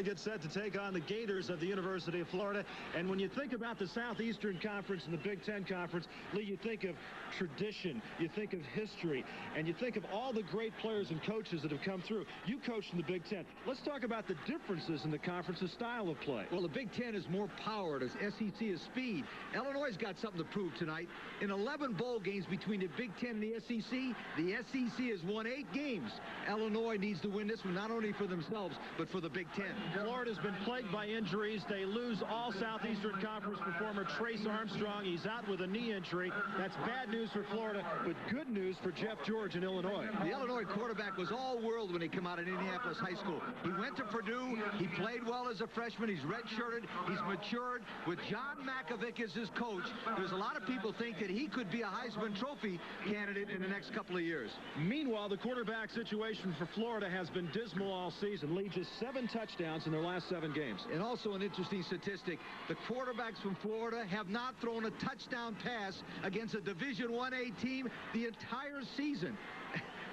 Illinois gets set to take on the Gators of the University of Florida. And when you think about the Southeastern Conference and the Big Ten Conference, Lee, you think of tradition, you think of history, and you think of all the great players and coaches that have come through. You coached in the Big Ten. Let's talk about the differences in the conference's style of play. Well, the Big Ten is more power. The SEC is speed. Illinois has got something to prove tonight. In 11 bowl games between the Big Ten and the SEC has won 8 games. Illinois needs to win this one, not only for themselves, but for the Big Ten. Florida's been plagued by injuries. They lose all Southeastern Conference performer Trace Armstrong. He's out with a knee injury. That's bad news for Florida, but good news for Jeff George in Illinois. The Illinois quarterback was all-world when he came out of Indianapolis High School. He went to Purdue. He played well as a freshman. He's redshirted. He's matured. With John Mackovic as his coach, there's a lot of people think that he could be a Heisman Trophy candidate in the next couple of years. Meanwhile, the quarterback situation for Florida has been dismal all season. Lee, just 7 touchdowns in their last 7 games. And also an interesting statistic, the quarterbacks from Florida have not thrown a touchdown pass against a Division I-A team the entire season.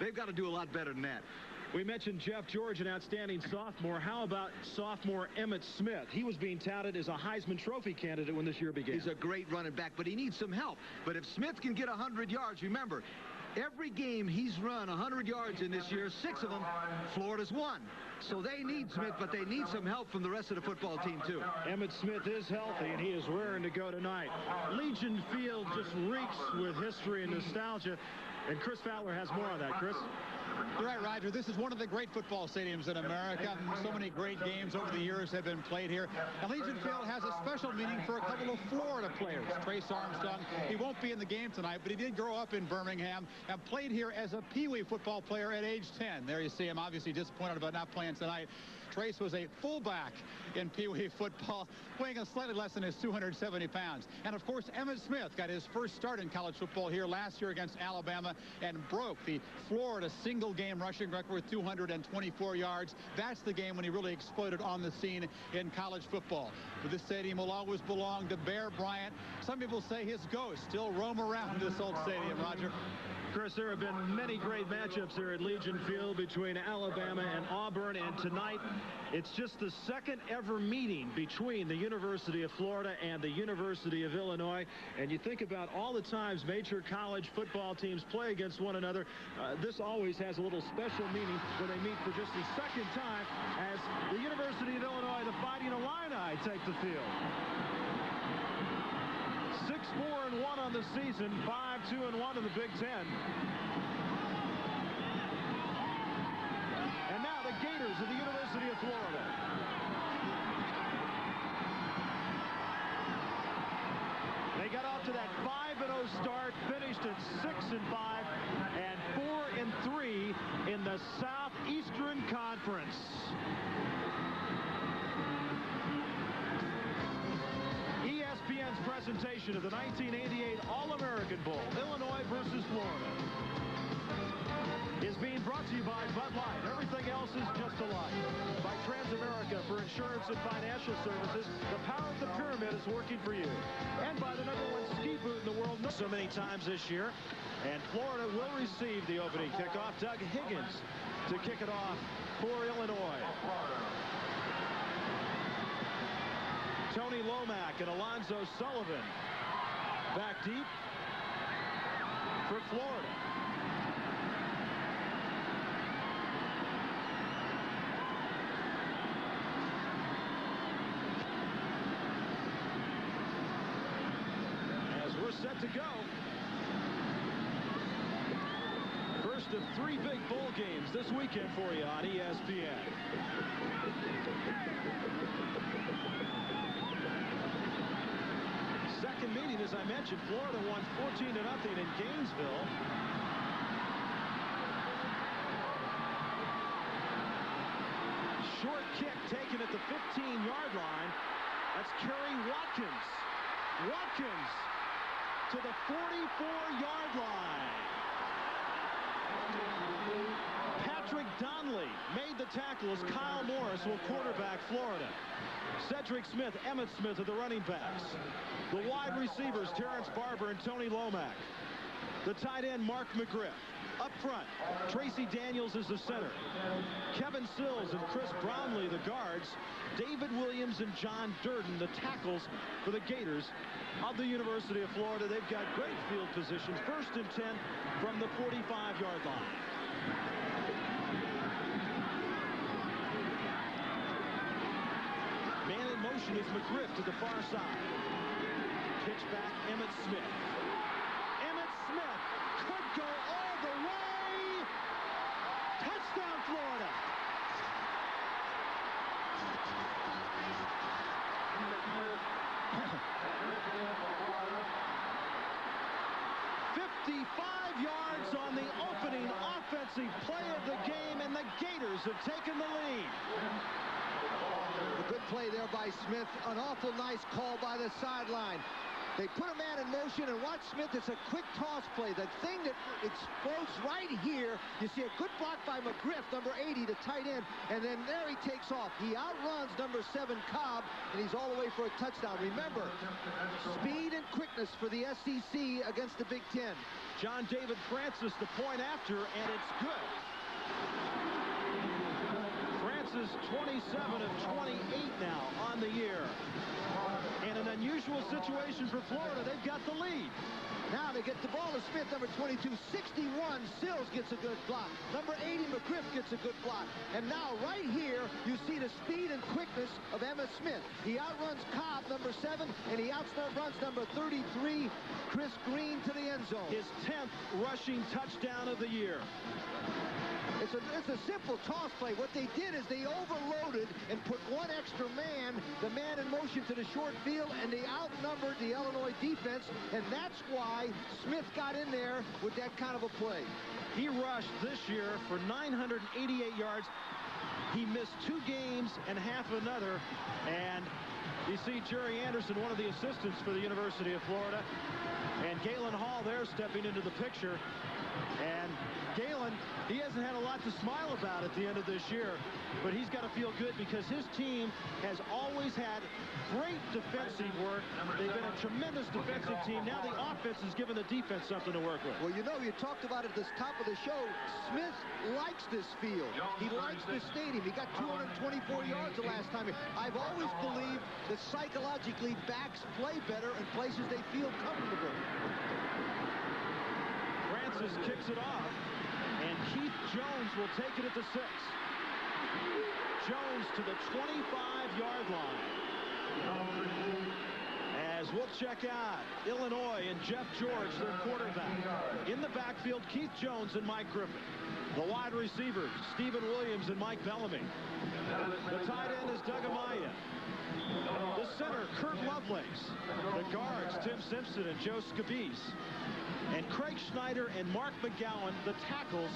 They've got to do a lot better than that. We mentioned Jeff George, an outstanding sophomore. How about sophomore Emmitt Smith? He was being touted as a Heisman Trophy candidate when this year began. He's a great running back, but he needs some help. But if Smith can get 100 yards, remember, every game he's run 100 yards in this year, 6 of them, Florida's won. So they need Smith, but they need some help from the rest of the football team, too. Emmitt Smith is healthy, and he is raring to go tonight. Legion Field just reeks with history and nostalgia. And Chris Fowler has more on that. Chris? You're right, Roger. This is one of the great football stadiums in America. So many great games over the years have been played here. And Legion Field has a special meaning for a couple of Florida players. Trace Armstrong, he won't be in the game tonight, but he did grow up in Birmingham and played here as a Pee-wee football player at age 10. There you see him, obviously disappointed about not playing tonight. Trace was a fullback in Pee-wee football, weighing slightly less than his 270 pounds. And, of course, Emmitt Smith got his first start in college football here last year against Alabama and broke the Florida single-game rushing record with 224 yards. That's the game when he really exploded on the scene in college football. But this stadium will always belong to Bear Bryant. Some people say his ghost still roam around this old stadium, Roger. Chris, there have been many great matchups here at Legion Field between Alabama and Auburn, and tonight it's just the second ever meeting between the University of Florida and the University of Illinois. And you think about all the times major college football teams play against one another, this always has a little special meaning when they meet for just the second time as the University of Illinois, the Fighting Illini, take the field. 6-4-1 on the season, 5-2-1 in the Big Ten. And now the Gators of the University of Florida. They got off to that 5-0 start, finished at 6-5 and 4-3 in the Southeastern Conference. ESPN's presentation of the 1988 All-American Bowl, Illinois versus Florida, is being brought to you by Bud Light. Everything else is just a lie. By Transamerica for insurance and financial services. The power of the pyramid is working for you. And by the #1 ski boot in the world so many times this year. And Florida will receive the opening kickoff. Doug Higgins to kick it off for Illinois. Tony Lomack and Alonzo Sullivan back deep for Florida. As we're set to go. First of 3 big bowl games this weekend for you on ESPN. Second meeting, as I mentioned, Florida won 14-0 in Gainesville. Short kick taken at the 15-yard line. That's Kerry Watkins. Watkins to the 44-yard line. Patrick Donnelly made the tackle as Kyle Morris will quarterback Florida. Cedric Smith, Emmitt Smith are the running backs. The wide receivers, Terrence Barber and Tony Lomack. The tight end, Mark McGriff. Up front, Tracy Daniels is the center. Kevin Sills and Chris Bromley, the guards. David Williams and John Durden, the tackles for the Gators of the University of Florida. They've got great field positions. 1st and 10 from the 45-yard line. Man in motion is McGriff to the far side. Pitch back, Emmitt Smith. Emmitt Smith could go all the way. Touchdown, Florida. yards on the opening offensive play of the game, and the Gators have taken the lead. A good play there by Smith. An awful nice call by the sideline. They put a man in motion, and watch Smith. It's a quick toss play. The thing that explodes right here, you see a good block by McGriff, number 80, the tight end, and then there he takes off. He outruns number 7, Cobb, and he's all the way for a touchdown. Remember, speed and quickness for the SEC against the Big Ten. John David Francis, the point after, and it's good. Francis 27 of 28 now on the year. In an unusual situation for Florida, they've got the lead. Now they get the ball to Smith, number 22, 61. Sills gets a good block. Number 80, McGriff gets a good block. And now right here, you see the speed and quickness of Emmitt Smith. He outruns Cobb, number 7, and he outruns number 33, Chris Green, to the end zone. His 10th rushing touchdown of the year. It's a simple toss play. What they did is they overloaded and put one extra man, the man in motion, to the short field, and they outnumbered the Illinois defense, and that's why Smith got in there with that kind of a play. He rushed this year for 988 yards. He missed 2 games and half another, and you see Jerry Anderson, one of the assistants for the University of Florida, and Galen Hall there stepping into the picture. And Galen, he hasn't had a lot to smile about at the end of this year, but he's got to feel good because his team has always had great defensive work. They've been a tremendous defensive team. Now the offense has given the defense something to work with. Well, you know, you talked about it at the top of the show. Smith likes this field. He likes this stadium. He got 224 yards the last time. I've always believed that psychologically backs play better in places they feel comfortable. Francis kicks it off, and Keith Jones will take it at the 6. Jones to the 25-yard line. As we'll check out Illinois and Jeff George, their quarterback. In the backfield, Keith Jones and Mike Griffin. The wide receivers, Stephen Williams and Mike Bellamy. The tight end is Doug Amaya. The center, Kurt Lovelace. The guards, Tim Simpson and Joe Scabise. And Craig Schneider and Mark McGowan, the tackles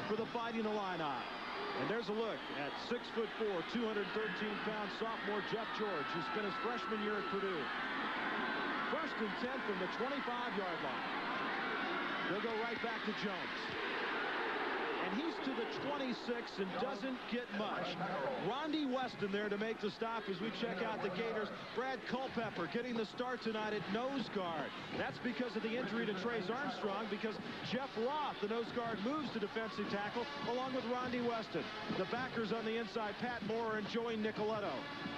for the Fighting Illini. And there's a look at 6'4", 213-pound sophomore Jeff George, who spent his freshman year at Purdue. 1st and 10 from the 25-yard line. They'll go right back to Jones. And he's to the 26 and doesn't get much. Rondy Weston there to make the stop as we check out the Gators. Brad Culpepper getting the start tonight at nose guard. That's because of the injury to Trace Armstrong, because Jeff Roth, the nose guard, moves to defensive tackle along with Rondy Weston. The backers on the inside, Pat Moore and Joey Nicoletto.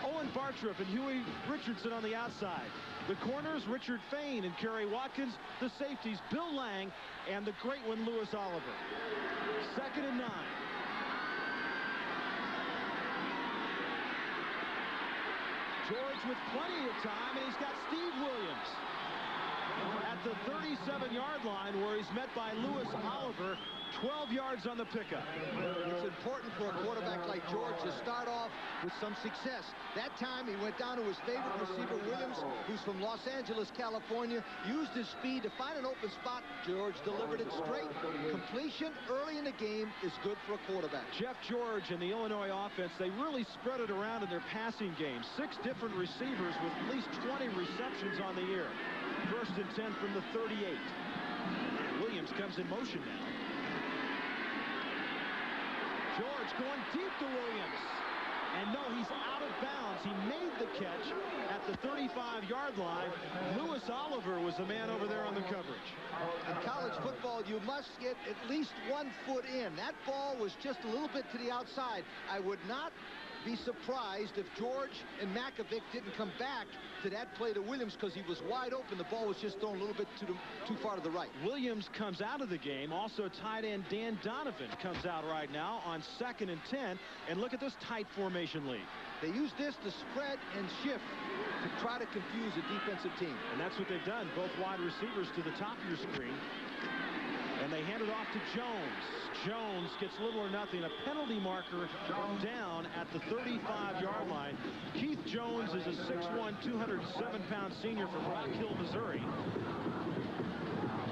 Owen Bartrup and Huey Richardson on the outside. The corners, Richard Fain and Kerry Watkins. The safeties, Bill Lang and the great one, Lewis Oliver. 2nd and 9. George with plenty of time, and he's got Steve Williams at the 37-yard line, where he's met by Lewis Oliver. 12 yards on the pickup. It's important for a quarterback like George to start off with some success. That time he went down to his favorite receiver, Williams, who's from Los Angeles, California, used his speed to find an open spot. George delivered it straight. Completion early in the game is good for a quarterback. Jeff George and the Illinois offense, they really spread it around in their passing game. 6 different receivers with at least 20 receptions on the year. 1st and 10 from the 38. Williams comes in motion now. George going deep to Williams. And no, he's out of bounds. He made the catch at at the 35-yard line. Lewis Oliver was the man over there on the coverage. In college football, you must get at least 1 foot in. That ball was just a little bit to the outside. I would not be surprised if George and Makovic didn't come back to that play to Williams because he was wide open. The ball was just thrown a little bit too far to the right. Williams comes out of the game. Also, tight end Dan Donovan comes out right now on 2nd and 10. And look at this tight formation lead. They use this to spread and shift to try to confuse a defensive team. And that's what they've done. Both wide receivers to the top of your screen. And they hand it off to Jones. Jones gets little or nothing. A penalty marker down at the 35-yard line. Keith Jones is a 6'1", 207-pound senior from Rock Hill, Missouri.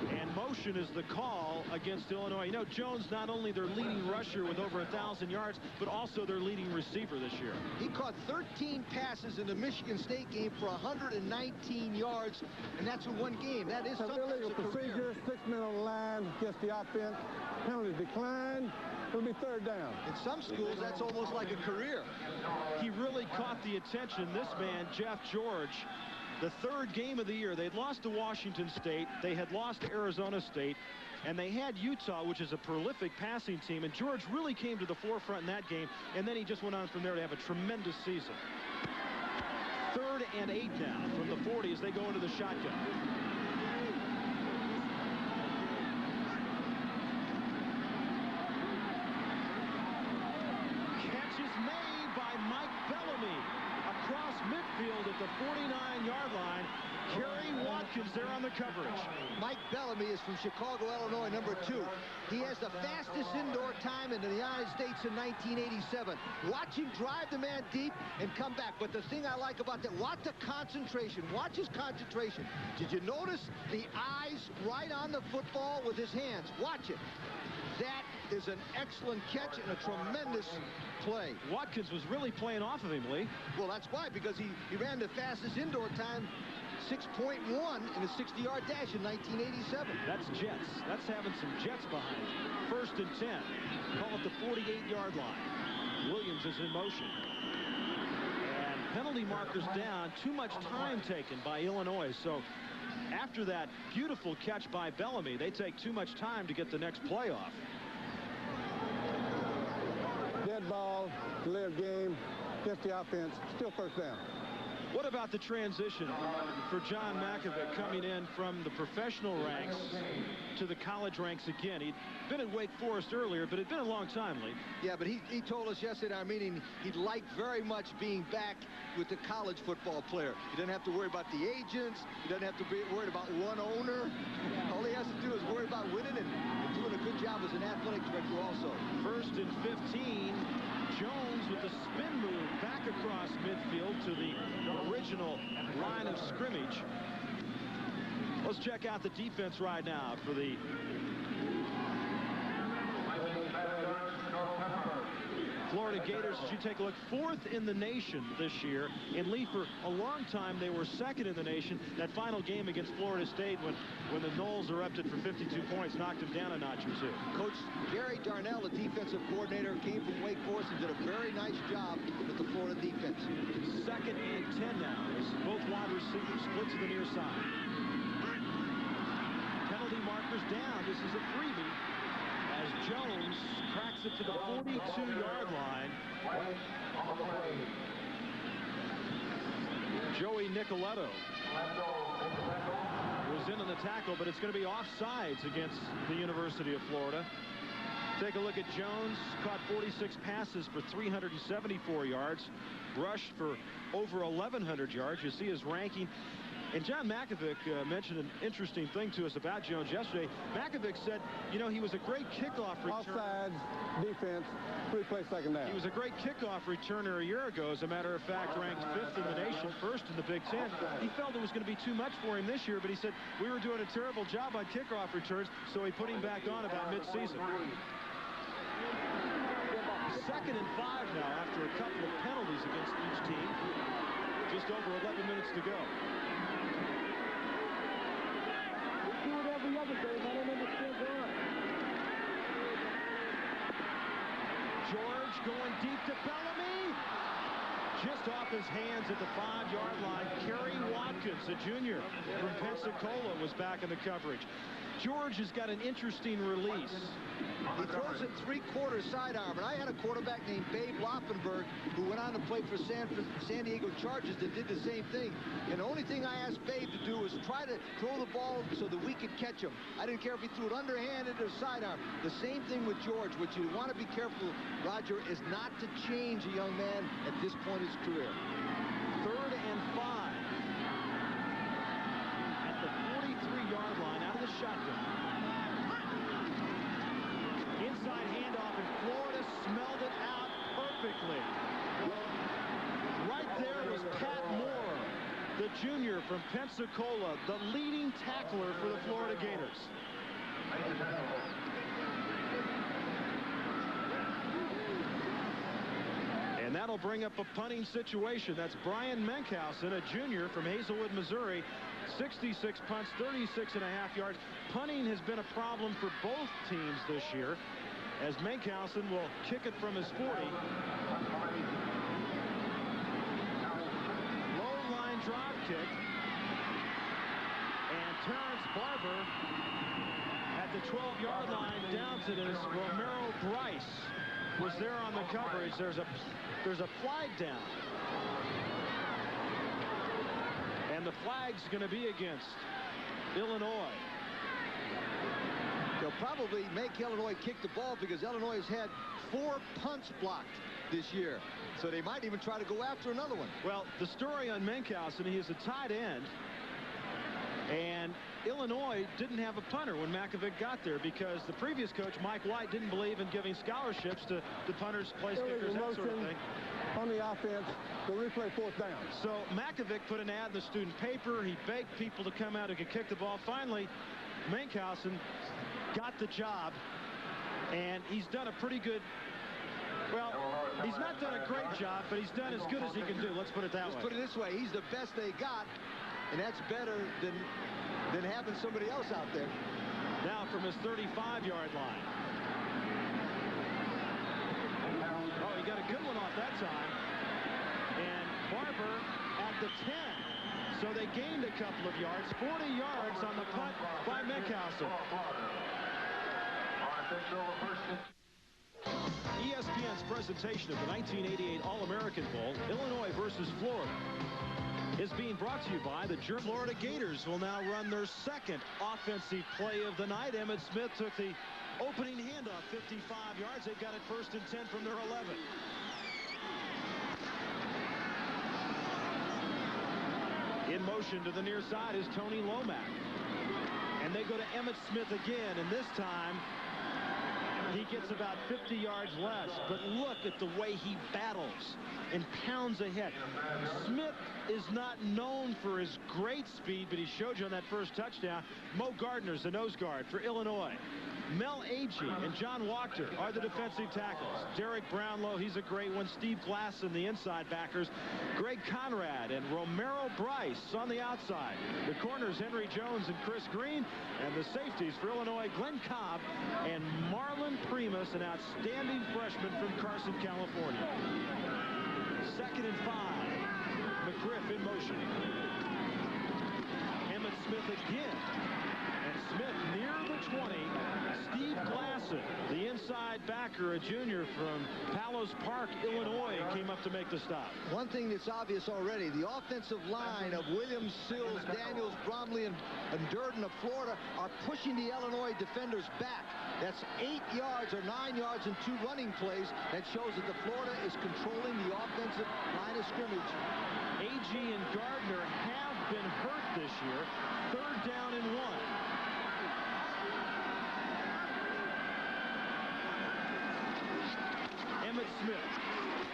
And motion is the call against Illinois. You know, Jones not only their leading rusher with over 1,000 yards, but also their leading receiver this year. He caught 13 passes in the Michigan State game for 119 yards, and that's in one game. That is something. Illegal procedure, 6 men on the line against the offense. Penalties declined. It'll be 3rd down. In some schools, that's almost like a career. He really caught the attention. This man, Jeff George, the 3rd game of the year. They'd lost to Washington State. They had lost to Arizona State. And they had Utah, which is a prolific passing team. And George really came to the forefront in that game. And then he just went on from there to have a tremendous season. 3rd and 8 now from the 40 as they go into the shotgun. Catch is made by Mike Bellamy across midfield at the 49-yard line. Kerry Watkins there on the coverage. Mike Bellamy is from Chicago, Illinois, number 2. He has the fastest indoor time in the United States in 1987. Watch him drive the man deep and come back. But the thing I like about that, watch the concentration. Watch his concentration. Did you notice the eyes right on the football with his hands? Watch it. That is an excellent catch and a tremendous play. Watkins was really playing off of him, Lee. Well, that's why, because he ran the fastest indoor time, 6.1 in a 60-yard dash in 1987. That's Jets. That's having some Jets behind it. 1st and 10. Call it the 48-yard line. Williams is in motion. And penalty markers down. Too much time taken by Illinois. So after that beautiful catch by Bellamy, they take too much time to get the next play off. Dead ball, delay of game, against the offense, still 1st down. What about the transition for John Makovic coming in from the professional ranks to the college ranks again? He'd been at Wake Forest earlier, but it'd been a long time, Lee. Yeah, but he told us yesterday at our meeting he'd like very much being back with the college football player. He doesn't have to worry about the agents. He doesn't have to be worried about one owner. All he has to do is worry about winning and doing a good job as an athletic director also. 1st and 15. Jones with the spin move back across midfield to the original line of scrimmage. Let's check out the defense right now for the Florida Gators. As you take a look, 4th in the nation this year. And Lee, for a long time, they were 2nd in the nation. That final game against Florida State when the Noles erupted for 52 points, knocked them down a notch or 2. Coach Gary Darnell, the defensive coordinator, came from Wake Forest and did a very nice job with the Florida defense. 2nd and 10 now as both wide receivers split to the near side. Penalty markers down. This is a freebie as Jones cracks it to the 42-yard line. Joey Nicoletto was in on the tackle, but it's going to be offsides against the University of Florida. Take a look at Jones. Caught 46 passes for 374 yards. Rushed for over 1,100 yards. You see his ranking. And John Makovic mentioned an interesting thing to us about Jones yesterday. Makovic said, you know, he was a great kickoff returner. Offsides, defense, 3 play 2nd down. He was a great kickoff returner a year ago. As a matter of fact, ranked 5th in the nation, 1st in the Big Ten. He felt it was going to be too much for him this year, but he said, we were doing a terrible job on kickoff returns, so he put him back on about mid-season. 2nd and 5 now after a couple of penalties against each team. Just over 11 minutes to go. Do it every other game. I don't understand why. George going deep to Bellamy. just off his hands at the 5-yard line. Kerry Watkins, a junior from Pensacola, was back in the coverage. George has got an interesting release. He throws it three-quarter sidearm, and I had a quarterback named Babe Loffenberg who went on to play for San Diego Chargers that did the same thing. And the only thing I asked Babe to do was try to throw the ball so that we could catch him. I didn't care if he threw it underhanded or sidearm. The same thing with George. What you want to be careful, Roger, is not to change a young man at this point in his career. 3rd and 5. At the 43-yard line out of the shotgun. Inside handoff, and Florida smelled it out perfectly. Right there was Pat Moore, the junior from Pensacola, the leading tackler for the Florida Gators. And that'll bring up a punting situation. That's Brian Menkhausen, a junior from Hazelwood, Missouri. 66 punts, 36.5 yards. Punting has been a problem for both teams this year, as Menkhausen will kick it from his 40. Low line drop kick. And Terrence Barber at the 12-yard line downs it as Romero Bryce was there on the coverage. There's a flag down. And the flag's going to be against Illinois. They'll probably make Illinois kick the ball because Illinois has had 4 punts blocked this year. So they might even try to go after another one. Well, the story on Menkhausen, he is a tight end. And Illinois didn't have a punter when Makovic got there because the previous coach, Mike White, didn't believe in giving scholarships to punters, place kickers, that sort of thing. On the offense, the replay 4th down. So Makovic put an ad in the student paper. He begged people to come out who could kick the ball. Finally, Menkhausen got the job, and he's done a pretty good, well, he's not done a great job, but he's done as good as he can do. Let's put it that way. Let's put it this way. He's the best they got, and that's better than having somebody else out there. Now from his 35-yard line. Oh, he got a good one off that time. And Barber at the 10. So they gained a couple of yards. 40 yards on the punt by Menkhausen. ESPN's presentation of the 1988 All-American Bowl, Illinois versus Florida, is being brought to you by the Florida Gators. Will now run their second offensive play of the night. Emmitt Smith took the opening handoff 55 yards. They've got it 1st and 10 from their 11. In motion to the near side is Tony Lomack. And they go to Emmitt Smith again, and this time he gets about 50 yards less. But look at the way he battles and pounds ahead. Smith is not known for his great speed, but he showed you on that first touchdown. Mo Gardner's the nose guard for Illinois. Mel Agee and John Wachter are the defensive tackles. Derek Brownlow, he's a great one. Steve Glasson, the inside backers. Greg Conrad and Romero Bryce on the outside. The corners, Henry Jones and Chris Green. And the safeties for Illinois, Glenn Cobb and Marlon Primus, an outstanding freshman from Carson, California. 2nd and 5. McGriff in motion. Emmitt Smith again. And Smith near the 20. Steve Glasson, the inside backer, a junior from Palos Park, Illinois, came up to make the stop. One thing that's obvious already, the offensive line of Williams, Sills, Daniels, Bromley, and Durden of Florida are pushing the Illinois defenders back. That's 8 yards or 9 yards in 2 running plays. That shows that the Florida is controlling the offensive line of scrimmage. Agee and Gardner have been hurt this year. 3rd down and 1. Emmitt Smith,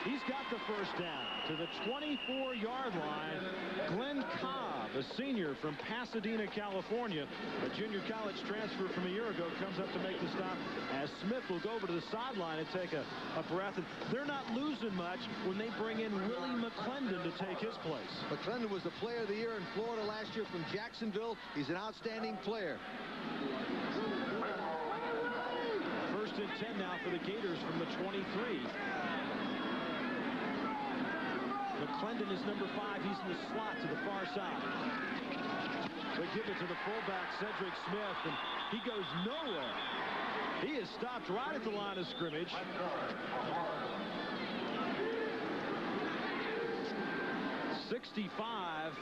he's got the 1st down to the 24-yard line. Glenn Cobb, a senior from Pasadena, California, a junior college transfer from a year ago, comes up to make the stop as Smith will go over to the sideline and take a breath. And they're not losing much when they bring in Willie McClendon to take his place. McClendon was the player of the year in Florida last year from Jacksonville. He's an outstanding player. 1st and 10 now for the Gators from the 23. McClendon is number 5. He's in the slot to the far side. They give it to the fullback, Cedric Smith, and he goes nowhere. He is stopped right at the line of scrimmage. 65.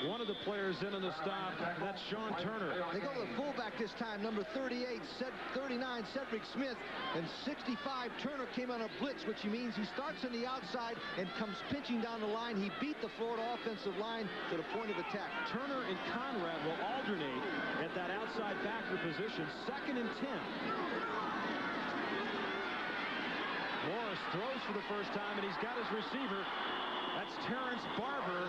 One of the players in on the stop, that's Sean Turner. They go to the fullback this time, number 39, Cedric Smith, and 65, Turner came on a blitz, which means he starts on the outside and comes pinching down the line. He beat the Florida offensive line to the point of attack. Turner and Conrad will alternate at that outside backer position. 2nd and 10. Morris throws for the first time, and he's got his receiver. That's Terrence Barber,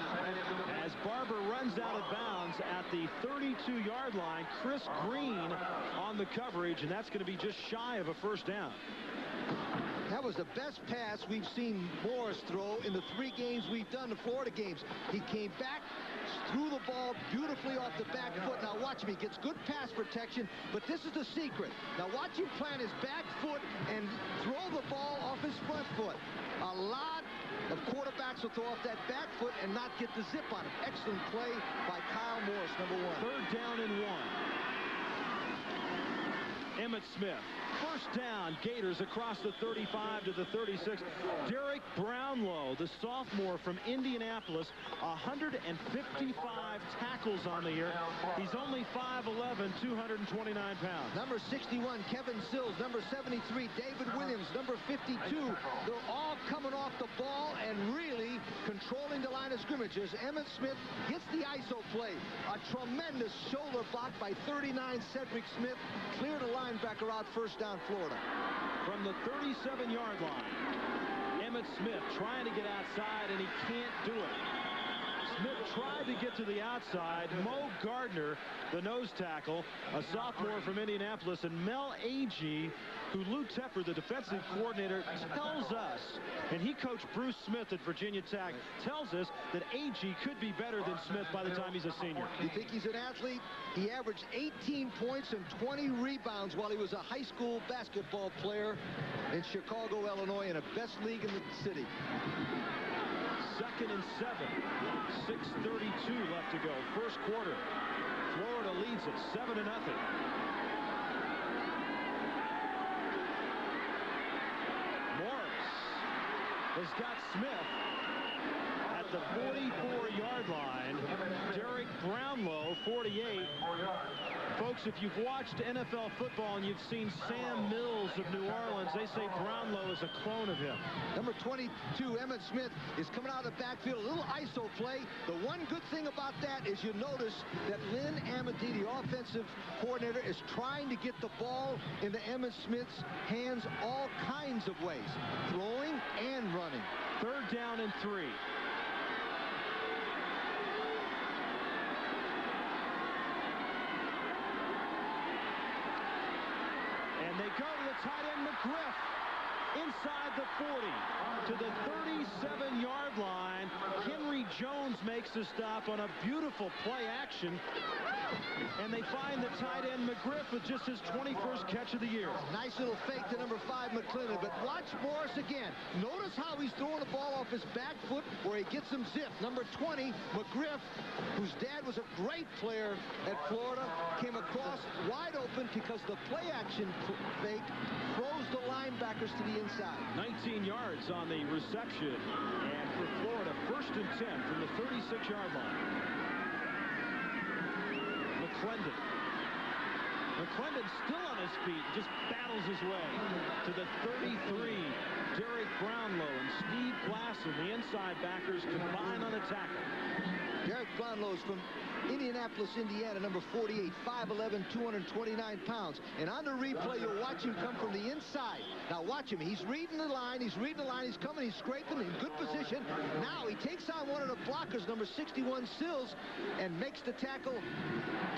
as Barber runs out of bounds at the 32-yard line. Chris Green on the coverage, and that's going to be just shy of a first down. That was the best pass we've seen Morris throw in the 3 games we've done, the Florida games. He came back, threw the ball beautifully off the back foot. Now watch him. He gets good pass protection, but this is the secret. Now watch him plant his back foot and throw the ball off his front foot. A lot of quarterbacks will throw off that back foot and not get the zip on it. Excellent play by Kyle Morris, number 1. 3rd down and 1. Emmitt Smith. First down, Gators across the 35 to the 36. Derek Brownlow, the sophomore from Indianapolis, 155 tackles on the year. He's only 5'11", 229 pounds. Number 61, Kevin Sills. Number 73, David Williams. Number 52, they're all coming off the ball and really controlling the line of scrimmage. As Emmitt Smith gets the ISO play. A tremendous shoulder block by 39, Cedric Smith. Cleared the linebacker out, first down, Florida. From the 37-yard line, Emmitt Smith trying to get outside, and he can't do it. Smith tried to get to the outside. Mo Gardner, the nose tackle, a sophomore from Indianapolis, and Mel Agee, who Lou Tepper, the defensive coordinator, tells us, and he coached Bruce Smith at Virginia Tech, tells us that Agee could be better than Smith by the time he's a senior. You think he's an athlete? He averaged 18 points and 20 rebounds while he was a high school basketball player in Chicago, Illinois, in the best league in the city. 2nd and 7. 6:32 left to go. First quarter. Florida leads it 7-0. Morris has got Smith at the 44-yard line. Derek Brownlow, 48. Folks, if you've watched NFL football and you've seen Sam Mills of New Orleans, they say Brownlow is a clone of him. Number 22, Emmitt Smith, is coming out of the backfield. A little ISO play. The one good thing about that is you notice that Lynn Amity, the offensive coordinator, is trying to get the ball into Emmitt Smith's hands all kinds of ways, throwing and running. 3rd down and 3. And they go to the tight end, McGriff, inside the 40 to the 37-yard line. Henry Jones makes the stop on a beautiful play action. And they find the tight end, McGriff, with just his 21st catch of the year. Nice little fake to number 5, McClendon. But watch Morris again. Notice how he's throwing the ball off his back foot where he gets him zipped. Number 20, McGriff, whose dad was a great player at Florida, came across wide open because the play action fake throws the linebackers to the inside. 19 yards on the reception. And for Florida, 1st and 10 from the 36-yard line. McClendon still on his feet, just battles his way to the 33. Derek Brownlow and Steve Glasson, the inside backers, combine on the tackle. Derek Brownlow is from Indianapolis, Indiana, number 48, 5'11", 229 pounds. And on the replay, you'll watch him come from the inside. Now watch him. He's reading the line. He's coming. He's scraping in good position. Now he takes on one of the blockers, number 61, Sills, and makes the tackle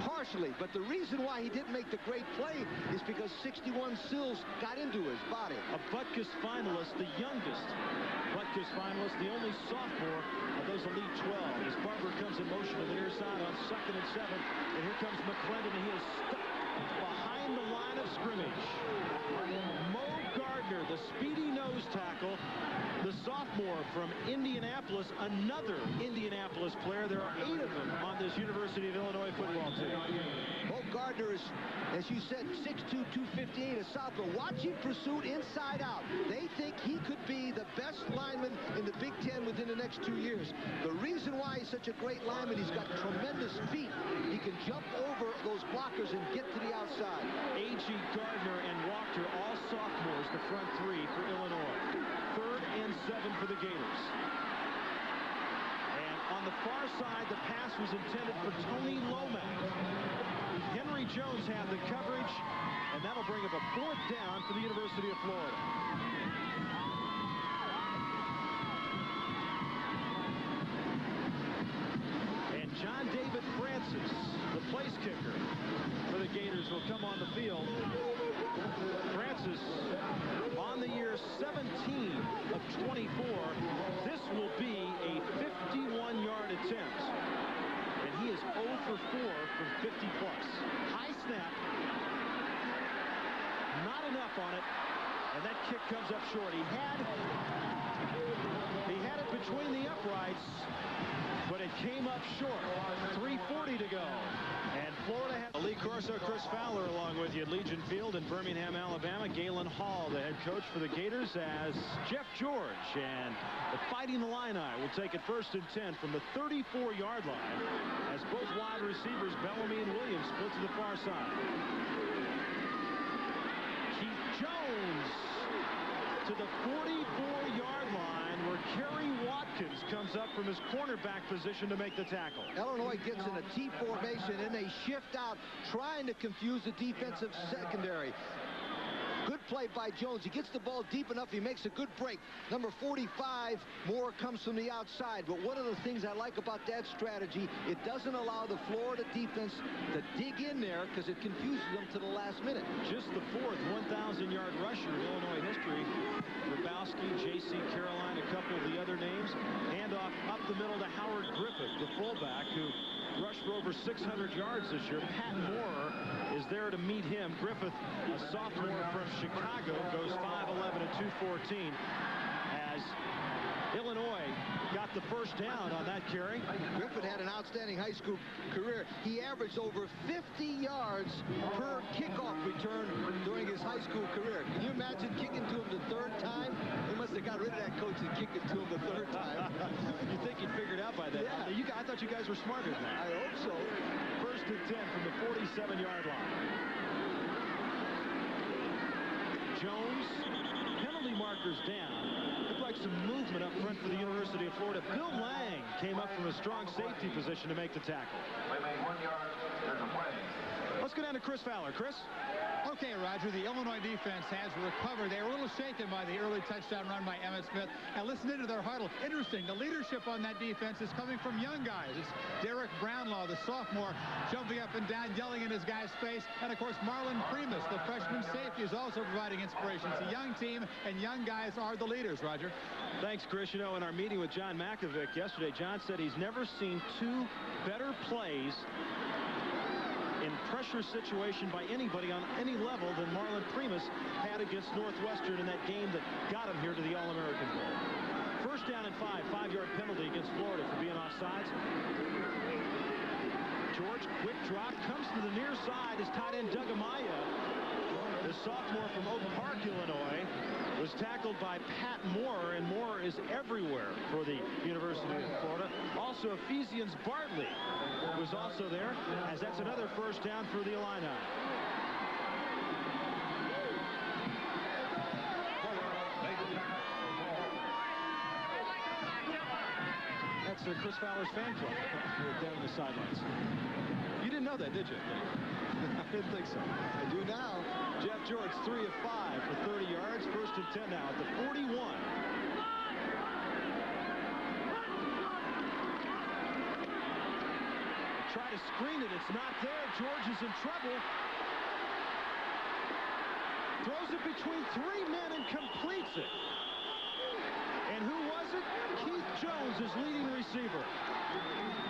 partially. But the reason why he didn't make the great play is because 61 Sills got into his body. A Butkus finalist, the youngest Butkus finalist, the only sophomore of those Elite 12. As Barber comes in motion to the near side on 2nd and 7. And here comes McClendon, and he is stuck behind the line of scrimmage. Mo Gardner, the speedy nose tackle, the sophomore from Indianapolis, another Indianapolis player. There are 8 of them on this University of Illinois football team. Mo Gardner is, as you said, 6'2", 258, a sophomore. Watch him pursue inside out. They think he could be the best lineman in the Big Ten within the next 2 years. The reason why he's such a great lineman, he's got tremendous feet. He can jump over those blockers and get to the outside. A.G. Gardner and Walker, all sophomores, the front 3 for Illinois. 3rd and 7 for the Gators. And on the far side, the pass was intended for Tony Lomax. Henry Jones had the coverage, and that'll bring up a 4th down for the University of Florida. And John David Francis, the place kicker for the Gators, will come on the field. Francis on the year 17 of 24. This will be a 51-yard attempt. And he is 0 for 4 from 50-plus. High snap. Not enough on it. And that kick comes up short. He had it between the uprights, but it came up short. 3:40 to go. And Florida has Lee Corso, Chris Fowler along with you at Legion Field in Birmingham, Alabama. Galen Hall, the head coach for the Gators, as Jeff George. And the Fighting Illini will take it 1st and 10 from the 34-yard line as both wide receivers, Bellamy and Williams, split to the far side. Keith Jones to the 44-yard line, where Kerry Watkins comes up from his cornerback position to make the tackle. Illinois gets in a T formation, and they shift out, trying to confuse the defensive secondary. Good play by Jones. He gets the ball deep enough. He makes a good break. Number 45, Moore, comes from the outside. But one of the things I like about that strategy, it doesn't allow the Florida defense to dig in there because it confuses them to the last minute. Just the 4th 1,000-yard rusher in Illinois history. Grabowski, J.C. Caroline, a couple of the other names. Handoff up the middle to Howard Griffith, the fullback, who rushed for over 600 yards this year. Pat Moore is there to meet him. Griffith, a sophomore from Chicago, goes 5'11" and 214 as Illinois got the 1st down on that carry. Griffith had an outstanding high school career. He averaged over 50 yards per kickoff return during his high school career. Can you imagine kicking to him the 3rd time? They must have got rid of that coach and kicked it to him the 3rd time. You think you'd figured out by that? Yeah. I thought you guys were smarter than that. I hope so. 1st and 10 from the 47-yard line. Jones, penalty markers down. Looked like some movement up front for the University of Florida. Bill Lang came up from a strong safety position to make the tackle. Let's go down to Chris Fowler. Chris? Okay, Roger, the Illinois defense has recovered. They were a little shaken by the early touchdown run by Emmitt Smith. And listen into their huddle. Interesting, the leadership on that defense is coming from young guys. It's Derek Brownlaw, the sophomore, jumping up and down, yelling in his guy's face. And, of course, Marlon Primus, the freshman safety, is also providing inspiration. It's a young team, and young guys are the leaders, Roger. Thanks, Chris. You know, in our meeting with John Makovic yesterday, John said he's never seen 2 better plays in pressure situation by anybody on any level than Marlon Primus had against Northwestern in that game that got him here to the All-American Bowl. 1st down and 5-yard penalty against Florida for being offsides. George, quick drop, comes to the near side as tight end Doug Amaya, the sophomore from Oak Park, Illinois, was tackled by Pat Moore, and Moore is everywhere for the University of Florida. Also, Ephesians Bartley was also there, as that's another 1st down for the Illini. That's Chris Fowler's fan club down on the sidelines. You didn't know that, did you? I didn't think so. I do now. Jeff George, 3 of 5 for 30 yards. 1st and 10 now at the 41. Try to screen it. It's not there. George is in trouble. Throws it between 3 men and completes it. And who was it? Keith Jones is his leading receiver.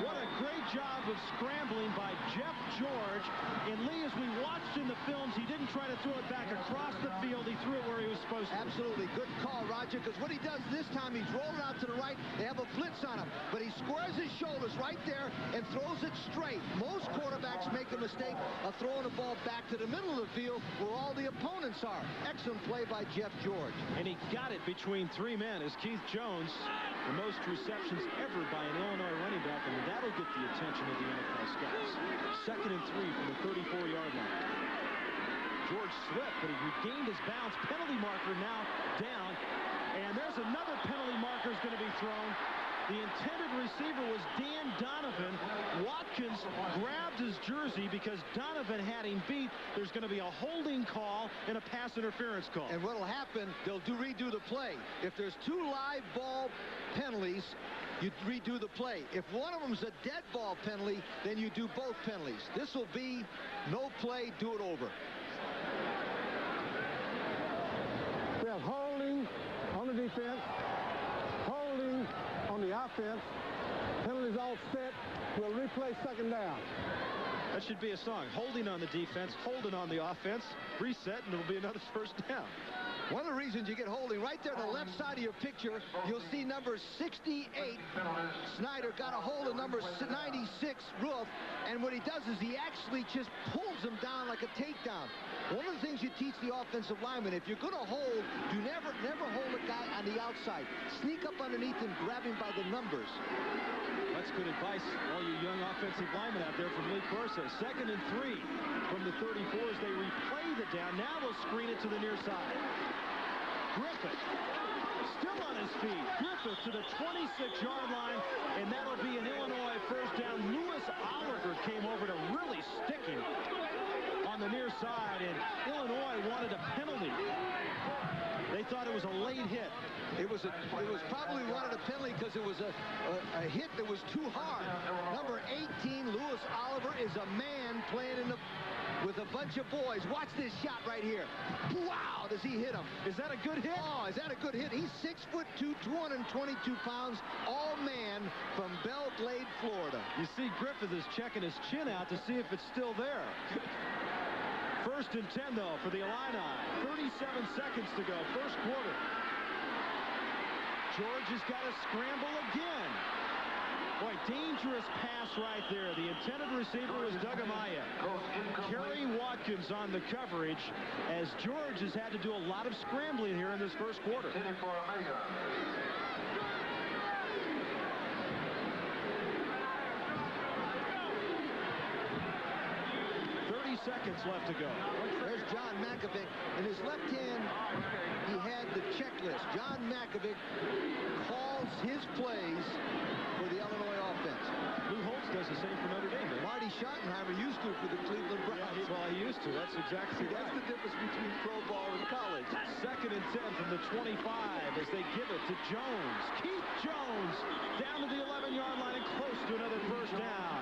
What a great job of scrambling by Jeff George. And Lee, as we watched in the films, he didn't try to throw it back across the field. He threw it where he was supposed to. Absolutely. Good call, Roger, because what he does this time, he's rolling out to the right. They have a blitz on him, but he squares his shoulders right there and throws it straight. Most quarterbacks make the mistake of throwing the ball back to the middle of the field where all the opponents are. Excellent play by Jeff George. And he got it between three men as Keith Jones, the most receptions ever by an Illinois running back, and that'll get the attention of the NFL scouts. 2nd and 3 from the 34-yard line. George slipped, but he regained his balance. Penalty marker now down. And there's another penalty marker is going to be thrown. The intended receiver was Dan Donovan. Watkins grabbed his jersey because Donovan had him beat. There's going to be a holding call and a pass interference call. And what'll happen, they'll redo the play. If there's 2 live ball penalties, you redo the play. If one of them's a dead ball penalty, then you do both penalties. This will be no play, do it over. We have holding on the defense, holding on the offense. Penalties all set. We'll replay 2nd down. That should be a song. Holding on the defense, holding on the offense, reset, and it'll be another 1st down. One of the reasons you get holding right there on the left side of your picture, you'll see number 68. Snyder got a hold of number 96, Roof, and what he does is he actually just pulls him down like a takedown. One of the things you teach the offensive lineman, if you're going to hold, you never hold a guy on the outside. Sneak up underneath and grab him by the numbers. That's good advice, all you young offensive linemen out there from Lee Corso. 2nd and 3 from the 34 as they replay the down. Now they'll screen it to the near side. Griffith still on his feet. Griffith to the 26-yard line, and that'll be an Illinois 1st down. Lewis Oliver came over to really stick him on the near side, and Illinois wanted a penalty. They thought it was a late hit. It was probably wanted a penalty because it was a hit that was too hard. Number 18, Lewis Oliver, is a man playing with a bunch of boys. Watch this shot right here. Wow, does he hit him? Is that a good hit? Oh, is that a good hit? He's 6'2", 222 pounds, all man from Belle Glade, Florida. You see Griffith is checking his chin out to see if it's still there. 1st and 10, though, for the Illini. 37 seconds to go, 1st quarter. George has got to scramble again. Boy, dangerous pass right there. The intended receiver was Doug Amaya. Kerry Watkins on the coverage as George has had to do a lot of scrambling here in this 1st quarter. 30 seconds left to go. There's John Mackovic. In his left hand, he had the checklist. John Mackovic calls his plays for the Illinois offense. Lou Holtz does the same for Notre Dame. Marty Schottenheimer used to for the Cleveland Browns. Well, he used to. That's exactly right. That's the difference between pro ball and college. 2nd and 10 from the 25 as they give it to Jones. Keith Jones down to the 11-yard line and close to another 1st down.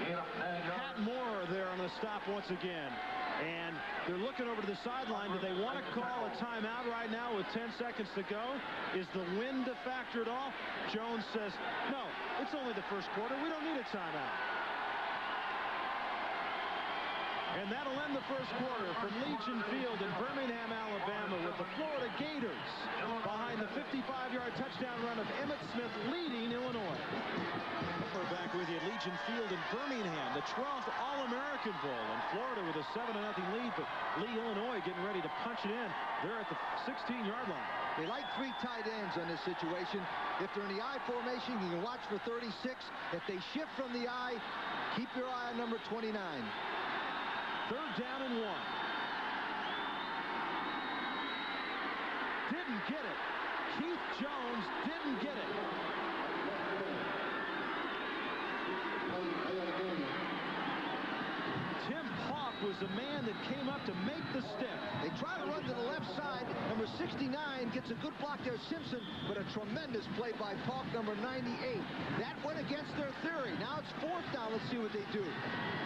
Pat Moore there on the stop once again. And they're looking over to the sideline. Do they want to call a timeout right now with 10 seconds to go? Is the wind a factor at all? Jones says, no, it's only the 1st quarter. We don't need a timeout. And that'll end the 1st quarter from Legion Field in Birmingham, Alabama, with the Florida Gators behind the 55-yard touchdown run of Emmitt Smith, leading Illinois. We're back with you at Legion Field in Birmingham, the 12th All-American Bowl, and Florida with a 7-0 lead, but Lee, Illinois getting ready to punch it in. They're at the 16-yard line. They like 3 tight ends on this situation. If they're in the I formation, you can watch for 36. If they shift from the I, keep your eye on number 29. 3rd down and 1. Didn't get it. Keith Jones didn't get it. Tim Pauk was the man that came up to make the step. They try to run to the left side. Number 69 gets a good block there, Simpson, but a tremendous play by Pauk, number 98. That went against their theory. Now it's 4th down. Let's see what they do.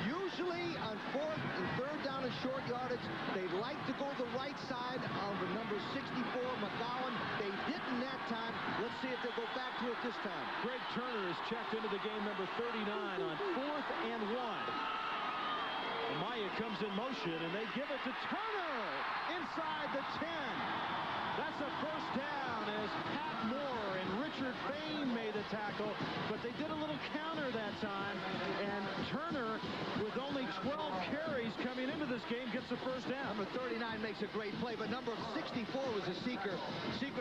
Usually on 4th and 3rd down and short yardage, they like to go the right side of the number 65 this time. Greg Turner is checked into the game, number 39, on 4th and 1. Amaya comes in motion, and they give it to Turner inside the 10. That's a first down as Pat Moore and Richard Fain made the tackle, but they did a little counter that time, and Turner, with only 12 carries coming into this game, gets the first down. Number 39 makes a great play, but number 64 was a secret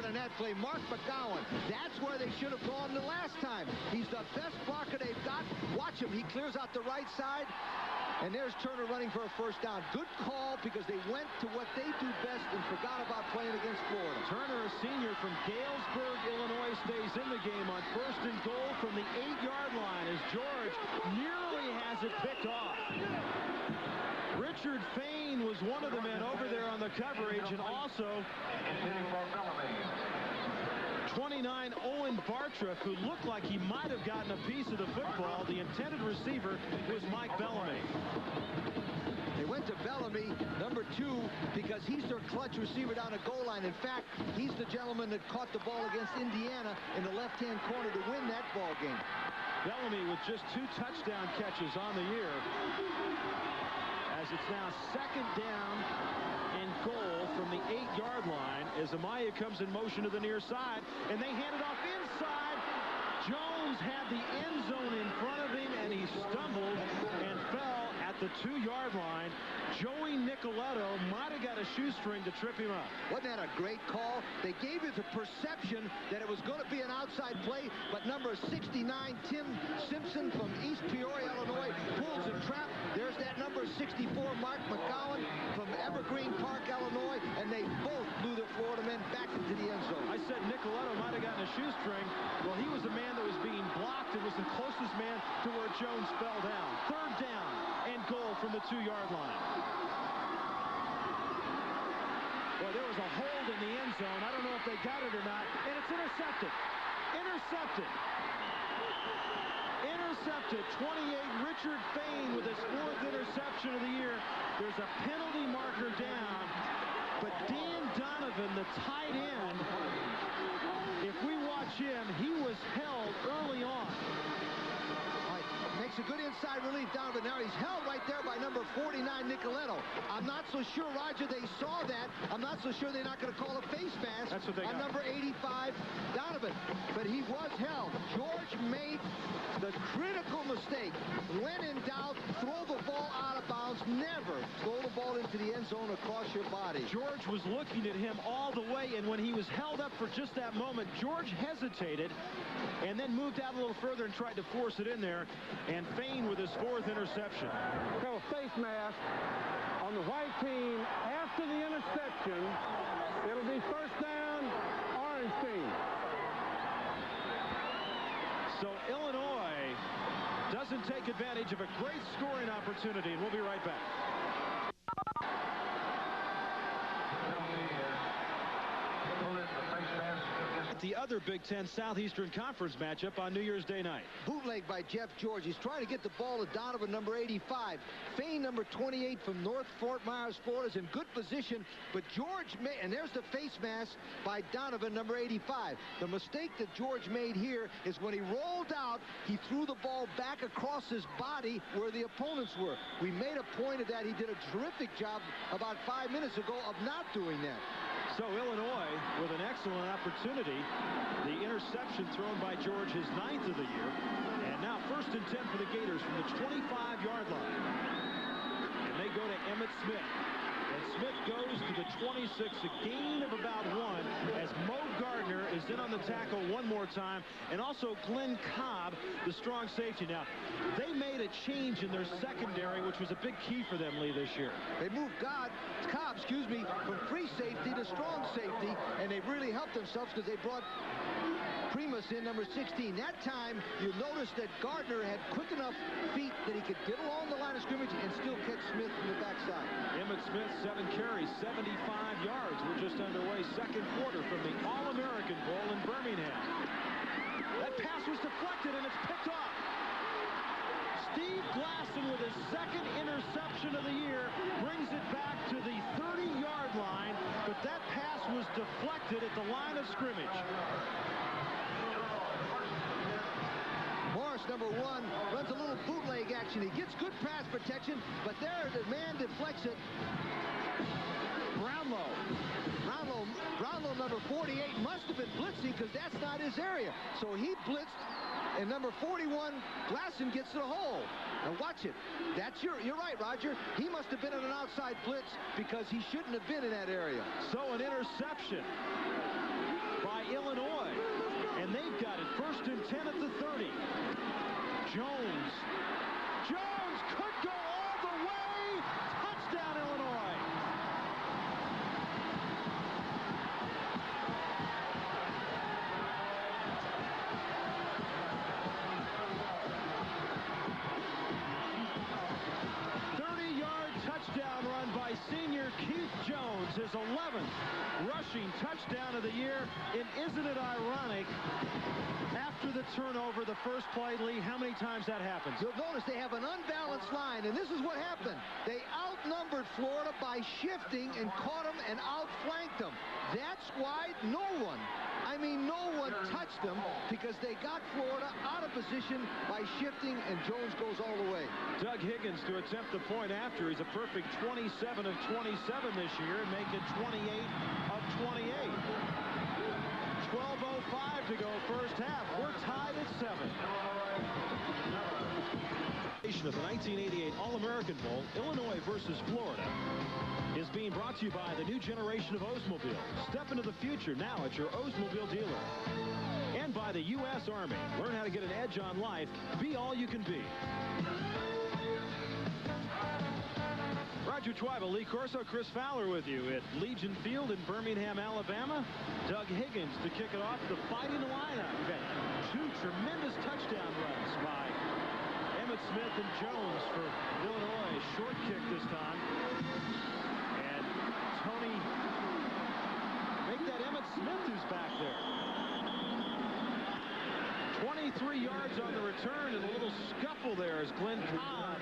on that play. Mark McGowan. That's where they should have gone the last time. He's the best blocker they've got. Watch him. He clears out the right side. And there's Turner running for a first down. Good call because they went to what they do best and forgot about playing against Florida. Turner, a senior from Galesburg, Illinois, stays in the game on 1st and goal from the 8-yard line as George nearly has it picked off. Richard Fain was one of the men over there on the coverage, and also 29, Owen Bartra, who looked like he might have gotten a piece of the football. The intended receiver was Mike Bellamy. They went to Bellamy, number 2, because he's their clutch receiver down the goal line. In fact, he's the gentleman that caught the ball against Indiana in the left-hand corner to win that ball game. Bellamy with just 2 touchdown catches on the year, as it's now 2nd down and goal from the 8-yard line as Amaya comes in motion to the near side, and they hand it off inside. Jones had the end zone in front of him, and he stumbled and fell at the 2-yard line. Joey Nicoletto might have got a shoestring to trip him up. Wasn't that a great call? They gave you the perception that it was going to be an outside play, but number 69, Tim Simpson from East Peoria, Illinois, pulls a trap. There's that number 64, Mark McGowan from Evergreen Park, Illinois, and they both blew the Florida men back into the end zone. I said Nicoletto might have gotten a shoestring. Well, he was the man that was being blocked and was the closest man to where Jones fell down. 3rd down and goal from the 2-yard line. Boy, there was a hold in the end zone. I don't know if they got it or not, and it's intercepted. Intercepted. 28, Richard Fain with his 4th interception of the year. There's a penalty marker down, but Dan Donovan, the tight end, if we watch him, he was held early on. Makes a good inside relief, Donovan. Now he's held right there by number 49, Nicoletto. I'm not so sure, Roger, they saw that. I'm not so sure they're not going to call a face mask on number 85, Donovan. But he was held. George made the critical mistake. When in doubt, throw the ball out of bounds. Never throw the ball into the end zone across your body. George was looking at him all the way, and when he was held up for just that moment, George hesitated and then moved out a little further and tried to force it in there. And Fain with his 4th interception. Have a face mask on the white team after the interception. It'll be first down, orange team. So Illinois doesn't take advantage of a great scoring opportunity, and we'll be right back. The other Big Ten Southeastern Conference matchup on New Year's Day night. Bootleg by Jeff George. He's trying to get the ball to Donovan, number 85. Fain, number 28 from North Fort Myers, Florida, is in good position, but George made, and there's the face mask by Donovan, number 85. The mistake that George made here is when he rolled out, he threw the ball back across his body where the opponents were. We made a point of that. He did a terrific job about 5 minutes ago of not doing that. So Illinois with an excellent opportunity. The interception thrown by George, his 9th of the year. And now 1st and 10 for the Gators from the 25-yard line. And they go to Emmett Smith. And Smith goes to the 26, a gain of about 1, as Mo Gardner is in on the tackle one more time, and also Glenn Cobb, the strong safety. Now, they made a change in their secondary, which was a big key for them, Lee, this year. They moved Cobb, from free safety to strong safety, and they really helped themselves because they brought Primus in, number 16. That time, you'll notice that Gardner had quick enough feet that he could get along the line of scrimmage and still catch Smith from the backside. Emmett Smith, 7 carries, 75 yards. We're just underway, 2nd quarter from the All-American Bowl in Birmingham. That pass was deflected, and it's picked off. Steve Glasson with his 2nd interception of the year brings it back to the 30-yard line, but that pass was deflected at the line of scrimmage. number 1, runs a little bootleg action. He gets good pass protection, but there the man deflects it. Brownlow, number 48, must have been blitzing because that's not his area. So he blitzed, and number 41, Glasson, gets to the hole. Now watch it. You're right, Roger. He must have been in an outside blitz because he shouldn't have been in that area. So an interception by Illinois. And they've got it 1st and 10 at the 30. Jones could go all the way. Touchdown, Illinois. Touchdown run by senior Keith Jones, his 11th rushing touchdown of the year. And isn't it ironic, after the turnover, the first play, Lee, how many times that happens? You'll notice they have an unbalanced line, and this is what happened. They outnumbered Florida by shifting and caught them and outflanked them. That's why no one touched them, because they got Florida out of position by shifting, and Jones goes all the way. Doug Higgins to attempt the point after. He's a perfect 27 of 27 this year and make it 28 of 28. 12:05 to go first half. We're tied at 7. Of the 1988 All-American Bowl, Illinois versus Florida, is being brought to you by the new generation of Oldsmobile. Step into the future now at your Oldsmobile dealer. And by the U.S. Army. Learn how to get an edge on life. Be all you can be. Roger Twyba, Lee Corso, Chris Fowler with you at Legion Field in Birmingham, Alabama. Doug Higgins to kick it off the Fighting Illini. We've got 2 tremendous touchdown runs by Emmitt Smith and Jones for Illinois. Short kick this time. And Tony, make that Emmitt Smith who's back there. 23 yards on the return, and a little scuffle there as Glenn Cobb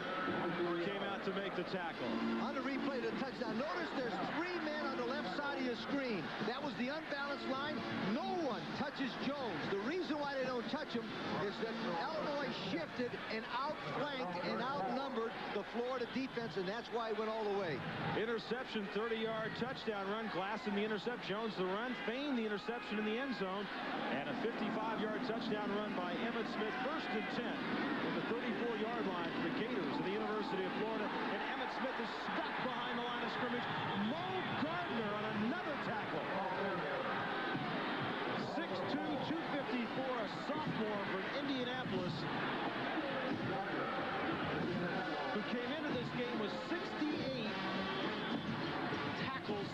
came out to make the tackle. On the replay of the touchdown, notice there's 3 men on the left side of your screen. That was the unbalanced line. No one touches Jones. The reason why they don't touch him is that Illinois shifted and outflanked and outnumbered the Florida defense, and that's why it went all the way. Interception, 30-yard touchdown run. Glasson the intercept, Jones the run, Fain the interception in the end zone, and a 55-yard touchdown run by Emmitt Smith. 1st and 10 at the 34-yard line for the Gators of the University of Florida, and Emmitt Smith is stuck behind the line of scrimmage. Mo Gardner on another tackle. 6'2", 254, a sophomore from Indianapolis, who came into this game with 68 tackles,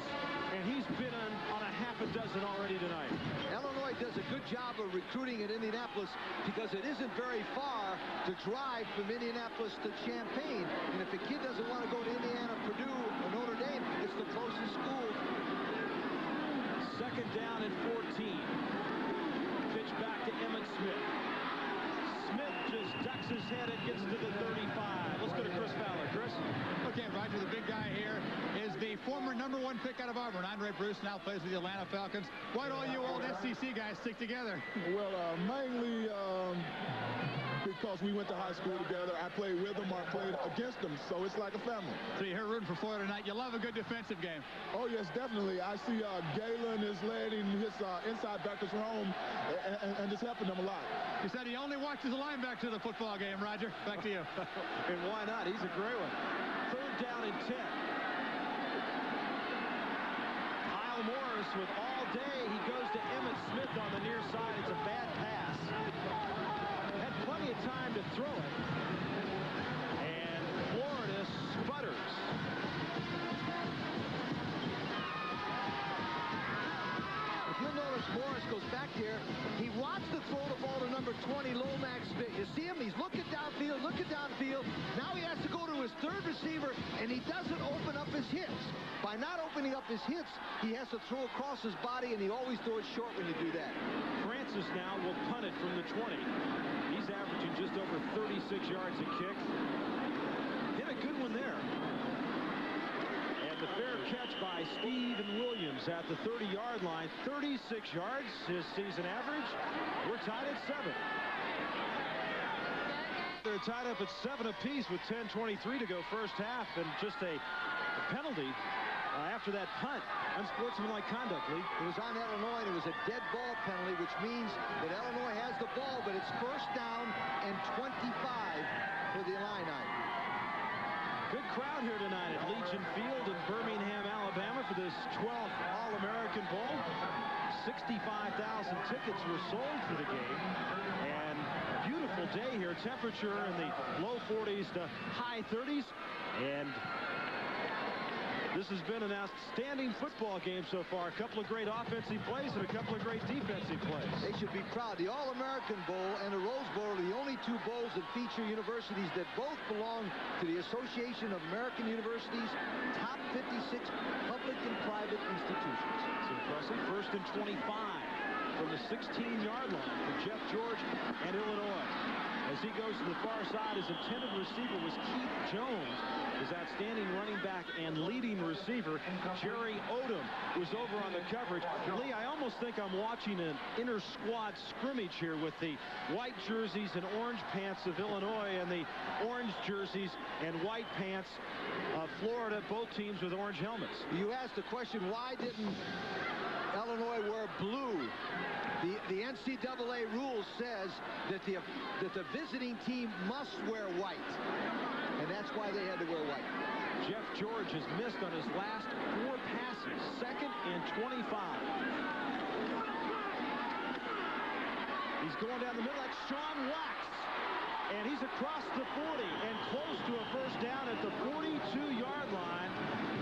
and he's been on a half a dozen already tonight. Illinois does a good job of recruiting at Indianapolis because it isn't very far to drive from Indianapolis to Champaign. And if a kid doesn't want to go to Indiana, Purdue, or Notre Dame, it's the closest school. 2nd down and 14. Pitch back to Emmitt Smith. Smith just ducks his head and gets to the 35. Let's go to Chris Fowler. Chris? Okay, Roger, the big guy here is the former #1 pick out of Auburn. Andre Bruce now plays with the Atlanta Falcons. Why do all you old SEC guys stick together? Well, mainly because we went to high school together. I played with them, I played against them, so it's like a family. So you're rooting for Florida tonight. You love a good defensive game. Oh, yes, definitely. I see Galen is letting his inside backers roam and it's helping them a lot. You said he only watches the linebacker to the football game, Roger. Back to you. And why not? He's a great one. 3rd down and 10. Kyle Morris with all day. He goes to Emmitt Smith on the near side. It's a bad pass. Had plenty of time to throw it. And Florida sputters. If you'll notice, Morris goes back here. He wants to throw the ball to number 20, Lomax Smith. You see him? He's looking downfield, Now he has to go to his 3rd receiver, and he doesn't open up his hits. By not opening up his hits, he has to throw across his body, and he always throws short when you do that. Francis now will punt it from the 20. He's averaging just over 36 yards a kick. Hit a good one there. And the fair catch by Steven Williams at the 30-yard line. 36 yards, his season average. We're tied at 7. they're tied up at 7 apiece with 10:23 to go first half, and just a penalty after that punt. Unsportsmanlike conduct, Lee. It was on Illinois, and it was a dead ball penalty, which means that Illinois has the ball, but it's first down and 25 for the Illini. Good crowd here tonight at Legion Field in Birmingham, Alabama for this 12th All-American Bowl. 65,000 tickets were sold for the game, and a beautiful day here. Temperature in the low 40s to high 30s, and this has been an outstanding football game so far. A couple of great offensive plays and a couple of great defensive plays. They should be proud. The All-American Bowl and the Rose Bowl are the only two bowls that feature universities that both belong to the Association of American Universities, top 56 public and private institutions. It's impressive. First and 25 from the 16-yard line for Jeff George and Illinois. As he goes to the far side, his intended receiver was Keith Jones. His outstanding running back and leading receiver, Jerry Odom, was over on the coverage. Lee, I almost think I'm watching an inter-squad scrimmage here with the white jerseys and orange pants of Illinois and the orange jerseys and white pants of Florida, both teams with orange helmets. You asked the question, why didn't Illinois wear blue? The NCAA rule says that the visiting team must wear white, and that's why they had to wear white. Jeff George has missed on his last 4 passes. 2nd and 25. He's going down the middle. That's Sean Wax, and he's across the 40 and close to a first down at the 42-yard line.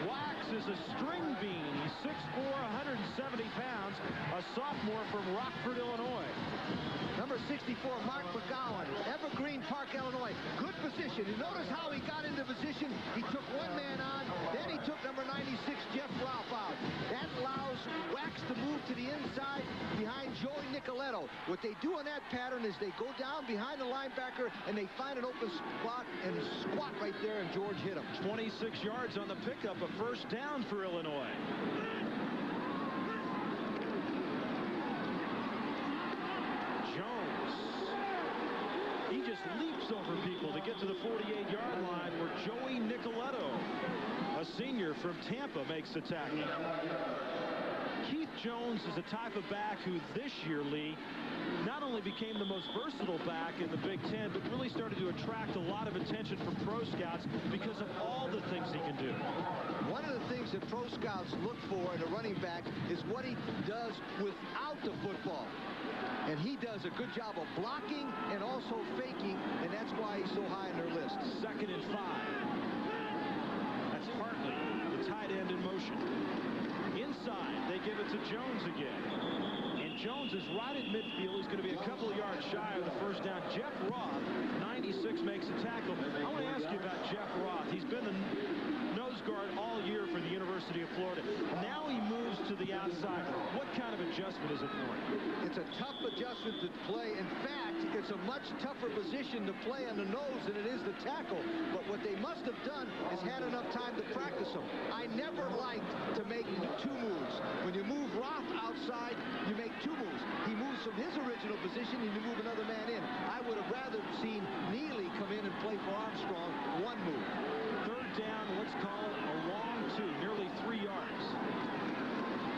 Wax is a string bean. He's 6'4", 170 pounds, a sophomore from Rockford, Illinois. Number 64, Mark McGowan, Evergreen Park, Illinois. Good position. You notice how he got into position. He took one man on, then he took number 96, Jeff Ralph, out. That allows Wax to move to the inside behind Joey Nicoletto. What they do in that pattern is they go down behind the linebacker and they find an open spot and squat right there, and George hit him. 26 yards on the pickup, a first down for Illinois. Jones, he just leaps over people to get to the 48-yard line where Joey Nicoletto, a senior from Tampa, makes the tackle. Keith Jones is a type of back who this year, Lee, not only became the most versatile back in the Big Ten, but really started to attract a lot of attention from pro scouts because of all the things he can do. One of the things that pro scouts look for in a running back is what he does without the football. And he does a good job of blocking and also faking, and that's why he's so high on their list. 2nd and 5. That's Hartley, the tight end in motion. Inside, they give it to Jones again. And Jones is right at midfield. He's going to be a couple of yards shy of the first down. Jeff Roth, 96, makes a tackle. I want to ask you about Jeff Roth. He's been the nose guard all year for the University of Florida. Now he moves to the outside. What kind of adjustment is it for him? It's a tough adjustment to play. In fact, it's a much tougher position to play on the nose than it is the tackle. But what they must have done is had enough time to practice him. I never liked to make 2 moves. When you move Roth outside, you make 2 moves. He moves from his original position and you move another man in. I would have rather seen Neely come in and play for Armstrong. 1 move. 3rd down, let's call it a long 2, nearly 3 yards.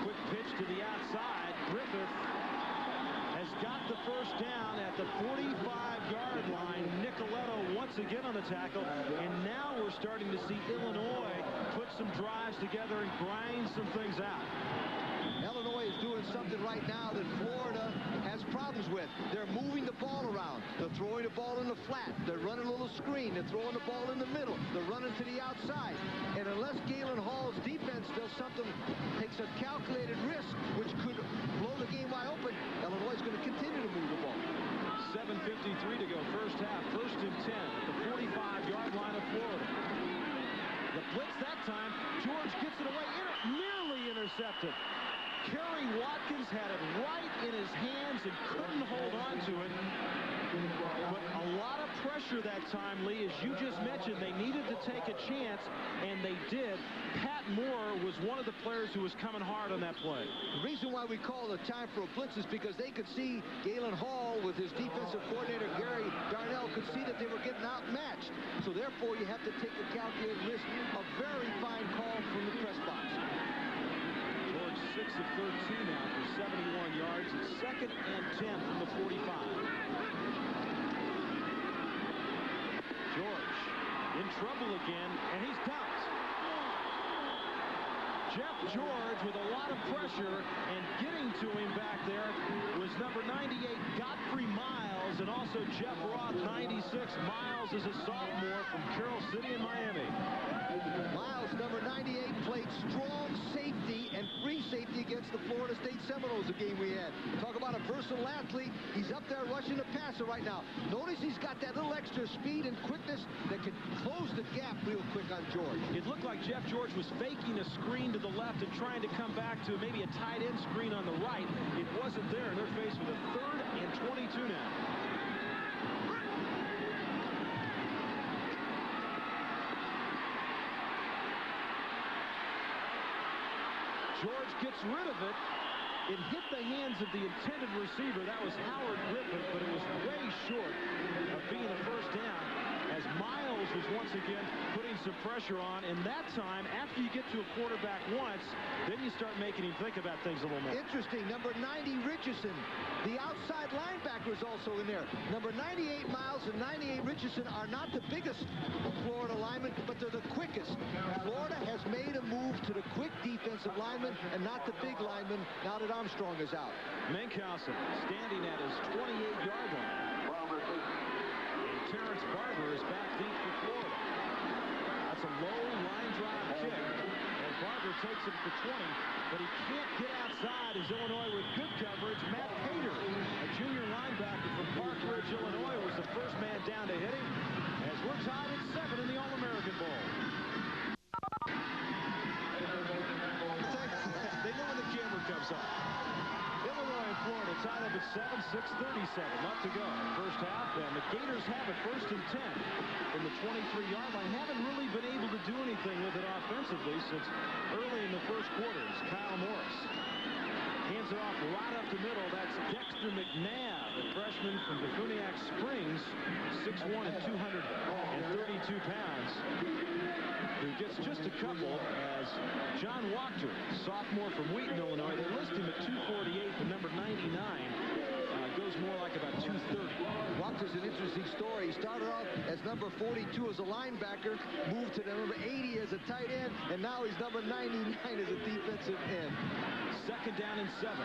Quick pitch to the outside. Griffith has got the first down at the 45-yard line. Nicoletto once again on the tackle, and now we're starting to see Illinois put some drives together and grind some things out. Illinois is doing something right now that Florida has problems with. They're moving the ball around. They're throwing the ball in the flat. They're running a little screen. They're throwing the ball in the middle. They're running to the outside. And unless Galen Hall's defense does something, takes a calculated risk, which could blow the game wide open, Illinois is going to continue to move the ball. 7:53 to go, first half. 1st and 10 at the 45-yard line of Florida. The blitz that time. George gets it away. Nearly intercepted. Kerry Watkins had it right in his hands and couldn't hold on to it. But a lot of pressure that time, Lee, as you just mentioned. They needed to take a chance, and they did. Pat Moore was one of the players who was coming hard on that play. The reason why we call the time for a blitz is because they could see Galen Hall with his defensive coordinator, Gary Darnell, could see that they were getting outmatched. So therefore, you have to take a calculated risk. A very fine call from the press box. George 6 of 13 now for 71 yards. It's 2nd and 10 from the 45. George in trouble again, and he's dumped. Jeff George with a lot of pressure, and getting to him back there was number 98, Godfrey Miles, and also Jeff Roth, 96. Miles is a sophomore from Carroll City in Miami. Miles, number 98, played strong safety and free safety against the Florida State Seminoles, the game we had. Talk about a versatile athlete. He's up there rushing the passer right now. Notice he's got that little extra speed and quickness that can close the gap real quick on George. It looked like Jeff George was faking a screen to the left and trying to come back to maybe a tight end screen on the right. It wasn't there, and they're faced with a 3rd and 22 now. George gets rid of it. It hit the hands of the intended receiver. That was Howard Griffith, but it was way short of being a first down, as Miles was once again putting some pressure on. And that time, after you get to a quarterback once, then you start making him think about things a little more. Interesting. Number 90, Richardson. The outside linebacker is also in there. Number 98, Miles, and 98, Richardson are not the biggest Florida linemen, but they're the quickest. Florida has made a move to the quick defensive lineman and not the big lineman now that Armstrong is out. Menkhausen standing at his 28-yard line. And Terrence Barber is back deep for Florida. That's a low line drive kick. And Barber takes it at the 20, but he can't get outside as Illinois with good coverage. Matt Pater, a junior linebacker from Park Ridge, Illinois, was the first man down to hit him, as we're tied at 7 in the All-American Bowl. They know when the camera comes on. Illinois and Florida tied up at 7, 6:37 left to go. First half, and the Gators have it 1st and 10 from the 23-yard line. Haven't really been able to do anything with it offensively since early in the first quarters. Kyle Morris hands it off right up the middle. That's Dexter McNabb, a freshman from Bethuniac Springs, 6'1" and 232 pounds, who gets just a couple, as John Wachter, sophomore from Wheaton, Illinois. They list him at 248, but number 99 goes more like about 230. Wachter's an interesting story. He started off as number 42 as a linebacker, moved to number 80 as a tight end, and now he's number 99 as a defensive end. 2nd down and 7.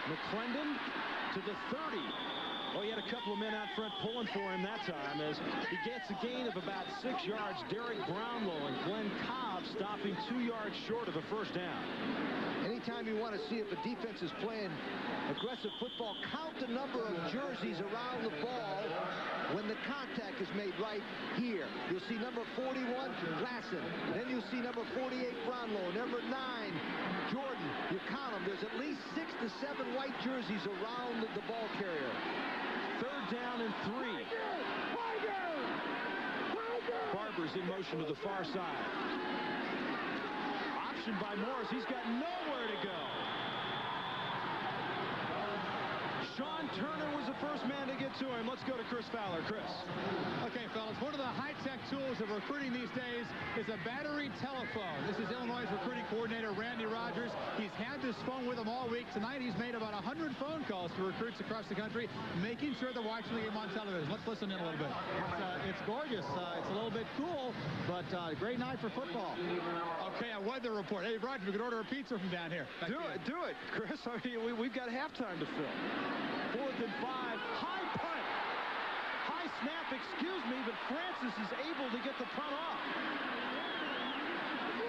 McClendon to the 30. Oh, he had a couple of men out front pulling for him that time, as he gets a gain of about 6 yards. Derek Brownlow and Glenn Cobb stopping 2 yards short of a first down. Anytime you want to see if a defense is playing aggressive football, count the number of jerseys around the ball when the contact is made right here. You'll see number 41, Glasson. Then you'll see number 48, Brownlow. Number 9, Jordan. You count them. There's at least 6 to 7 white jerseys around the ball carrier. 3rd down and 3. Barber's in motion to the far side. Option by Morris. He's got nowhere to go. Sean Turner was the first man to get to him. Let's go to Chris Fowler. Chris. Okay, fellas, one of the high-tech tools of recruiting these days is a battery telephone. This is Illinois' recruiting coordinator, Randy Rogers. He's had this phone with him all week. Tonight, he's made about 100 phone calls to recruits across the country, making sure they're watching the game on television. Let's listen in a little bit. It's gorgeous. It's a little bit cool, but great night for football. Okay, a weather report. Hey, Roger, we could order a pizza from down here. Do it, Chris. I mean, we've got halftime to fill. 4th and 5. High punt. High snap, excuse me, but Francis is able to get the punt off.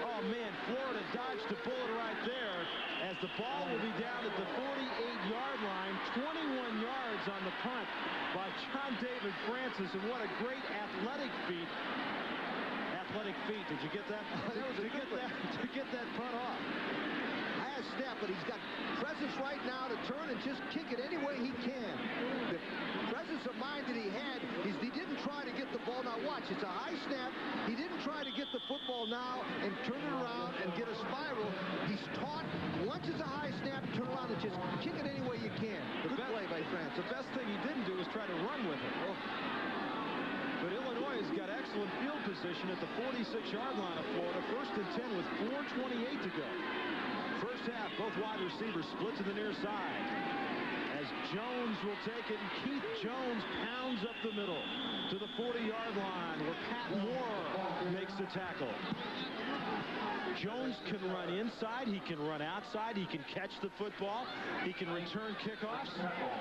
Oh, man, Florida of dodged a bullet right there, as the ball will be down at the 48-yard line. 21 yards on the punt by John David Francis, and what a great athletic feat. Did you get that? That was to get that punt off. High snap, but he's got presence right now to turn and just kick it any way he can. The presence of mind that he had is he didn't try to get the ball. Now watch, it's a high snap. He didn't try to get the football now and turn it around and get a spiral. He's taught, once it's a high snap, turn around and just kick it any way you can. Good play by France. The best thing he didn't do was try to run with it. Oh. But Illinois has got excellent field position at the 46-yard line of Florida. 1st and 10 with 4:28 to go. First half, both wide receivers split to the near side. As Jones will take it, and Keith Jones pounds up the middle to the 40-yard line, where Pat Moore makes the tackle. Jones can run inside, he can run outside, he can catch the football, he can return kickoffs.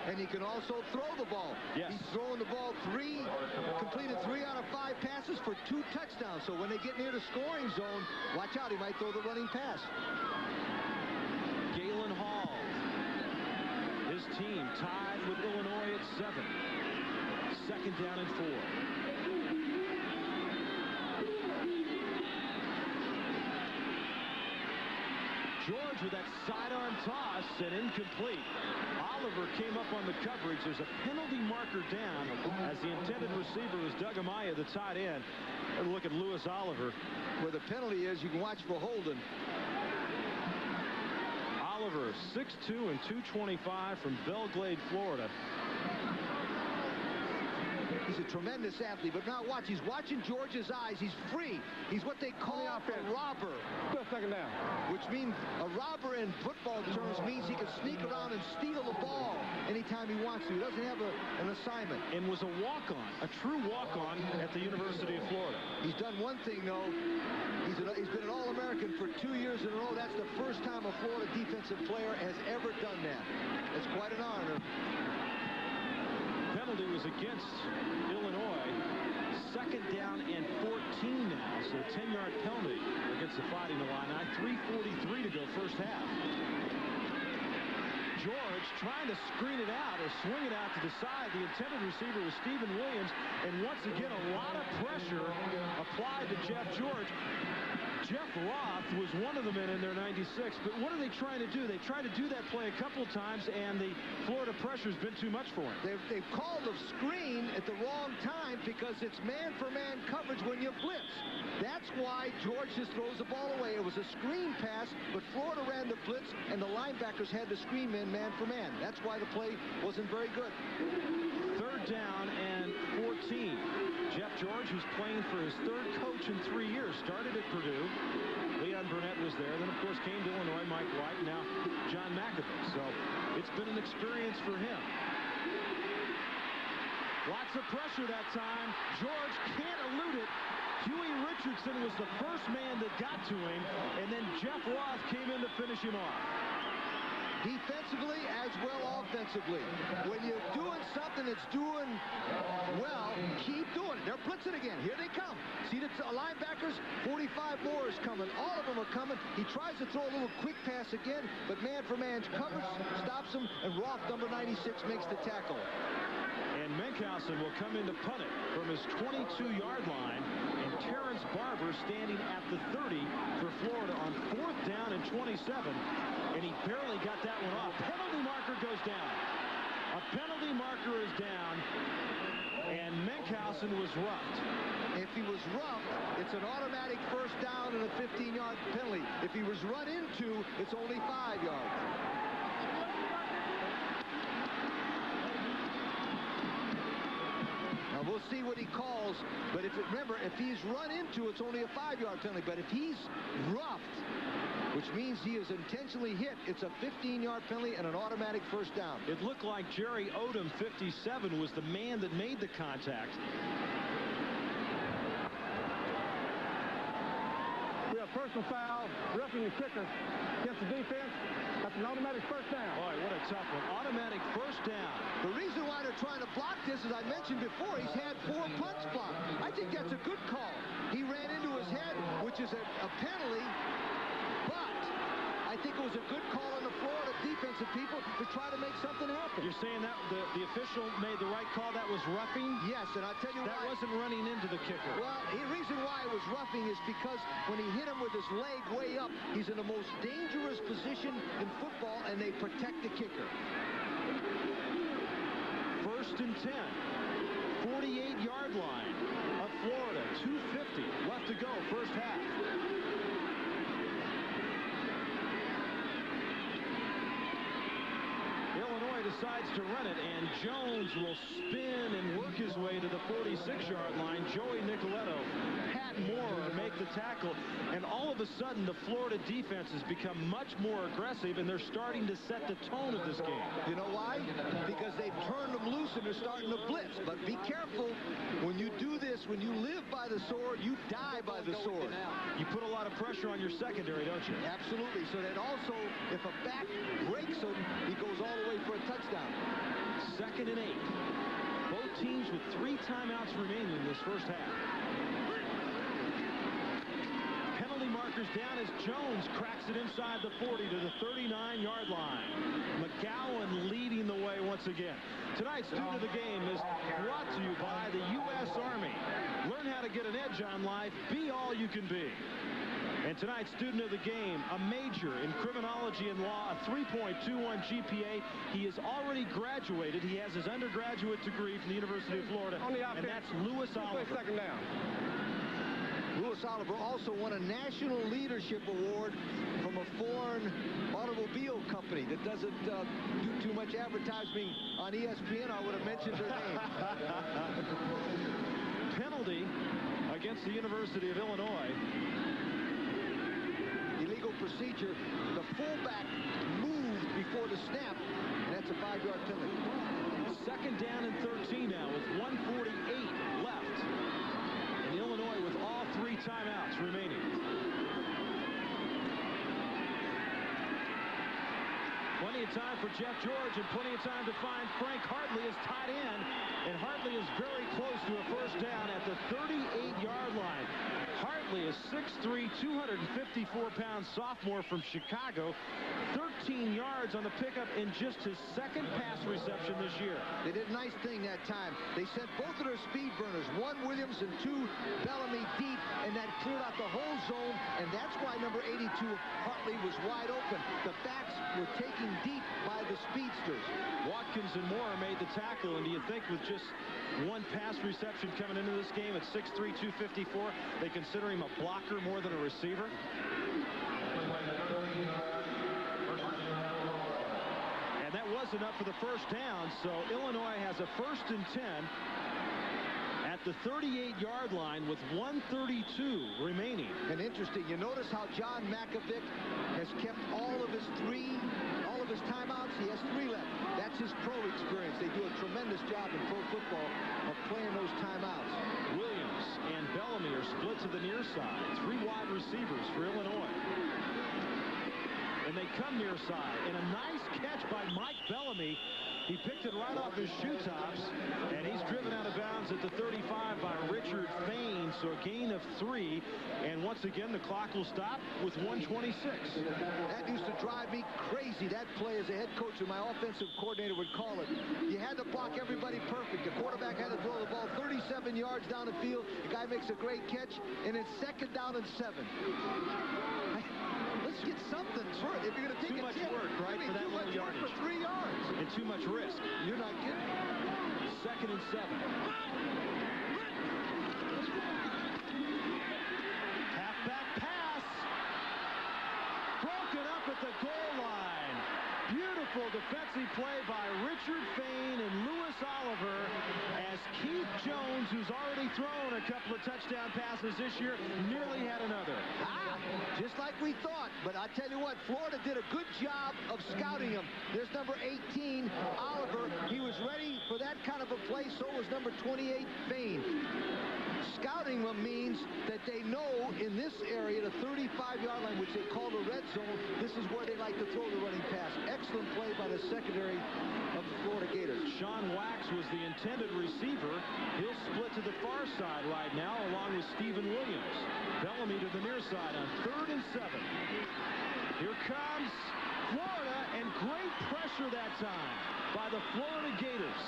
And he can also throw the ball. Yes. He's throwing the ball completed 3 out of 5 passes for 2 touchdowns. So when they get near the scoring zone, watch out, he might throw the running pass. Galen Hall, his team tied with Illinois at 7. 2nd down and 4. George with that sidearm toss and incomplete. Oliver came up on the coverage. There's a penalty marker down as the intended receiver was Doug Amaya, the tight end. And look at Lewis Oliver. Where the penalty is, you can watch for holding. Oliver, 6'2" and 225 from Belle Glade, Florida. He's a tremendous athlete, but now watch, he's watching George's eyes. He's free. He's what they call a robber. Still 2nd down. Which means a robber in football terms means he can sneak around and steal the ball anytime he wants to. He doesn't have an assignment. And was a walk-on, a true walk-on at the University of Florida. He's done one thing, though. He's been an All-American for 2 years in a row. That's the first time a Florida defensive player has ever done that. It's quite an honor. Penalty was against Illinois. 2nd down and 14 now, so a 10-yard penalty against the Fighting Illini. 3:43 to go, first half. George trying to screen it out or swing it out to the side. The intended receiver was Stephen Williams, and once again a lot of pressure applied to Jeff George. Jeff Roth was one of the men in their 96, but what are they trying to do? They tried to do that play a couple times, and the Florida pressure's been too much for him. They've called a screen at the wrong time because it's man-for-man coverage when you blitz. That's why George just throws the ball away. It was a screen pass, but Florida ran the blitz, and the linebackers had to screen man-for-man. That's why the play wasn't very good. 3rd down and 14. Jeff George, who's playing for his 3rd coach in 3 years, started at Purdue. Leon Burnett was there. Then, of course, came to Illinois, Mike White, and now John McAfee. So it's been an experience for him. Lots of pressure that time. George can't elude it. Huey Richardson was the first man that got to him, and then Jeff Roth came in to finish him off. Defensively as well offensively. When you're doing something that's doing well, keep doing it. They're blitzing again. Here they come. See the linebackers? 45 more is coming. All of them are coming. He tries to throw a little quick pass again, but man-for-man's coverage stops him, and Roth, number 96, makes the tackle. And Menkhausen will come in to punt it from his 22-yard line, and Terrence Barber standing at the 30 for Florida on 4th down and 27, and he barely got that one off. Penalty marker goes down. A penalty marker is down, and Menkhausen was roughed. If he was roughed, it's an automatic 1st down and a 15-yard penalty. If he was run into, it's only 5 yards. Now we'll see what he calls, but remember, if he's run into, it's only a 5-yard penalty. But if he's roughed, which means he is intentionally hit, it's a 15-yard penalty and an automatic 1st down. It looked like Jerry Odom, 57, was the man that made the contact. We have personal foul, roughing the kicker against the defense. That's an automatic 1st down. Boy, what a tough one. Automatic 1st down. The reason why they're trying to block this, as I mentioned before, he's had 4 punts blocked. I think that's a good call. He ran into his head, which is a penalty, but think it was a good call on the Florida defensive people to try to make something happen. You're saying that the official made the right call? That was roughing? Yes, and I'll tell you that why. Wasn't running into the kicker. Well, the reason why it was roughing is because when he hit him with his leg way up, he's in the most dangerous position in football, and they protect the kicker. 1st and 10. 48-yard line of Florida. 2:50 left to go, first half. Illinois decides to run it, and Jones will spin and work his way to the 46-yard line. Joey Nicoletto, Pat Moore make the tackle, and all of a sudden the Florida defense has become much more aggressive, and they're starting to set the tone of this game. You know why? Because they've turned them loose and they're starting to blitz. But be careful. When you do this, when you live by the sword, you die by the sword. You put a lot of pressure on your secondary, don't you? Absolutely. So that also, if a back breaks him, he goes all the way for a touchdown. 2nd and 8. Both teams with 3 timeouts remaining in this first half. Penalty markers down as Jones cracks it inside the 40 to the 39-yard line. McGowan leading the way once again. Tonight's Student of the Game is brought to you by the U.S. Army. Learn how to get an edge on life. Be all you can be. And tonight's Student of the Game, a major in criminology and law, a 3.21 GPA. He is already graduated. He has his undergraduate degree from the University of Florida. And that's Lewis Oliver. Second down. Lewis Oliver also won a National Leadership Award from a foreign automobile company that doesn't do too much advertising on ESPN. I would have mentioned their name. Penalty against the University of Illinois. Illegal procedure. The fullback moved before the snap, and that's a 5-yard penalty. 2nd down and 13 now with 1:48 left. And Illinois with all 3 timeouts remaining. Plenty of time for Jeff George and plenty of time to find Frank Hartley as tight end. And Hartley is very close to a first down at the 38-yard line. Hartley is 6'3", 254-pound sophomore from Chicago. 13 yards on the pickup in just his 2nd pass reception this year. They did a nice thing that time. They sent both of their speed burners, 1 Williams and 2 Bellamy deep, and that cleared out the whole zone, and that's why number 82 Hartley was wide open. The backs were taken deep by the speedsters. Watkins and Moore made the tackle, and do you think with just 1 pass reception coming into this game at 6'3", 254, they consider him a blocker more than a receiver? And that was enough for the first down, so Illinois has a 1st and 10 at the 38-yard line with 1:32 remaining. And interesting, you notice how John Mackovic has kept all of his timeouts. He has 3 left. That's his pro experience. They do a tremendous job in pro football of playing those timeouts. Williams and Bellamy are split to the near side. 3 wide receivers for Illinois. And they come near side. And a nice catch by Mike Bellamy. He picked it right off his shoe tops, and he's driven out of bounds at the 35 by Richard Fain, so a gain of 3. And once again, the clock will stop with 1:26. That used to drive me crazy. That play as a head coach and my offensive coordinator would call it. You had to block everybody perfect. The quarterback had to throw the ball 37 yards down the field. The guy makes a great catch, and it's 2nd down and 7. Let's get something for it. If you're going to take too much work, right, for that little yardage. For 3 yards. And too much risk. You're not kidding. 2nd and 7. Halfback pass. Broken up at the goal line. Beautiful defensive play by Richard Fain and Lewis Oliver as Keith Jones, who's already thrown a couple of touchdown passes this year, nearly had another. Just like we thought. But I tell you what, Florida did a good job of scouting him. There's number 18, Oliver. He was ready for that kind of a play. So was number 28, Fain. Scouting them means that they know in this area, the 35-yard line, which they call the red zone, this is where they like to throw the running pass. Excellent play by the secondary of the Florida Gators. Sean Wax was the intended receiver. He'll split to the far side right now, along with is Stephen Williams. Bellamy to the near side on 3rd and 7. Here comes Florida, and great pressure that time by the Florida Gators.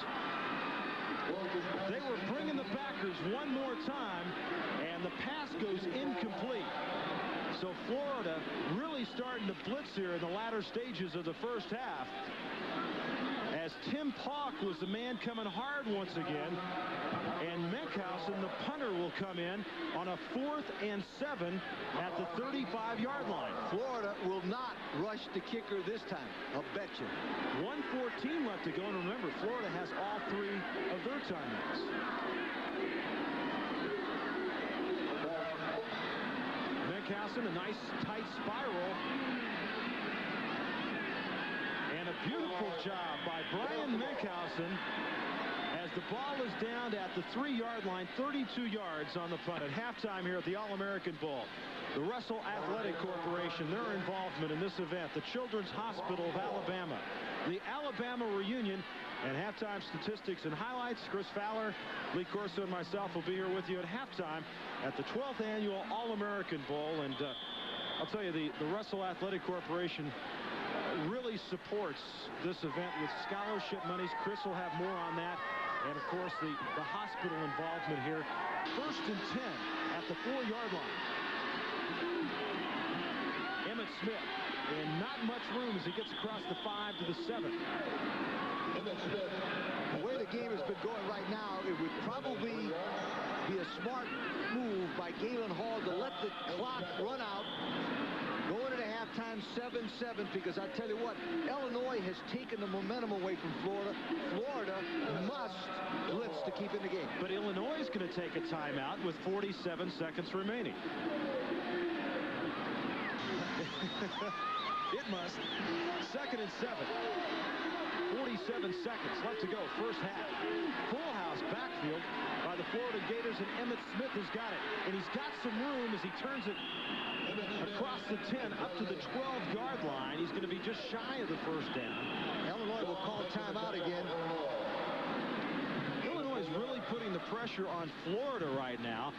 They were bringing the backers one more time, and the pass goes incomplete. So Florida really starting to blitz here in the latter stages of the first half, as Tim Pauk was the man coming hard once again, and Menkhausen, the punter, will come in on a 4th and 7 at the 35-yard line. Florida will not rush the kicker this time, I'll bet you. 1:14 left to go, and remember, Florida has all 3 of their timeouts. Menkhausen, a nice tight spiral. And a beautiful job by Brian Menkhausen as the ball is down at the 3-yard line, 32 yards on the punt at halftime here at the All-American Bowl. The Russell Athletic Corporation, their involvement in this event, the Children's Hospital of Alabama, the Alabama Reunion, and halftime statistics and highlights. Chris Fowler, Lee Corso, and myself will be here with you at halftime at the 12th annual All-American Bowl. And I'll tell you, the Russell Athletic Corporation really supports this event with scholarship monies. Chris will have more on that. And, of course, the hospital involvement here. 1st and 10 at the 4-yard line. Emmitt Smith, and not much room as he gets across the 5 to the 7. The way the game has been going right now, it would probably be a smart move by Galen Hall to let the clock run out. Going into halftime 7-7, because I tell you what, Illinois has taken the momentum away from Florida. Florida must blitz to keep in the game. But Illinois is going to take a timeout with 47 seconds remaining. It must. 2nd and 7. 47 seconds left to go. First half. Full house backfield by the Florida Gators, and Emmitt Smith has got it. And he's got some room as he turns it across the 10 up to the 12-yard line. He's going to be just shy of the first down. Illinois will call timeout again. Illinois is really putting the pressure on Florida right now,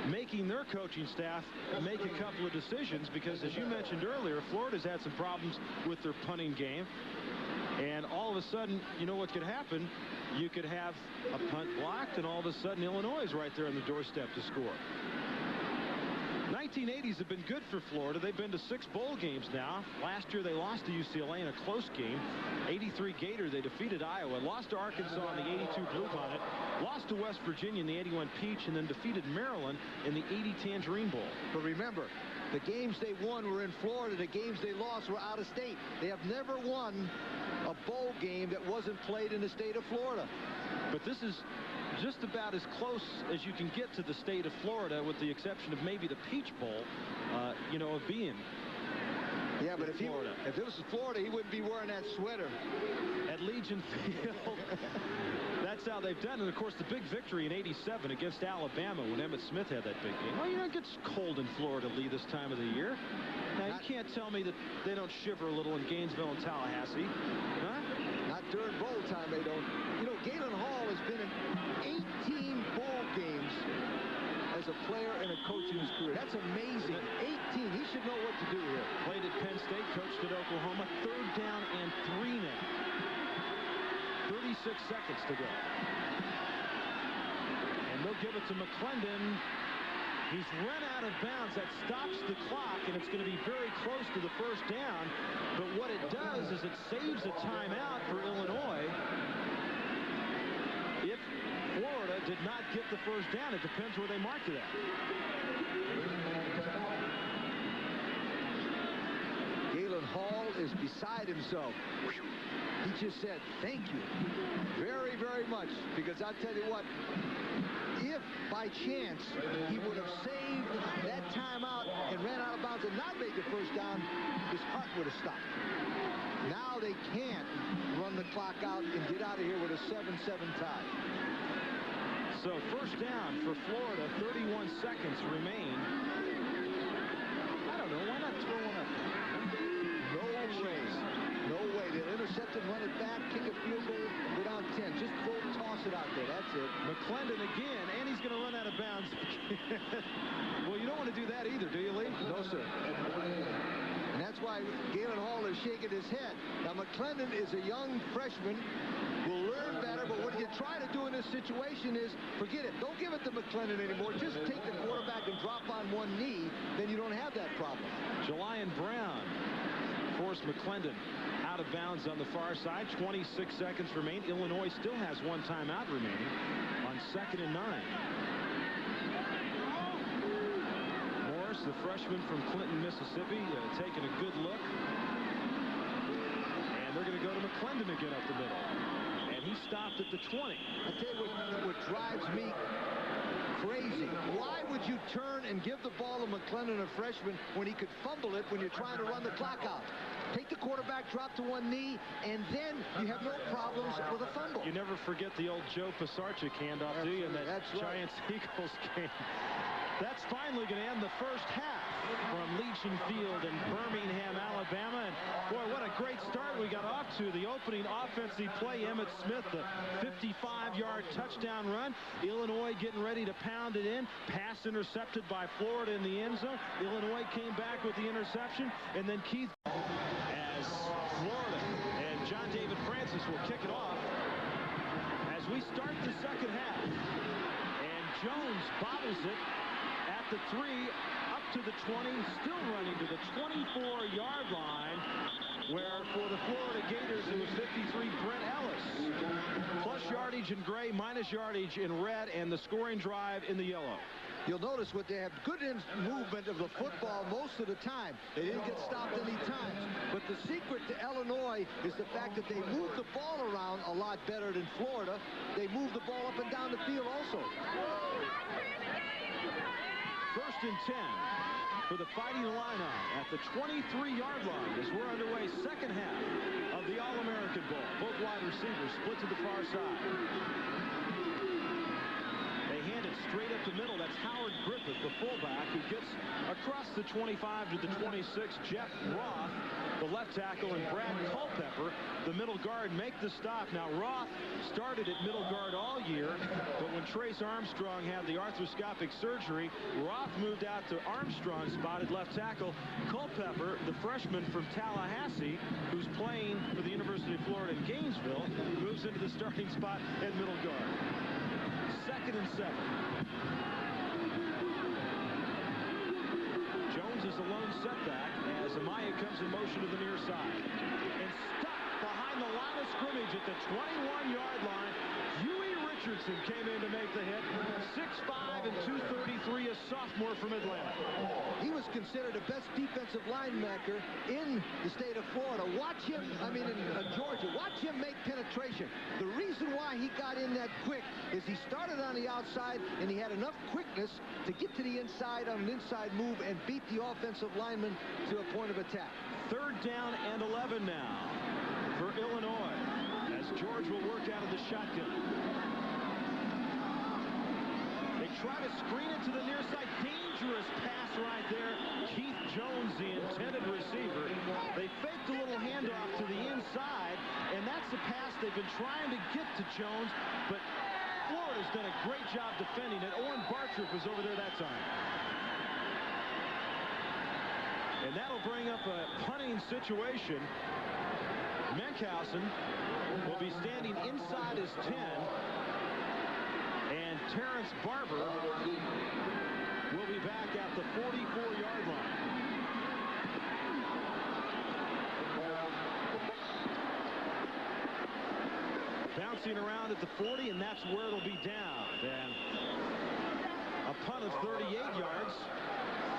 making their coaching staff make a couple of decisions, because, as you mentioned earlier, Florida's had some problems with their punting game. And all of a sudden, you know what could happen? You could have a punt blocked, and all of a sudden Illinois is right there on the doorstep to score. 1980s have been good for Florida. They've been to 6 bowl games now. Last year they lost to UCLA in a close game. 83 Gator, they defeated Iowa, lost to Arkansas in the 82 Bluebonnet, lost to West Virginia in the 81 Peach, and then defeated Maryland in the 80 Tangerine Bowl. But remember, the games they won were in Florida. The games they lost were out of state. They have never won a bowl game that wasn't played in the state of Florida. But this is just about as close as you can get to the state of Florida, with the exception of maybe the Peach Bowl, you know, of being. Yeah, but if it was Florida, he wouldn't be wearing that sweater. At Legion Field. That's how they've done it. And, of course, the big victory in '87 against Alabama when Emmitt Smith had that big game. Well, you know, it gets cold in Florida, Lee, this time of the year. Now, you can't tell me that they don't shiver a little in Gainesville and Tallahassee. Huh? Not during bowl time, they don't. You know, Galen Hall has been in 18 bowl games as a player and a coach in his career. That's amazing. 18. He should know what to do here. Played at Penn State, coached at Oklahoma. 3rd down and 3 now. 36 seconds to go. And they'll give it to McClendon. He's run out of bounds. That stops the clock, and it's going to be very close to the first down. But what it does is it saves a timeout for Illinois. If Florida did not get the first down, it depends where they marked it at. Galen Hall is beside himself. He just said, thank you very, very much. Because I'll tell you what, if by chance he would have saved that timeout and ran out of bounds and not made the first down, his heart would have stopped. Now they can't run the clock out and get out of here with a 7-7 tie. So first down for Florida, 31 seconds remain. I don't know, why not throw one up? No way. No way. They'll intercept and run it back, kick a field goal, go down 10. Just toss it out there. That's it. McClendon again, and he's going to run out of bounds again. to do that either, do you, Lee? No, sir. And that's why Galen Hall is shaking his head. Now, McClendon is a young freshman, will learn better, but what you try to do in this situation is, forget it. Don't give it to McClendon anymore. Just take the quarterback and drop on one knee. Then you don't have that problem. Jelian Brown forced McClendon out of bounds on the far side. 26 seconds remain. Illinois still has one timeout remaining on 2nd and 9. Morris, the freshman from Clinton, Mississippi, taking a good look. And they're going to go to McClendon again up the middle. And he stopped at the 20. I'll tell you what drives me crazy. Why would you turn and give the ball to McClendon, a freshman, when he could fumble it when you're trying to run the clock out? Take the quarterback, drop to one knee, and then you have no problems with a fumble. You never forget the old Joe Pisarcik handoff, do you, in that Giants-Eagles game. That's finally going to end the first half from Legion Field in Birmingham, Alabama. And boy, what a great start we got off to. The opening offensive play, Emmitt Smith, the 55-yard touchdown run. Illinois getting ready to pound it in. Pass intercepted by Florida in the end zone. Illinois came back with the interception. And then Keith, as Florida and John David Francis will kick it off as we start the second half. And Jones bobbles it at the 3, up to the 20, still running to the 24-yard line, where for the Florida Gators it was 53 Brent Ellis. Plus yardage in gray, minus yardage in red, and the scoring drive in the yellow. You'll notice what they have good movement of the football most of the time. They didn't get stopped any times. But the secret to Illinois is the fact that they move the ball around a lot better than Florida. They move the ball up and down the field also. 1st and 10 for the Fighting Illini at the 23-yard line as we're underway second half of the All-American Bowl. Both wide receivers split to the far side. They hand it straight up the middle. That's Howard Griffith, the fullback, who gets across the 25 to the 26. Jeff Roth, the left tackle, and Brad Culpepper, the middle guard, make the stop. Now, Roth started at middle guard all year, but when Trace Armstrong had the arthroscopic surgery, Roth moved out to Armstrong's spot at left tackle. Culpepper, the freshman from Tallahassee, who's playing for the University of Florida in Gainesville, moves into the starting spot at middle guard. 2nd and 7. Jones is a lone setback as Amaya comes in motion to the near side. And stopped behind the line of scrimmage at the 21-yard line. Huey Richardson came in to make the hit. 6'5" and 233, a sophomore from Atlanta. He was considered the best defensive linebacker in the state of Florida. Watch him, in Georgia. Watch him make penetration. The reason why he got in that quick is he started on the outside and he had enough quickness to get to the inside on an inside move and beat the offensive lineman to a point of attack. 3rd down and 11 now for Illinois as George will work out of the shotgun. They try to screen it to the near side. Dangerous pass right there. Keith Jones, the intended receiver. They faked a little handoff to the inside, and that's the pass they've been trying to get to Jones, but Florida's done a great job defending it. Owen Bartrip was over there that time. And that'll bring up a punting situation. Menkhausen will be standing inside his 10. And Terrence Barber will be back at the 44-yard line. Bouncing around at the 40, and that's where it'll be down. And a punt of 38 yards.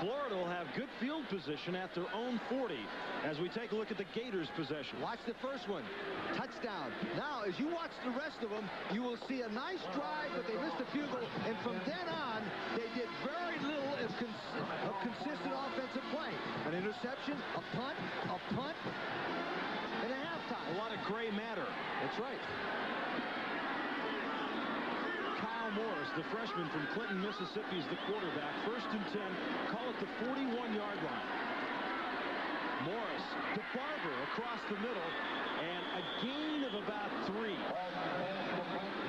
Florida will have good field position at their own 40 as we take a look at the Gators' possession. Watch the first one. Touchdown. Now, as you watch the rest of them, you will see a nice drive, but they missed a field goal. And from then on, they did very little of consistent offensive play. An interception, a punt, and a halftime. A lot of gray matter. That's right. Kyle Morris, the freshman from Clinton, Mississippi, is the quarterback. 1st and 10. Call it the 41-yard line. Morris to Barber across the middle, and a gain of about 3.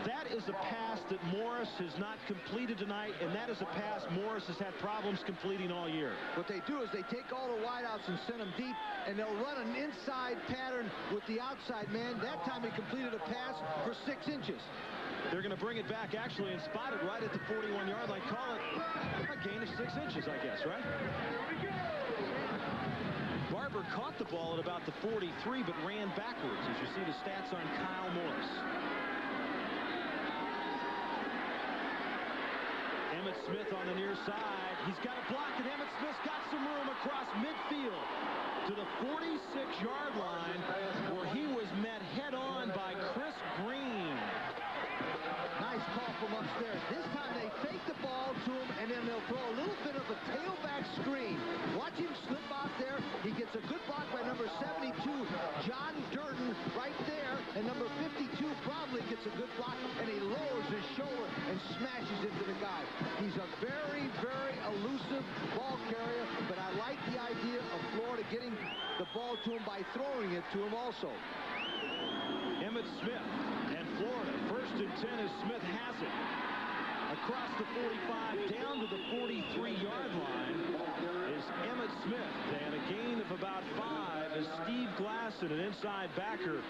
That is is a pass that Morris has not completed tonight, and that is a pass Morris has had problems completing all year. What they do is they take all the wideouts and send them deep, and they'll run an inside pattern with the outside man. That time he completed a pass for 6 inches. They're going to bring it back actually and spot it right at the 41-yard line. Call it a gain of 6 inches, I guess, right? Barber caught the ball at about the 43, but ran backwards, as you see the stats on Kyle Morris. Emmitt Smith on the near side. He's got a block, and Emmitt Smith's got some room across midfield to the 46-yard line, where he was met head-on by Chris Green. Nice call from upstairs. This time they fake the ball to him, and then they'll throw a little bit of a tailback screen. Watch him slip out there. He gets a good block by number 72, John Durden, right there. And number 52 probably gets a good block, and he lowers his shoulder and smashes into the guy. He's a very, very elusive ball carrier, but I like the idea of Florida getting the ball to him by throwing it to him also. Emmitt Smith and Florida. 1st and 10 as Smith has it. Across the 45 down to the 43-yard line is Emmitt Smith. And a gain of about 5 as Steve Glasson, an inside backer,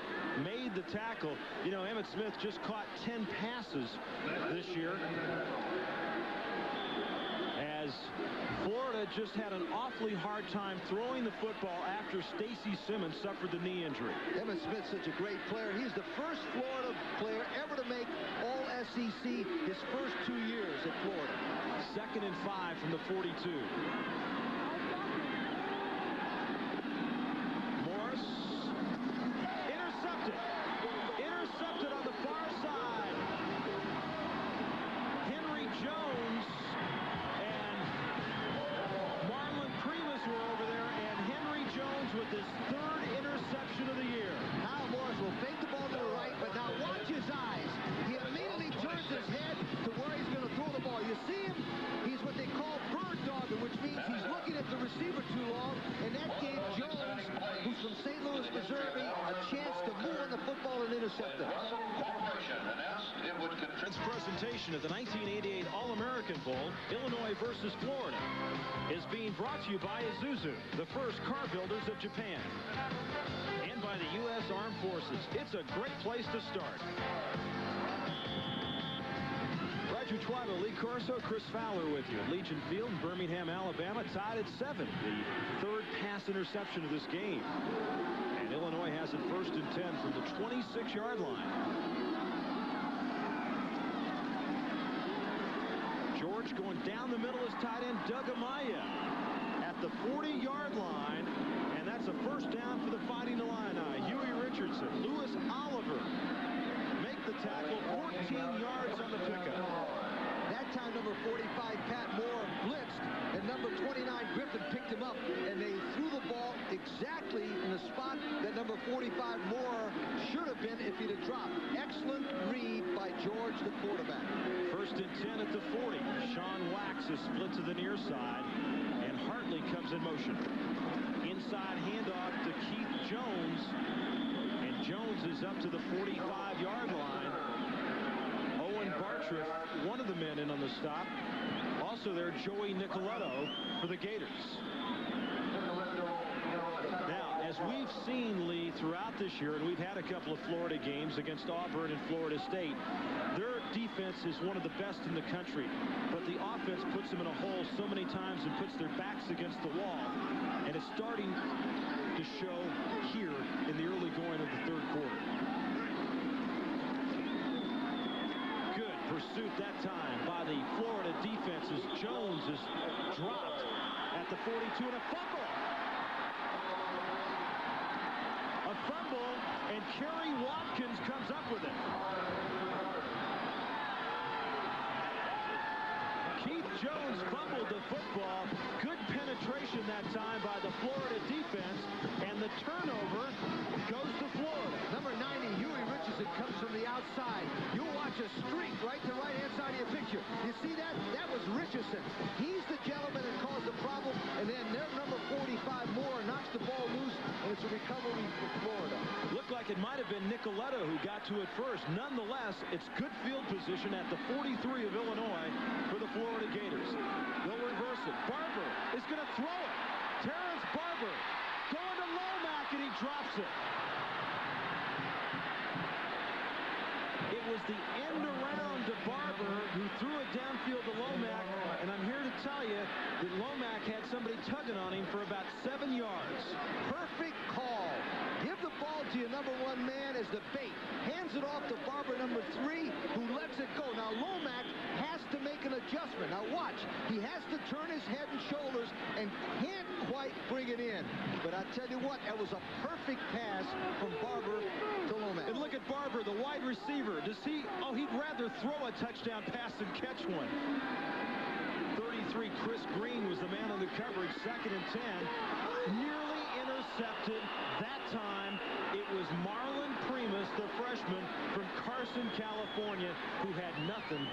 made the tackle. You know, Emmitt Smith just caught 10 passes this year, as Florida just had an awfully hard time throwing the football after Stacy Simmons suffered the knee injury. Emmitt Smith's such a great player. He's the first Florida player ever to make All-SEC his first 2 years at Florida. 2nd and 5 from the 42. Morris intercepted. Intercepted on the far side. Henry Jones and Marlon Primus were over there, and Henry Jones with his 3rd interception of the year. Kyle Morris will fake the ball to the right, but now watch his eyes. He immediately turns his head to where he's going to throw the ball. You see him? He's what they call bird dogging, which means he's looking at the receiver too long, and that gave Jones, who's from St. Louis, Missouri, a chance to move on the football and intercept it. This presentation of the 1988 All-American Bowl, Illinois versus Florida, is being brought to you by Isuzu, the first car builders of Japan, and by the U.S. Armed Forces. It's a great place to start. Roger Twyla, Lee Corso, Chris Fowler with you at Legion Field in Birmingham, Alabama, tied at 7. The 3rd pass interception of this game. And Illinois has it 1st and 10 from the 26-yard line. George going down the middle is tight end Doug Amaya at the 40-yard line, and that's a 1st down for the Fighting Illini. Huey Richardson, Lewis Oliver make the tackle, 14 yards on the pickup. That time number 45 Pat Moore blitzed, and number 29 Griffin picked him up, and they threw the ball exactly in the spot that number 45 Moore should have been if he'd have dropped. Excellent read by George, the quarterback. 1st and 10 at the 40. Sean Wax is split to the near side, and Hartley comes in motion. Inside handoff to Keith Jones, and Jones is up to the 45-yard line. Owen Bartriff, one of the men in on the stop. Also there, Joey Nicoletto for the Gators. Now, as we've seen, Lee, throughout this year, and we've had a couple of Florida games against Auburn and Florida State, their defense is one of the best in the country, but the offense puts them in a hole so many times and puts their backs against the wall, and it's starting to show here in the early going of the 3rd quarter. Good pursuit that time by the Florida defenses. Jones is dropped at the 42, and a fumble. A fumble, and Kerry Watkins comes up with it. Keith Jones fumbled the football. Good penetration that time by the Florida defense, and the turnover goes to Florida. Number 90, Huey Richardson, comes from the outside. You'll watch a streak right to right-hand side of your picture. You see that? That was Richardson. He's the gentleman that caused the problem, and then their number 45, Moore, knocks the ball loose, and it's a recovery for Florida. Looked like like it might have been Nicoletta who got to it first. Nonetheless, it's good field position at the 43 of Illinois for the Florida Gators. They'll reverse it. Barber is going to throw it. Terrence Barber going to Lomack, and he drops it. It was the end around to Barber, who threw it downfield to Lomack, and I'm here to tell you that Lomack had somebody tugging on him for about 7 yards. Perfect call. Give the ball to your number 1 man as the bait. Hands it off to Barber, number 3, who lets it go. Now Lomack has to make an adjustment. Now watch. He has to turn his head and shoulders and can't quite bring it in. But I tell you what, that was a perfect pass from Barber to Lomack. And look at Barber, the wide receiver. Does he? Oh, he'd rather throw a touchdown pass than catch one. 33, Chris Green was the man on the coverage. 2nd and 10. Nearly intercepted. That time, it was Marlon Primus, the freshman from Carson, California, who had nothing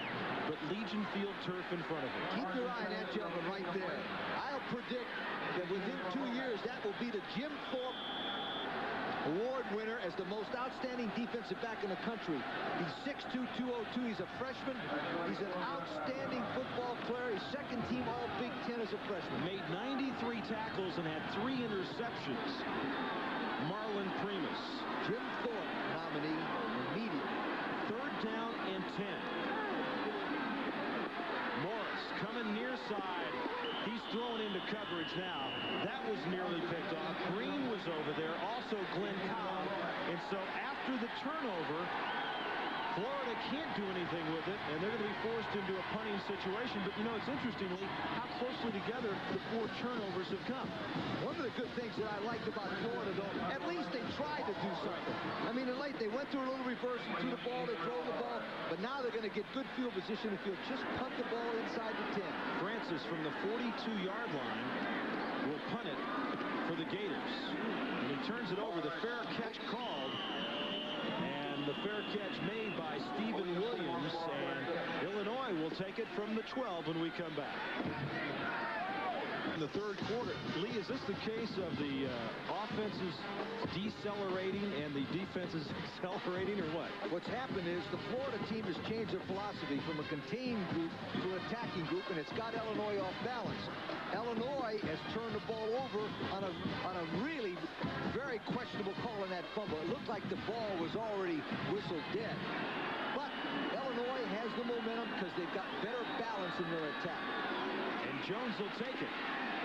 but Legion Field turf in front of him. Keep your eye on that gentleman right there. I'll predict that within 2 years, that will be the Jim Thorpe Award winner as the most outstanding defensive back in the country. He's 6'2", 202. He's a freshman. He's an outstanding football player. He's 2nd team All Big Ten as a freshman. Made 93 tackles and had 3 interceptions. Marlon Primus. Jim Thorpe nominee immediately. 3rd down and 10. Morris coming near side. He's thrown into coverage now. That was nearly picked off. Green was over there. Also Glenn Cobb. And so after the turnover, Florida can't do anything with it, and they're going to be forced into a punting situation. But, you know, it's interestingly how closely together the 4 turnovers have come. One of the good things that I liked about Florida, though, at least they tried to do something. I mean, in late, they went through a little reverse and threw the ball, they throw the ball, but now they're going to get good field position if you'll just punt the ball inside the 10. Francis from the 42-yard line will punt it for the Gators. And he turns it over. The fair catch called. And the fair catch made by Stephen Williams. And Illinois will take it from the 12 when we come back. In the 3rd quarter, Lee, is this the case of the offenses decelerating and the defenses accelerating, or what? What's happened is the Florida team has changed their philosophy from a contained group to an attacking group, and it's got Illinois off balance. Illinois has turned the ball over on a really very questionable call on that fumble. It looked like the ball was already whistled dead. But Illinois has the momentum because they've got better balance in their attack. And Jones will take it.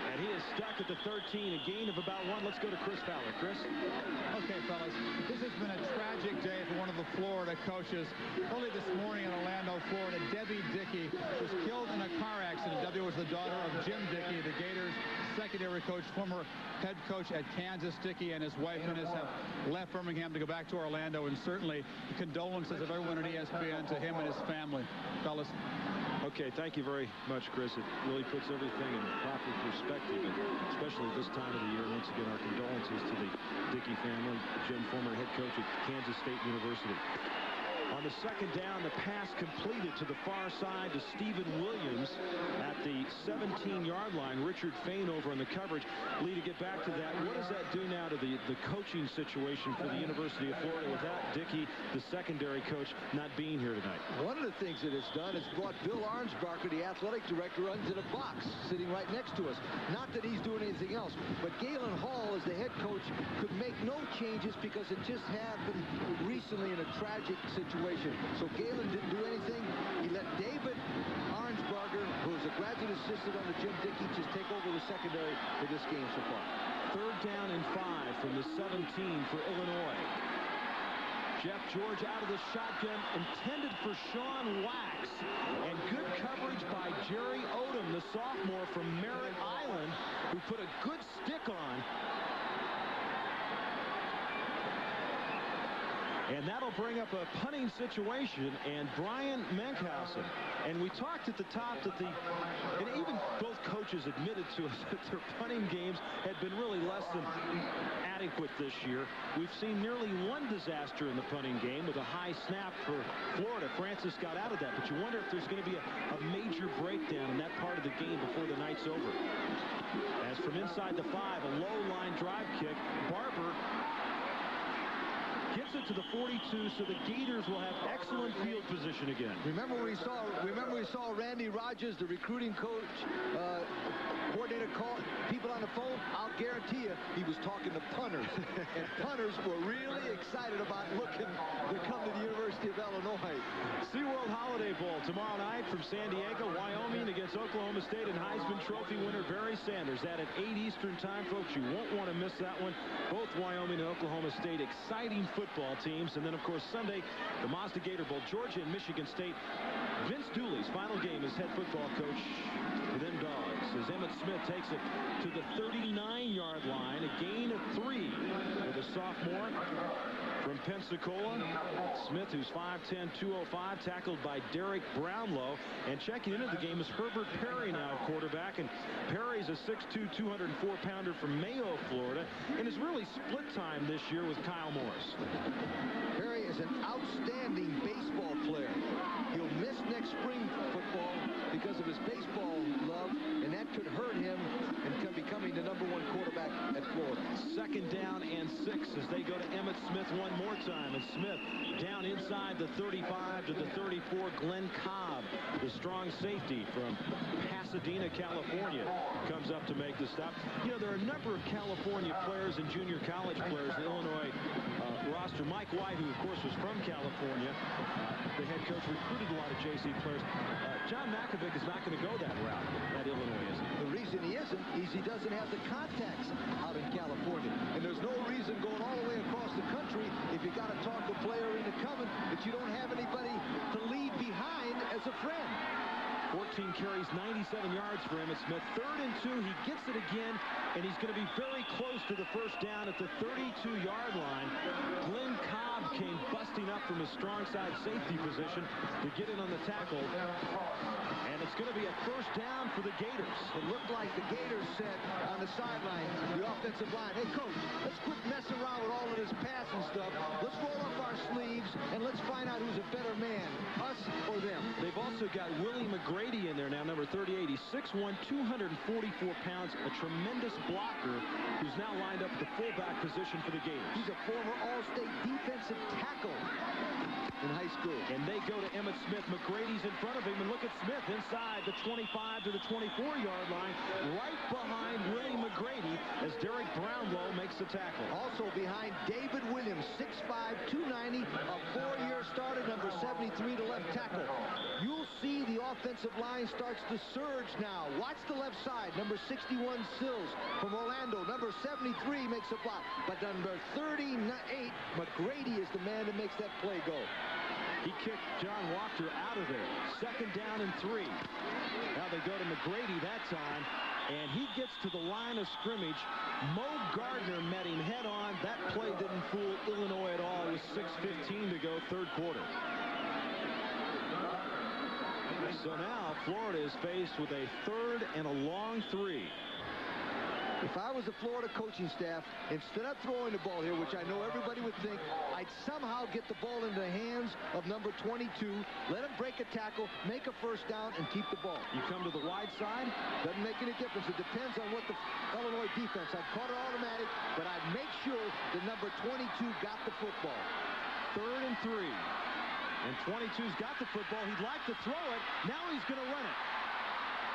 And he is stuck at the 13, a gain of about 1. Let's go to Chris Fowler. Chris? Okay, fellas, this has been a tragic day for one of the Florida coaches. Early this morning in Orlando, Florida, Debbie Dickey was killed in a car accident. Debbie was the daughter of Jim Dickey, the Gators secondary coach, former head coach at Kansas. Dickey and his wife Ines have left Birmingham to go back to Orlando, and certainly condolences of everyone at ESPN to him and his family. Fellas. Okay, thank you very much, Chris. It really puts everything in proper perspective, and especially this time of the year. Once again, our condolences to the Dickey family. Jim, former head coach at Kansas State University. On the 2nd down, the pass completed to the far side to Stephen Williams at the 17-yard line. Richard Fain over on the coverage. Lee, to get back to that, what does that do now to the coaching situation for the University of Florida without Dickey, the secondary coach, not being here tonight? One of the things that it's done is brought Bill Arnsparker, the athletic director, into the box, sitting right next to us. Not that he's doing anything else, but Galen Hall, as the head coach, could make no changes because it just happened recently in a tragic situation. So Galen didn't do anything. He let David Arnsparger, who is a graduate assistant under Jim Dickey, just take over the secondary for this game so far. 3rd down and 5 from the 17 for Illinois. Jeff George out of the shotgun, intended for Sean Wax. And good coverage by Jerry Odom, the sophomore from Merritt Island, who put a good stick on. And that'll bring up a punting situation, and Brian Menkhausen. And we talked at the top that and even both coaches admitted to us that their punting games had been really less than adequate this year. We've seen nearly 1 disaster in the punting game with a high snap for Florida. Francis got out of that, but you wonder if there's going to be a major breakdown in that part of the game before the night's over. As from inside the 5, a low line drive kick. Barber gets it to the 42, so the Gators will have excellent field position again. Remember we saw Randy Rogers, the recruiting coach, coordinator, call people on the phone? I'll guarantee you he was talking to punters. And punters were really excited about looking to come to the University of Illinois. SeaWorld Holiday Bowl tomorrow night from San Diego. Wyoming against Oklahoma State, and Heisman Trophy winner Barry Sanders. That at 8 Eastern time, folks. You won't want to miss that one. Both Wyoming and Oklahoma State, exciting football teams. And then, of course, Sunday, the Mazda Gator Bowl, Georgia and Michigan State. Vince Dooley's final game as head football coach for them Dogs, as Emmitt Smith takes it to the 39-yard line, a gain of 3 with a sophomore from Pensacola. Smith, who's 5'10", 205, tackled by Derek Brownlow. And checking into the game is Herbert Perry, now quarterback. And Perry's a 6'2", 204-pounder from Mayo, Florida, and is really split time this year with Kyle Morris. Perry is an outstanding baseball player. He'll miss next spring football because of his baseball love, and that could hurt him in becoming the #1 quarterback at Florida. 2nd down and 6 as they go to Emmitt Smith one more time. And Smith down inside the 35 to the 34. Glenn Cobb, the strong safety from Pasadena, California, comes up to make the stop. You know, there are a number of California players and junior college players in the Illinois roster. Mike White, who of course was from California, the head coach, recruited a lot of JC players. John Mackovic is not going to go that route at Illinois, is he? The reason he isn't is he doesn't have the contacts out in California. And there's no reason going all the way across the country, if you got to talk to a player into coming, that you don't have anybody to leave behind as a friend. 14 carries, 97 yards for Emmitt Smith. 3rd and 2. He gets it again, and he's going to be very close to the first down at the 32-yard line. Glenn Cobb came busting up from his strong side safety position to get in on the tackle. And it's going to be a first down for the Gators. It looked like the Gators said on the sideline, the offensive line, hey, coach, let's quit messing around with all of this passing stuff. Let's roll up our sleeves, and let's find out who's a better man, us or them. They've also got Willie McGrady in there now, number 38. He's 6'1", 244 pounds, a tremendous blocker who's now lined up at the fullback position for the Gators. He's a former All-State defensive tackle in high school. And they go to Emmitt Smith. McGrady's in front of him, and look at Smith inside the 25 to the 24-yard line, right behind Willie McGrady as Derek Brownlow makes the tackle. Also behind David Williams, 6'5", 290, a 4-year starter, number 73 to left tackle. You'll see the offensive line starts to surge now. Watch the left side. Number 61, Sills from Orlando. Number 73 makes a block. But number 38, McGrady is the man that makes that play go. He kicked John Walker out of there. 2nd down and 3. Now they go to McGrady that time, and he gets to the line of scrimmage. Mo Gardner met him head on. That play didn't fool Illinois at all. It was 6:15 to go, 3rd quarter. So now Florida is faced with a 3rd and a long 3. If I was the Florida coaching staff, instead of throwing the ball here, which I know everybody would think, I'd somehow get the ball into the hands of number 22, let him break a tackle, make a first down, and keep the ball. You come to the wide side? Doesn't make any difference. It depends on what the Illinois defense. I'd call it automatic, but I'd make sure the number 22 got the football. 3rd and 3. And 22's got the football. He'd like to throw it. Now he's going to run it.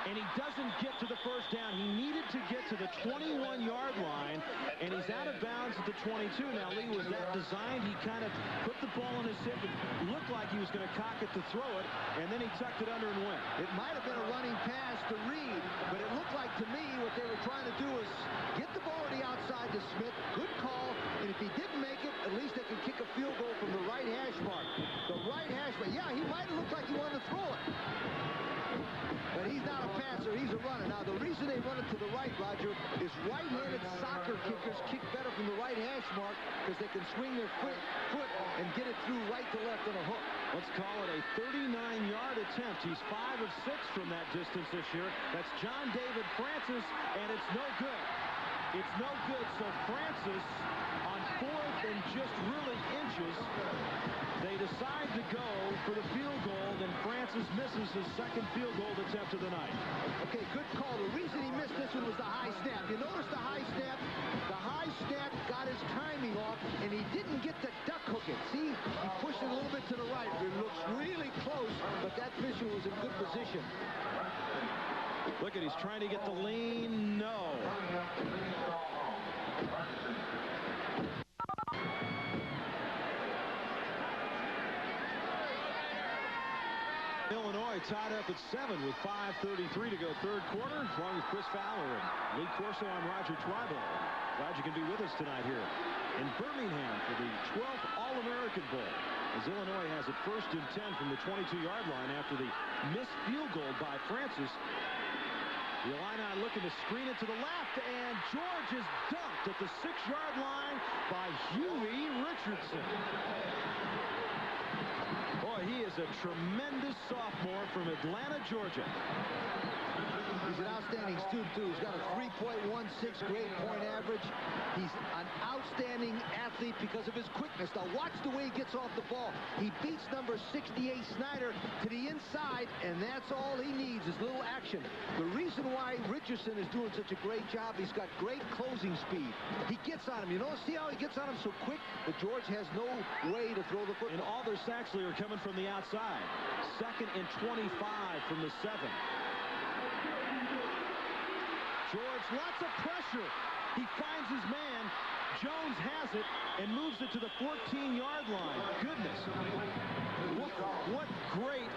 And he doesn't get to the first down. He needed to get to the 21-yard line, and he's out of bounds at the 22. Now, Lee, was that designed? He kind of put the ball on his hip and looked like he was going to cock it to throw it, and then he tucked it under and went. It might have been a running pass to Reed, but it looked like to me what they were trying to do is get the ball to the outside to Smith. Good call, and if he didn't make it, at least they could kick a field goal from the right hash mark. The right hash mark. Yeah, he might have looked like he wanted to throw it. But he's not a passer, he's a runner. Now, the reason they run it to the right, Roger, is right-handed soccer kickers kick better from the right hash mark because they can swing their foot and get it through right to left on a hook. Let's call it a 39-yard attempt. He's 5 of 6 from that distance this year. That's John David Francis, and it's no good. It's no good, so Francis on 4th and just really inches. They decide to go for the field goal, then Francis misses his 2nd field goal attempt of the night. Okay, good call. The reason he missed this one was the high snap. You notice the high snap? The high snap got his timing off, and he didn't get the duck hook possession. Look at, he's trying to get the lean. No. Illinois tied up at 7 with 5:33 to go third quarter. Along with Chris Fowler and Lee Corso, I'm Roger Twybold. Glad you can be with us tonight here in Birmingham for the 12th All-American Bowl, as Illinois has it 1st and 10 from the 22-yard line after the missed field goal by Francis. The Illini looking to screen it to the left, and George is dunked at the 6-yard line by Huey Richardson. Boy, he is a tremendous sophomore from Atlanta, Georgia. He's an outstanding student, too. He's got a 3.16 grade point average. He's an outstanding athlete because of his quickness. Now, watch the way he gets off the ball. He beats number 68, Snyder, to the inside, and that's all he needs is little action. The reason why Richardson is doing such a great job, he's got great closing speed. He gets on him. You know, see how he gets on him so quick? But George has no way to throw the football. And all their sacks are coming from the outside. 2nd and 25 from the 7. George, lots of pressure. He finds his man. Jones has it and moves it to the 14-yard line. Goodness. What great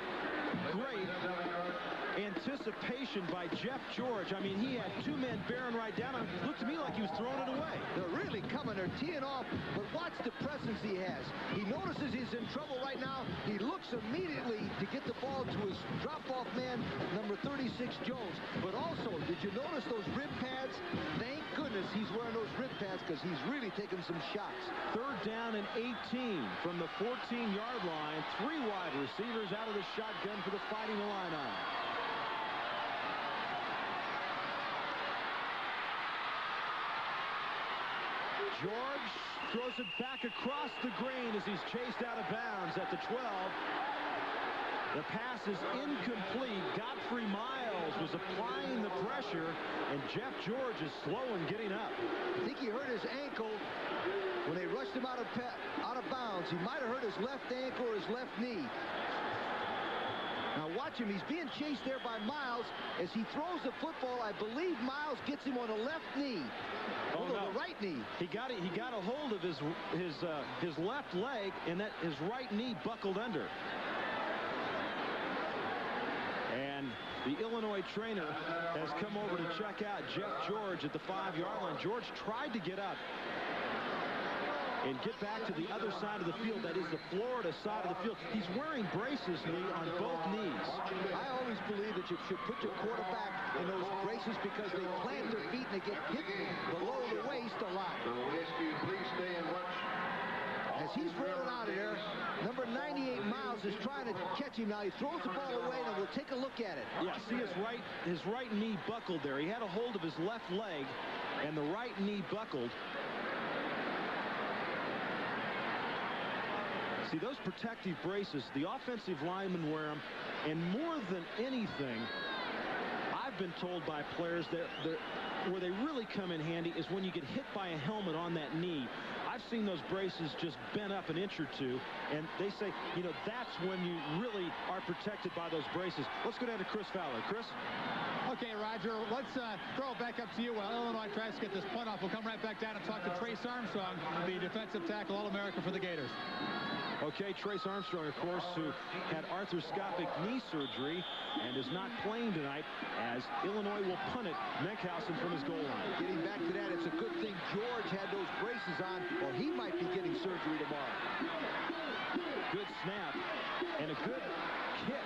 anticipation by Jeff George. I mean, he had 2 men bearing right down on him. Looked to me like he was throwing it away. They're really coming. They're teeing off. But watch the presence he has. He notices he's in trouble right now. He looks immediately to get the ball to his drop-off man, number 36, Jones. But also, did you notice those rib pads? Thank goodness he's wearing those rib pads because he's really taking some shots. 3rd down and 18 from the 14-yard line. 3 wide receivers out of the shotgun for the Fighting Illini. George throws it back across the grain as he's chased out of bounds at the 12. The pass is incomplete. Godfrey Miles was applying the pressure, and Jeff George is slow in getting up. I think he hurt his ankle when they rushed him out of bounds. He might have hurt his left ankle or his left knee. Now watch him. He's being chased there by Miles. As he throws the football, I believe Miles gets him on the left knee. Oh, no. The right knee. He got a hold of his left leg, and that his right knee buckled under. And the Illinois trainer has come over to check out Jeff George at the 5-yard line. George tried to get up and get back to the other side of the field. That is the Florida side of the field. He's wearing braces, Lee, on both knees. I always believe that you should put your quarterback in those braces because they plant their feet and they get hit below the waist a lot. As he's rolling out of there, number 98, Miles, is trying to catch him. Now he throws the ball away, and we'll take a look at it. Yeah, see his right knee buckled there. He had a hold of his left leg, and the right knee buckled. See, those protective braces, the offensive linemen wear them, and more than anything, I've been told by players that where they really come in handy is when you get hit by a helmet on that knee. I've seen those braces just bent up an inch or two, and they say, you know, that's when you really are protected by those braces. Let's go down to Chris Fowler. Chris? Okay, Roger, let's throw it back up to you while Illinois tries to get this punt off. We'll come right back down and talk to Trace Armstrong, the defensive tackle All-American for the Gators. Okay, Trace Armstrong, of course, who had arthroscopic knee surgery and is not playing tonight as Illinois will punt it Menkhausen from his goal line. Getting back to that, it's a good thing George had those braces on, or he might be getting surgery tomorrow. Good snap and a good kick.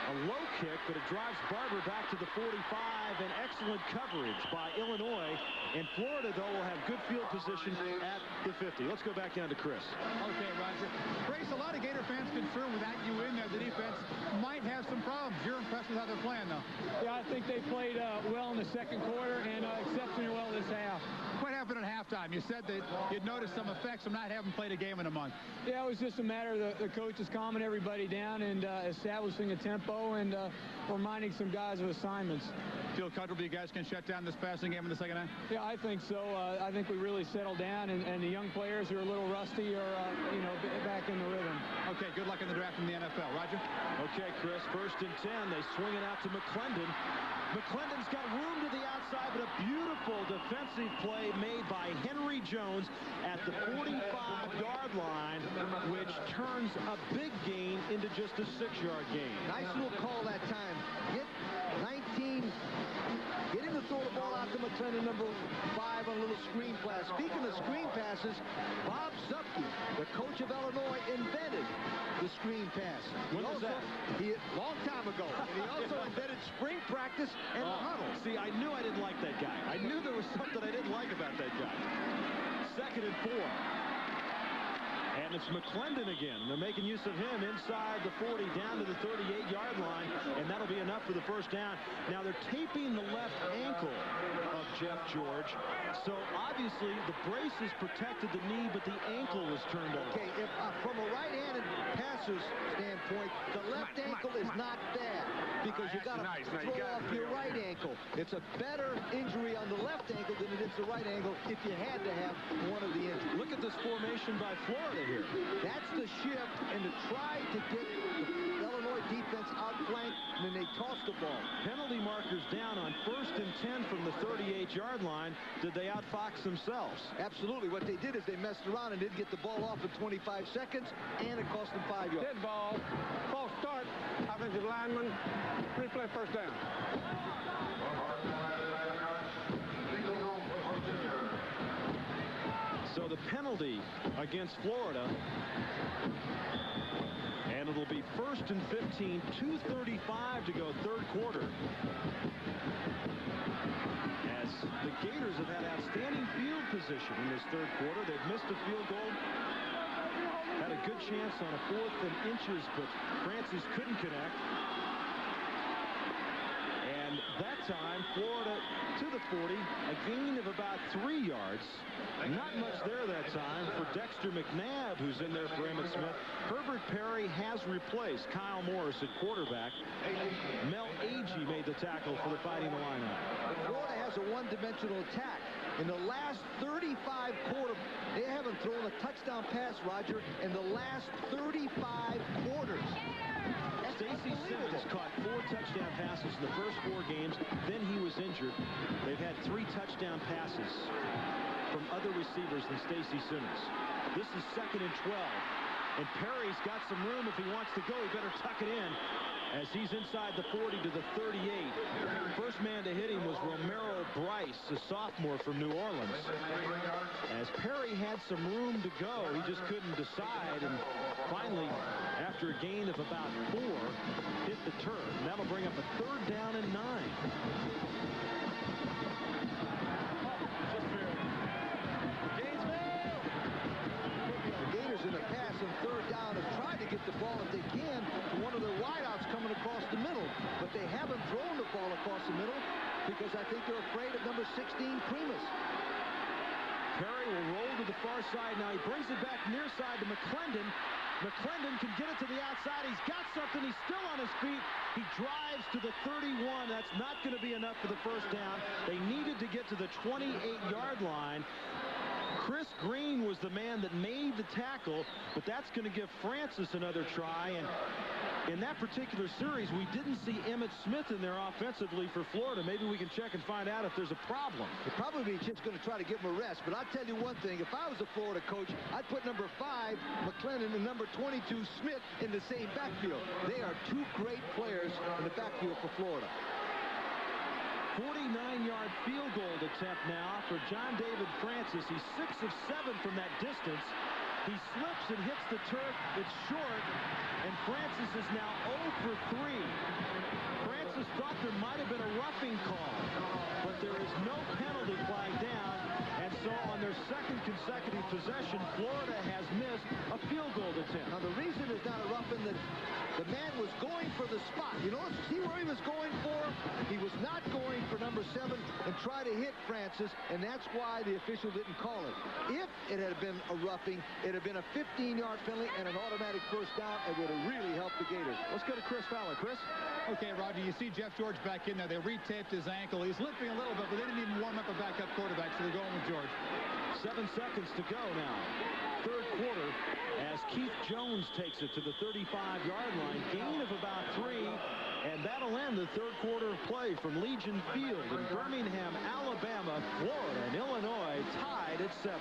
A low kick, but it drives Barber back to the 45, and excellent coverage by Illinois. And Florida, though, will have good field position at the 50. Let's go back down to Chris. Okay, Roger. Grace, a lot of Gator fans concerned without you in there. The defense might have some problems. You're impressed with how they're playing, though. Yeah, I think they played well in the second quarter and exceptionally well this half. What happened confident at halftime. You said that you'd noticed some effects from not having played a game in a month. Yeah, it was just a matter of the coach is calming everybody down and establishing a tempo and reminding some guys of assignments. Feel comfortable you guys can shut down this passing game in the second half? Yeah, I think so. I think we really settled down, and the young players who are a little rusty are, back in the rhythm. Okay, good luck in the draft in the NFL. Roger? Okay, Chris, 1st and 10. They swing it out to McClendon. McClendon's got room to the outside, but a beautiful defensive play made by Henry Jones at the 45-yard line, which turns a big gain into just a 6-yard gain. Nice little call that time. Get him to throw the ball out to McClendon, number 5, on a little screen pass. Speaking of screen passes, Bob Zuppke, the coach of Illinois, invented the screen pass. When was that? Long time ago. And he also invented spring practice and the huddle. See, I knew I didn't like that guy. I knew there was something I didn't like about that guy. 2nd and 4. And it's McClendon again. They're making use of him inside the 40 down to the 38-yard line, and that'll be enough for the first down. Now they're taping the left ankle of Jeff George, so obviously the brace has protected the knee, but the ankle was turned over. Okay, if from a right-handed passer's standpoint, the left ankle is not bad because you got to throw off your right ankle. It's a better injury on the left ankle than it is the right ankle if you had to have one of the injuries. Look at this formation by Florida here. That's the shift, and to try to get the Illinois defense outflanked, and then they toss the ball. Penalty markers down on 1st and 10 from the 38-yard line. Did they outfox themselves? Absolutely. What they did is they messed around and didn't get the ball off in 25 seconds, and it cost them 5 yards. Dead ball. False start. Offensive lineman. Replay, first down. So the penalty against Florida, and it'll be 1st and 15, 2:35 to go, 3rd quarter. As the Gators have had outstanding field position in this 3rd quarter. They've missed a field goal. Had a good chance on a 4th and inches, but Francis couldn't connect. And that time, Florida to the 40, a gain of about 3 yards. Not much there that time for Dexter McNabb, who's in there for Emmitt Smith. Herbert Perry has replaced Kyle Morris at quarterback. Mel Agee made the tackle for the Fighting Illini. Florida has a one-dimensional attack. In the last 35 quarters, they haven't thrown a touchdown pass, Roger, in the last 35 quarters. Stacy Simmons caught 4 touchdown passes in the first 4 games. Then he was injured. They've had 3 touchdown passes from other receivers than Stacy Simmons. This is 2nd and 12. And Perry's got some room if he wants to go. He better tuck it in as he's inside the 40 to the 38. First man to hit him was Romero Bryce, a sophomore from New Orleans. As Perry had some room to go, he just couldn't decide. And finally, after a gain of about 4, hit the turf. And that'll bring up a 3rd down and 9. In the pass on 3rd down have tried to get the ball if they can to one of their wideouts coming across the middle, but they haven't thrown the ball across the middle because I think they're afraid of number 16, Primus. Perry will roll to the far side. Now he brings it back near side to McClendon. McClendon can get it to the outside. He's got something. He's still on his feet. He drives to the 31. That's not going to be enough for the first down. They needed to get to the 28-yard line. Chris Green was the man that made the tackle, but that's going to give Francis another try. And in that particular series, we didn't see Emmitt Smith in there offensively for Florida. Maybe we can check and find out if there's a problem. It probably Chip's going to try to give him a rest, but I'll tell you one thing. If I was a Florida coach, I'd put number 5, McClendon, and number 22, Smith, in the same backfield. They are 2 great players in the backfield for Florida. 49-yard field goal attempt now for John David Francis. He's 6 of 7 from that distance. He slips and hits the turf. It's short, and Francis is now 0 for 3. Francis thought there might have been a roughing call, but there is no penalty flag down. And so on their 2nd consecutive possession, Florida has missed a field goal attempt. Now the reason there's not a roughing, that the man was going for the spot. You know, see where he was going for? He was not going for number 7, and try to hit Francis, and that's why the official didn't call it. If it had been a roughing, it had been a 15-yard penalty and an automatic first down. It would have really helped the Gators. Let's go to Chris Fowler. Chris? Okay, Roger, you see Jeff George back in there. They retaped his ankle. He's limping a little bit, but they didn't even warm up a backup quarterback, so they're going with George. 7 seconds to go now. Third quarter as Keith Jones takes it to the 35-yard line. Gain of about 3, and that'll end the third quarter of play from Legion Field in Birmingham, Alabama. Florida and Illinois tied at 7.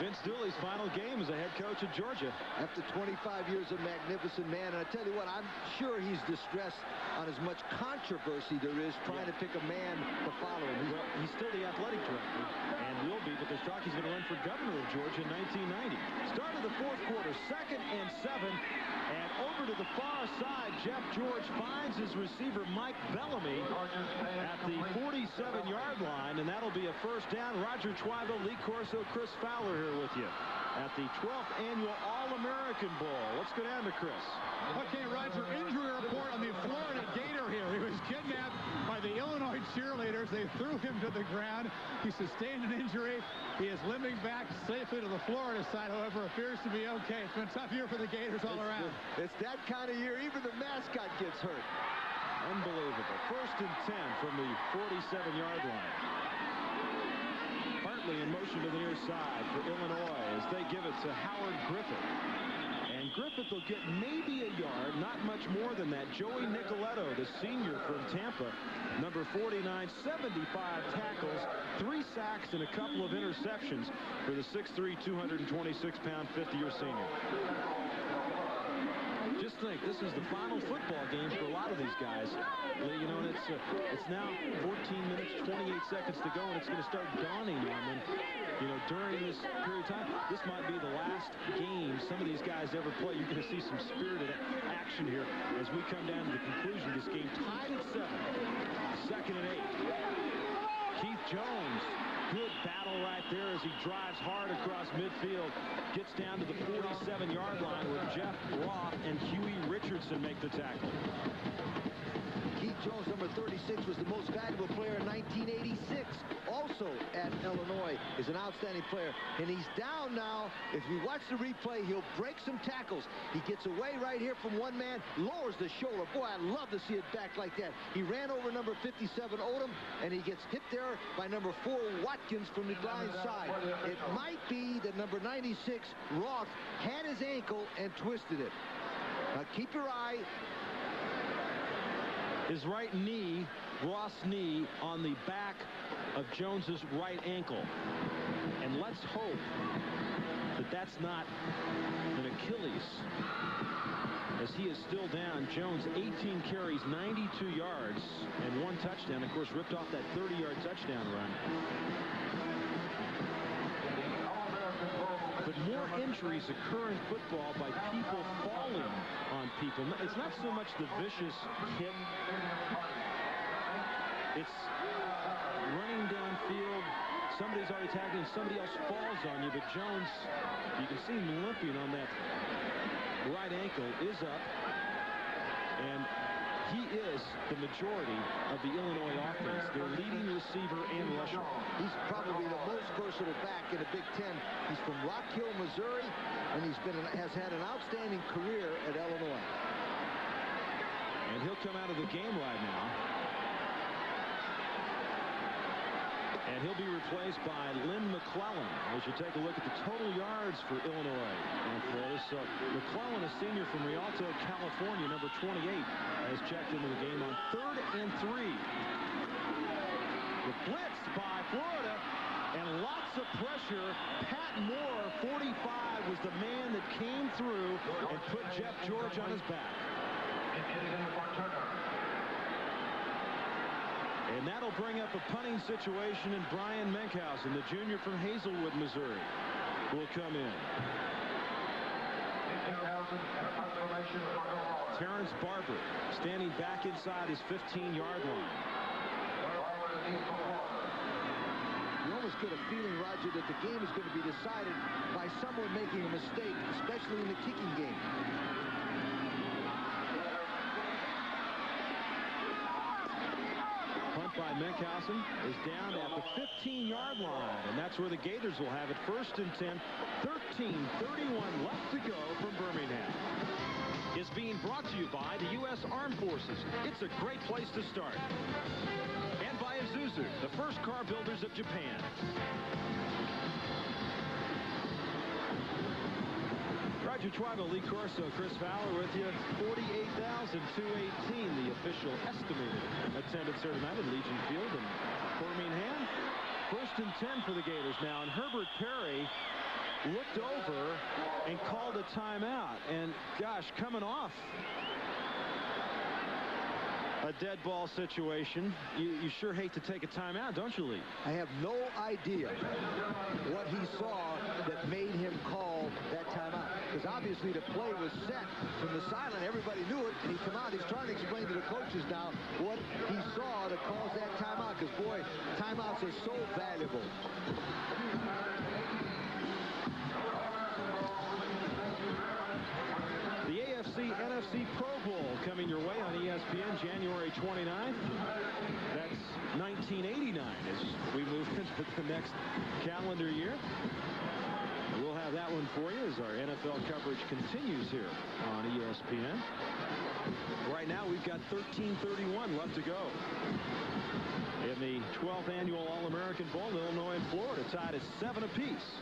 Vince Dooley's final game as a head coach at Georgia. After 25 years of magnificent man, and I tell you what, I'm sure he's distressed on as much controversy there is trying to pick a man to follow him. Well, he's still the athletic director and will be because Starkey's going to run for governor of Georgia in 1990. Start of the fourth quarter, 2nd and 7, and over to the far side, Jeff George finds his receiver Mike Bellamy at the 47-yard line, and that'll be a first down. Roger Twyville, Lee Corso, Chris Fowler here with you at the 12th annual All-American Bowl. Let's go down to Chris. Okay, Roger, injury report on the Florida Gator here. He was kidnapped by the Illinois cheerleaders. They threw him to the ground. He sustained an injury. He is limping back safely to the Florida side, however, appears to be okay. It's been a tough year for the Gators all around. It's that kind of year. Even the mascot gets hurt. Unbelievable. 1st and 10 from the 47-yard line. Hartley in motion to the near side for Illinois as they give it to Howard Griffith. And Griffith will get maybe a yard, not much more than that. Joey Nicoletto, the senior from Tampa, number 49, 75 tackles, 3 sacks, and a couple of interceptions for the 6'3", 226-pound 50-year senior. Just think, this is the final football game for a lot of these guys. You know, and it's now 14 minutes, 28 seconds to go, and it's going to start dawning on them. You know, during this period of time, this might be the last game some of these guys ever play. You're going to see some spirited action here as we come down to the conclusion of this game. Tied at 7. 2nd and 8. Keith Jones. Good battle right there as he drives hard across midfield. Gets down to the 47-yard line where Jeff Roth and Huey Richardson make the tackle. Keith Jones, number 36, was the most valuable player in 1986. Also at Illinois is an outstanding player. And he's down now. If you watch the replay, he'll break some tackles. He gets away right here from one man, lowers the shoulder. Boy, I'd love to see it back like that. He ran over number 57, Odom, and he gets hit there by number 4, Watkins, from the blind side. It might be that number 96, Roth, had his ankle and twisted it. Now keep your eye. His right knee, Roth's knee, on the back of Jones's right ankle. And let's hope that that's not an Achilles, as he is still down. Jones, 18 carries, 92 yards, and 1 touchdown. Of course, ripped off that 30-yard touchdown run. But more injuries occur in football by people falling on people. It's not so much the vicious hit. It's running downfield. Somebody's already tackling, somebody else falls on you. But Jones, you can see him limping on that right ankle, is up. And he is the majority of the Illinois offense, their leading receiver and rusher. He's probably the most versatile back in the Big Ten. He's from Rock Hill, Missouri, and has had an outstanding career at Illinois. And he'll come out of the game right now. And he'll be replaced by Lynn McClellan as you take a look at the total yards for Illinois and Florida. So McClellan, a senior from Rialto, California, number 28, has checked into the game on 3rd and 3. The blitz by Florida and lots of pressure. Pat Moore, 45, was the man that came through and put Jeff George on his back. And that'll bring up a punting situation, and Brian Menkhausen, the junior from Hazelwood, Missouri, will come in. Terrence Barber standing back inside his 15-yard line. You almost get a feeling, Roger, that the game is going to be decided by someone making a mistake, especially in the kicking game. Menkhausen is down at the 15-yard line, and that's where the Gators will have it. 1st and 10, 13:31 left to go from Birmingham. Is being brought to you by the U.S. Armed Forces. It's a great place to start. And by Isuzu, the first car builders of Japan. Roger Tribal, Lee Corso, Chris Fowler with you. 48,218, the official estimated attendance here tonight at Legion Field in Birmingham. 1st and 10 for the Gators now, and Herbert Perry looked over and called a timeout. And gosh, coming off a dead ball situation, you sure hate to take a timeout, don't you, Lee? I have no idea what he saw that made him call that timeout. Because obviously the play was set from the sideline. Everybody knew it, and he come out. He's trying to explain to the coaches now what he saw to cause that timeout. Because, boy, timeouts are so valuable. The AFC-NFC Pro Bowl coming your way on ESPN January 29th. That's 1989 as we move into the next calendar year. We'll have that one for you as our NFL coverage continues here on ESPN. Right now we've got 13:31 left to go in the 12th annual All-American Bowl. Illinois and Florida tied at 7 apiece.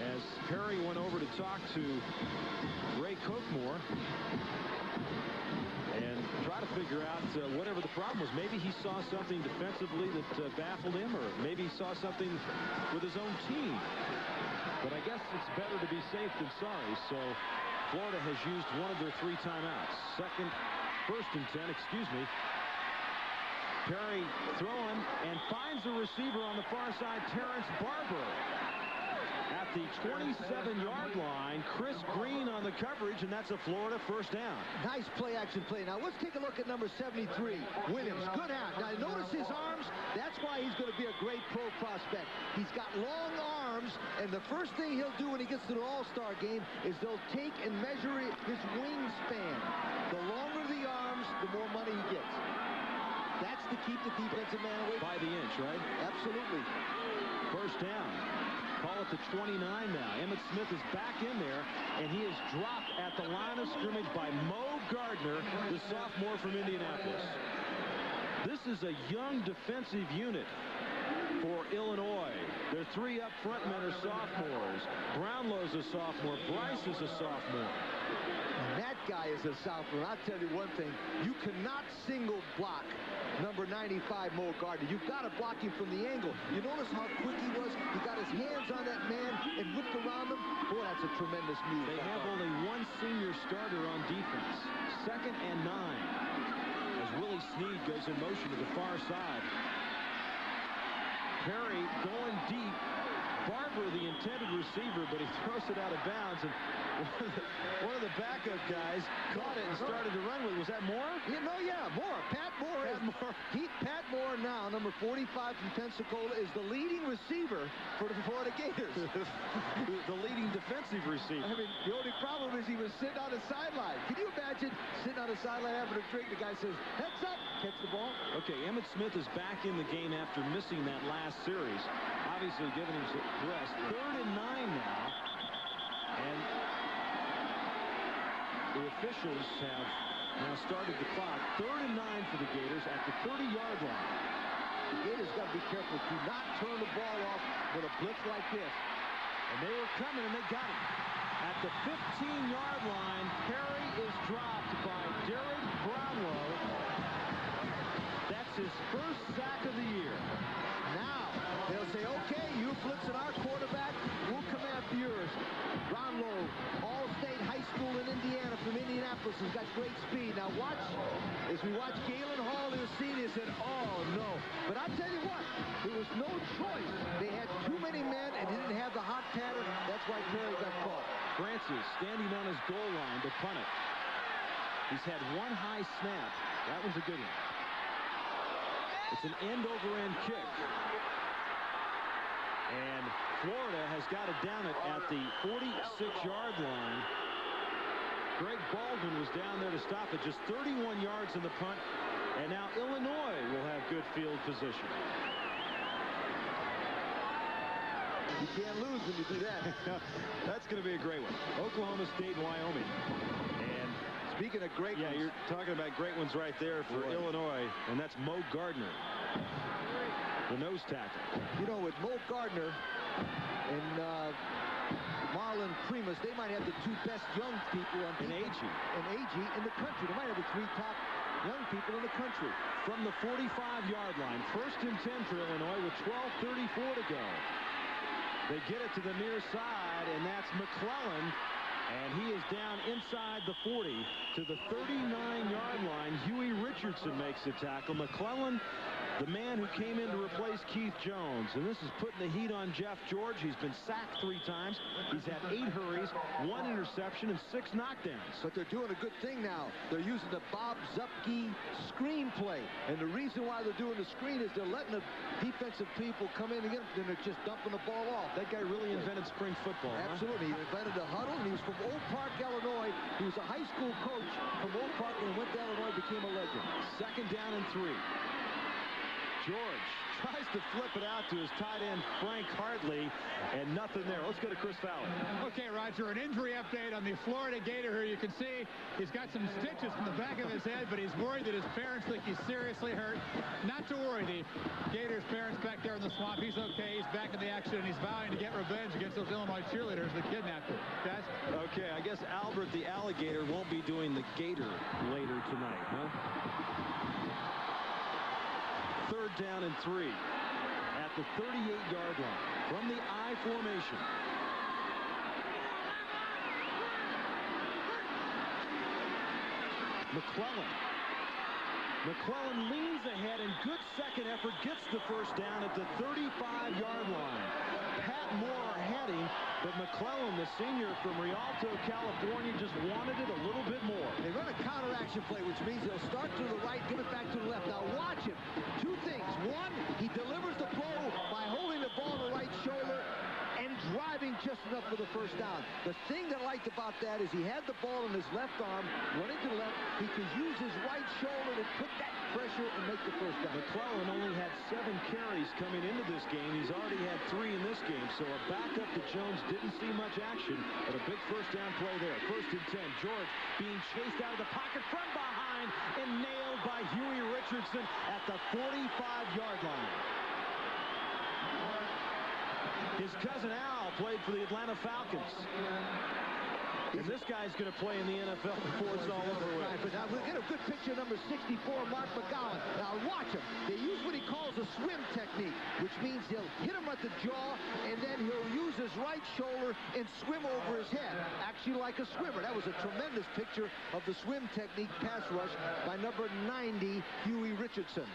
As Perry went over to talk to Ray Cookmore and try to figure out whatever the problem was. Maybe he saw something defensively that baffled him, or maybe he saw something with his own team. But I guess it's better to be safe than sorry. So Florida has used one of their 3 timeouts. 1st and 10, excuse me. Perry throwing and finds the receiver on the far side, Terrence Barber. At the 27-yard line, Chris Green on the coverage, and that's a Florida 1st down. Nice play-action play. Now, let's take a look at number 73, Williams. Good out. Now, notice his arms. That's why he's going to be a great pro prospect. He's got long arms, and the first thing he'll do when he gets to the All-Star game is they'll take and measure his wingspan. The longer the arms, the more money he gets. That's to keep the defensive man away. By the inch, right? Absolutely. 1st down. Call it the 29 now. Emmitt Smith is back in there, and he is dropped at the line of scrimmage by Mo Gardner, the sophomore from Indianapolis. This is a young defensive unit for Illinois. Their 3 up front men are sophomores. Brownlow's a sophomore. Bryce is a sophomore. And that guy is a sophomore. I'll tell you one thing. You cannot single block number 95, Mo Gardner. You've got to block him from the angle. You notice how quick he was? He got his hands on that man and whipped around him. Boy, that's a tremendous move. They have only one senior starter on defense. 2nd and 9. As Willie Snead goes in motion to the far side. Perry going deep. Barber, the intended receiver, but he throws it out of bounds, and one of the backup guys caught it and started to run with it. Was that Moore? Moore. Pat Moore. Pat Moore now, number 45 from Pensacola, is the leading receiver for the Florida Gators. The leading defensive receiver. I mean, the only problem is he was sitting on the sideline. Can you imagine sitting on the sideline having a drink? The guy says, heads up, catch the ball. Okay, Emmitt Smith is back in the game after missing that last series. Obviously giving him some rest. 3rd and 9 now. And the officials have now started the clock. 3rd and 9 for the Gators at the 30-yard line. The Gators got to be careful. Do not turn the ball off with a blitz like this. And they were coming, and they got him. At the 15-yard line, Perry is dropped by Derek Brownlow. That's his 1st sack of the year. Now, they'll say, okay, you're blitzing our quarterback. We'll come after yours. Brownlow, All-State High School in Indiana from Indianapolis, has got great speed. Now watch, as we watch Galen Hall, you'll see this, and oh no. But I'll tell you what, there was no choice. They had too many men and didn't have the hot pattern. That's why Perry got caught. Francis standing on his goal line to punt it. He's had one high snap. That was a good one. It's an end-over-end kick. And Florida has got it down at the 46-yard line. Greg Baldwin was down there to stop it. Just 31 yards in the punt. And now Illinois will have field position. You can't lose when you do that. That's going to be a great one. Oklahoma State and Wyoming. And speaking of great ones, you're talking about great ones right there for Illinois, and that's Mo Gardner, the nose tackle. You know, with Mo Gardner and Marlon Primus, they might have the two best young people on defense in the country. They might have the three top young people in the country. From the 45-yard line, 1st and 10 for Illinois with 12:34 to go. They get it to the near side, and that's McClellan, and he is down inside the 40 to the 39-yard line. Huey Richardson makes the tackle. McClellan, the man who came in to replace Keith Jones, and this is putting the heat on Jeff George. He's been sacked 3 times. He's had 8 hurries, 1 interception, and 6 knockdowns. But they're doing a good thing now. They're using the Bob Zuppke screen play, and the reason why they're doing the screen is they're letting the defensive people come in and get them, and they're just dumping the ball off. That guy really invented spring football. Absolutely. He invented a huddle, and he was from Oak Park, Illinois. He was a high school coach from Oak Park and went to Illinois, became a legend. 2nd down and 3. George tries to flip it out to his tight end, Frank Hartley, and nothing there. Let's go to Chris Fowler. Okay, Roger, an injury update on the Florida Gator here. You can see he's got some stitches in the back of his head, but he's worried that his parents think he's seriously hurt. Not to worry, the Gator's parents back there in the swamp. He's okay. He's back in the action, and he's vowing to get revenge against those Illinois cheerleaders that kidnapped him. Guys? Okay, I guess Albert the alligator won't be doing the Gator later tonight, huh? 3rd down and 3 at the 38-yard line from the I formation. McClellan leans ahead, and good second effort gets the 1st down at the 35-yard line. Pat Moore had him, but McClellan, the senior from Rialto, California, just wanted it a little bit more. They run a counter-action play, which means they'll start to the right, give it back to the left. Now watch him. 2 things. 1, he delivers the blow by holding the ball on the right shoulder and driving just enough for the 1st down. The thing that I liked about that is he had the ball in his left arm, running to the left. He could use his right shoulder to put that pressure and make the 1st down. McClellan only had 7 carries coming into this game. He's already had 3 in this game, so a backup to Jones didn't see much action, but a big 1st down play there. 1st and 10. George being chased out of the pocket from behind and nailed by Huey Richardson at the 45-yard line. His cousin Al played for the Atlanta Falcons. And this guy's going to play in the NFL before it's all over with. But now we'll get a good picture of number 64, Mark McGowan. Now watch him. They use what he calls a swim technique, which means he'll hit him at the jaw, and then he'll use his right shoulder and swim over his head, actually like a swimmer. That was a tremendous picture of the swim technique pass rush by number 90, Huey Richardson.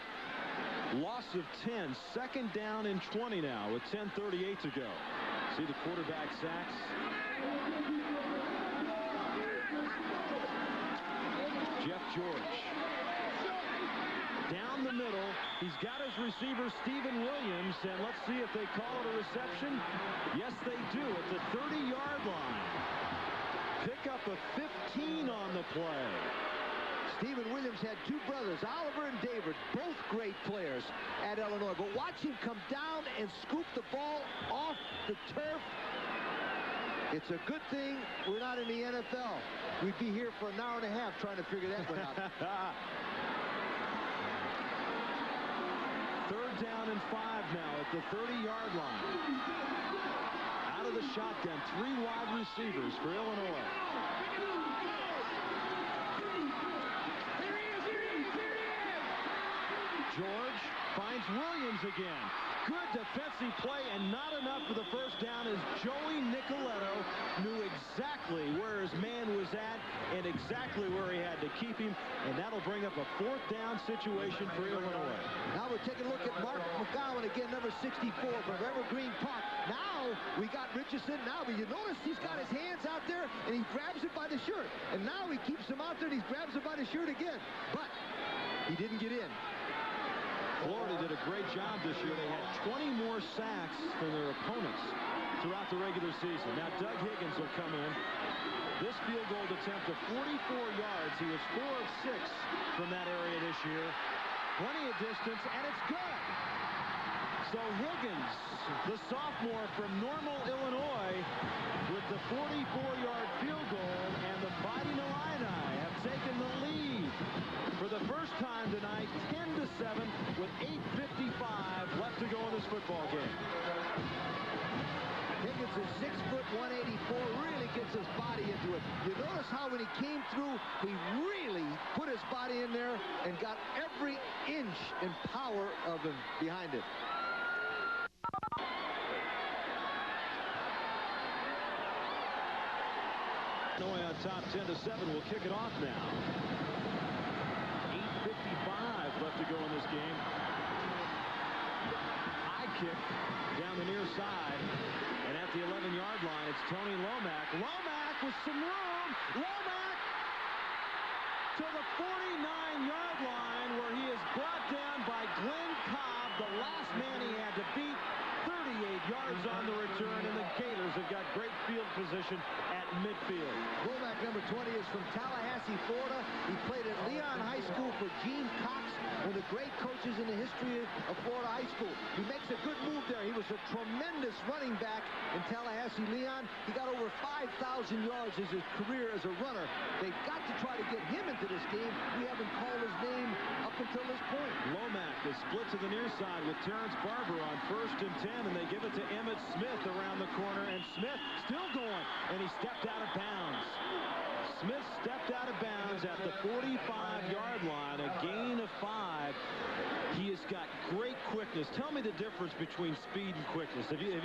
Loss of 10, 2nd down and 20 now with 10:38 to go. See the quarterback sacks. Jeff George. Down the middle, he's got his receiver Stephen Williams, and let's see if they call it a reception. Yes, they do at the 30-yard line. Pick up a 15 on the play. Stephen Williams had 2 brothers, Oliver and David, both great players at Illinois. But watch him come down and scoop the ball off the turf. It's a good thing we're not in the NFL. We'd be here for an hour and a half trying to figure that one out. 3rd down and 5 now at the 30-yard line. Out of the shotgun, 3 wide receivers for Illinois. George finds Williams again. Good defensive play, and not enough for the 1st down as Joey Nicoletto knew exactly where his man was at and exactly where he had to keep him, and that'll bring up a 4th down situation for Illinois. Now we're taking a look at Mark McGowan again, number 64 from Evergreen Park. Now we got Richardson now, but you notice he's got his hands out there and he grabs it by the shirt, and now he keeps him out there and he grabs it by the shirt again, but he didn't get in. Florida did a great job this year. They had 20 more sacks than their opponents throughout the regular season. Now Doug Higgins will come in. This field goal attempt of 44 yards. He was 4 of 6 from that area this year. plenty of distance, and it's good. So Higgins, the sophomore from Normal, Illinois, with the 44-yard field goal, and the Fighting Illini have taken the lead for the first time tonight, 10-7, with 8:55 left to go in this football game. Higgins is 6 foot 184, really gets his body into it. You notice how when he came through, he really put his body in there and got every inch and power of him behind it. Illinois on top, 10-7. We'll kick it off now. 8:55 left to go in this game. High kick down the near side. And at the 11-yard line, it's Tony Lomack. Lomack with some room. Lomack to the 49-yard line, where he is brought down by Glenn Cobb, the last man he had to beat. 38 yards on the return, and the Gators have got great field position at midfield. Lomack, number 20, is from Tallahassee, Florida. He played at Leon High School for Gene Cox, one of the great coaches in the history of Florida High School. He makes a good move there. He was a tremendous running back in Tallahassee, Leon. He got over 5,000 yards as his career as a runner. They've got to try to get him into this game. We haven't called his name up until this point. Lomack is split to the near side with Terrence Barber on 1st and 10, and they give it to Emmitt Smith around the corner, and Smith still going, and he stepped out of bounds. Smith stepped out of bounds at the 45-yard line, a gain of 5. He has got great quickness. Tell me the difference between speed and quickness. Have you...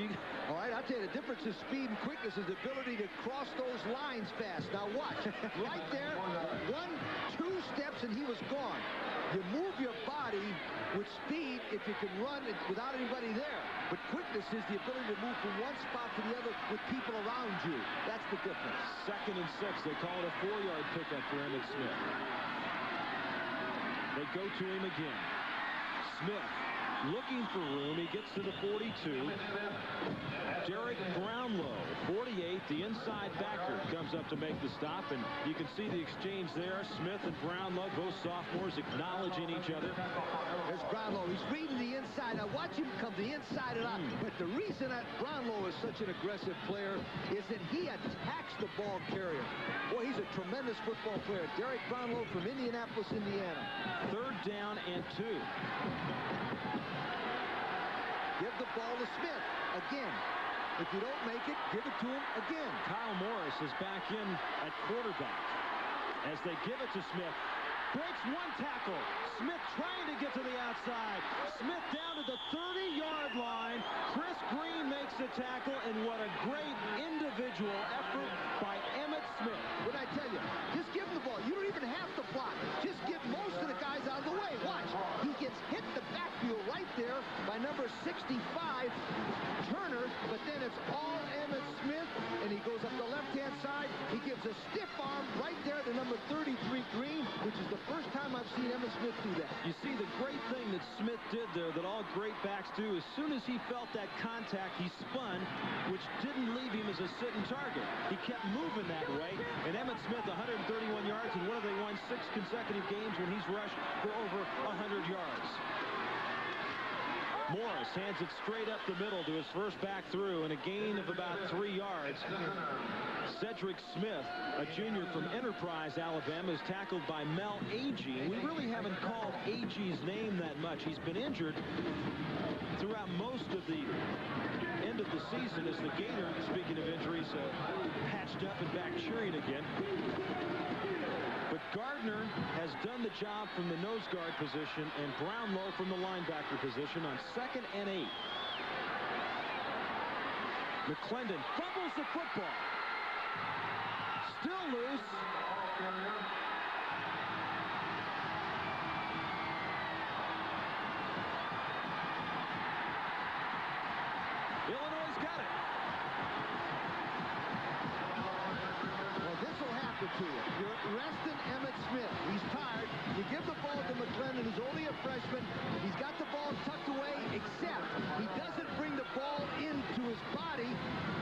All right, I'll tell you, the difference in speed and quickness is the ability to cross those lines fast. Now watch, right there, 1-2 steps and he was gone. You move your body with speed if you can run it without anybody there. But quickness is the ability to move from one spot to the other with people around you. That's the difference. 2nd and 6. They call it a 4-yard pickup for Emmitt Smith. They go to him again. Smith looking for room. He gets to the 42. Derek Brownlow, 48, the inside backer, comes up to make the stop, and you can see the exchange there. Smith and Brownlow, both sophomores, acknowledging each other. There's Brownlow. He's reading the inside. Now watch him come the inside and out. But the reason that Brownlow is such an aggressive player is that he attacks the ball carrier. Boy, he's a tremendous football player. Derek Brownlow from Indianapolis, Indiana. 3rd down and 2. Give the ball to Smith again. If you don't make it, give it to him again. Kyle Morris is back in at quarterback as they give it to Smith. Breaks one tackle. Smith trying to get to the outside. Smith down to the 30-yard line. Chris Green makes the tackle, and what a great individual effort by Emmitt Smith. What I tell you, just give him the ball. You don't even have to block. Just get most of the guys out of the way. Watch. He gets hit the backfield right there by number 65, Turner, but then it's all Emmitt Smith, and he goes up the left-hand side. He gives a stiff arm right there to number 33, Green, which is the first time I've seen Emmitt Smith do that. You see, the great thing that Smith did there, that all great backs do, as soon as he felt that contact, he spun, which didn't leave him as a sitting target. He kept moving that way, and Emmitt Smith, 131 yards, and they won 6 consecutive games when he's rushed for over 100 yards. Morris hands it straight up the middle to his first back through, and a gain of about 3 yards. Cedric Smith, a junior from Enterprise, Alabama, is tackled by Mel Agee. We really haven't called Agee's name that much. He's been injured throughout most of the end of the season as the Gators, speaking of injuries, patched up and back cheering again. But Gardner has done the job from the nose guard position, and Brownlow from the linebacker position on 2nd and 8. McClendon fumbles the football. Still loose. Illinois got it. Well, this will happen to you. You're resting Emmitt Smith. He's tired. You give the ball to McClendon, who's only a freshman. He's got the ball tucked away, except he doesn't bring the ball into his body,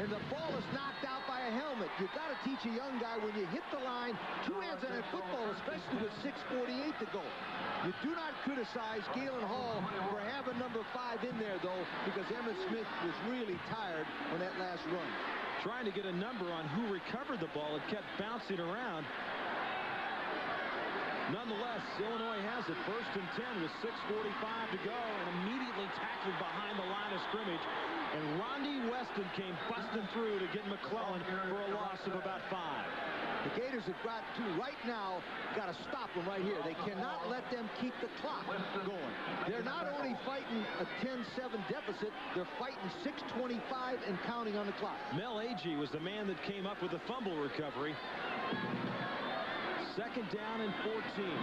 and the ball is knocked out by a helmet. You've got to teach teach a young guy when you hit the line, 2 hands on that football, especially with 6:48 to go. You do not criticize Galen Hall for having number 5 in there, though, because Emmitt Smith was really tired on that last run. Trying to get a number on who recovered the ball. It kept bouncing around. Nonetheless, Illinois has it. 1st and 10 with 6:45 to go, and immediately tackled behind the line of scrimmage. And Rondy Weston came busting through to get McClellan for a loss of about 5. The Gators have got to, right now, got to stop them right here. They cannot let them keep the clock going. They're not only fighting a 10-7 deficit, they're fighting 6:25 and counting on the clock. Mel Agee was the man that came up with the fumble recovery. 2nd down and 14.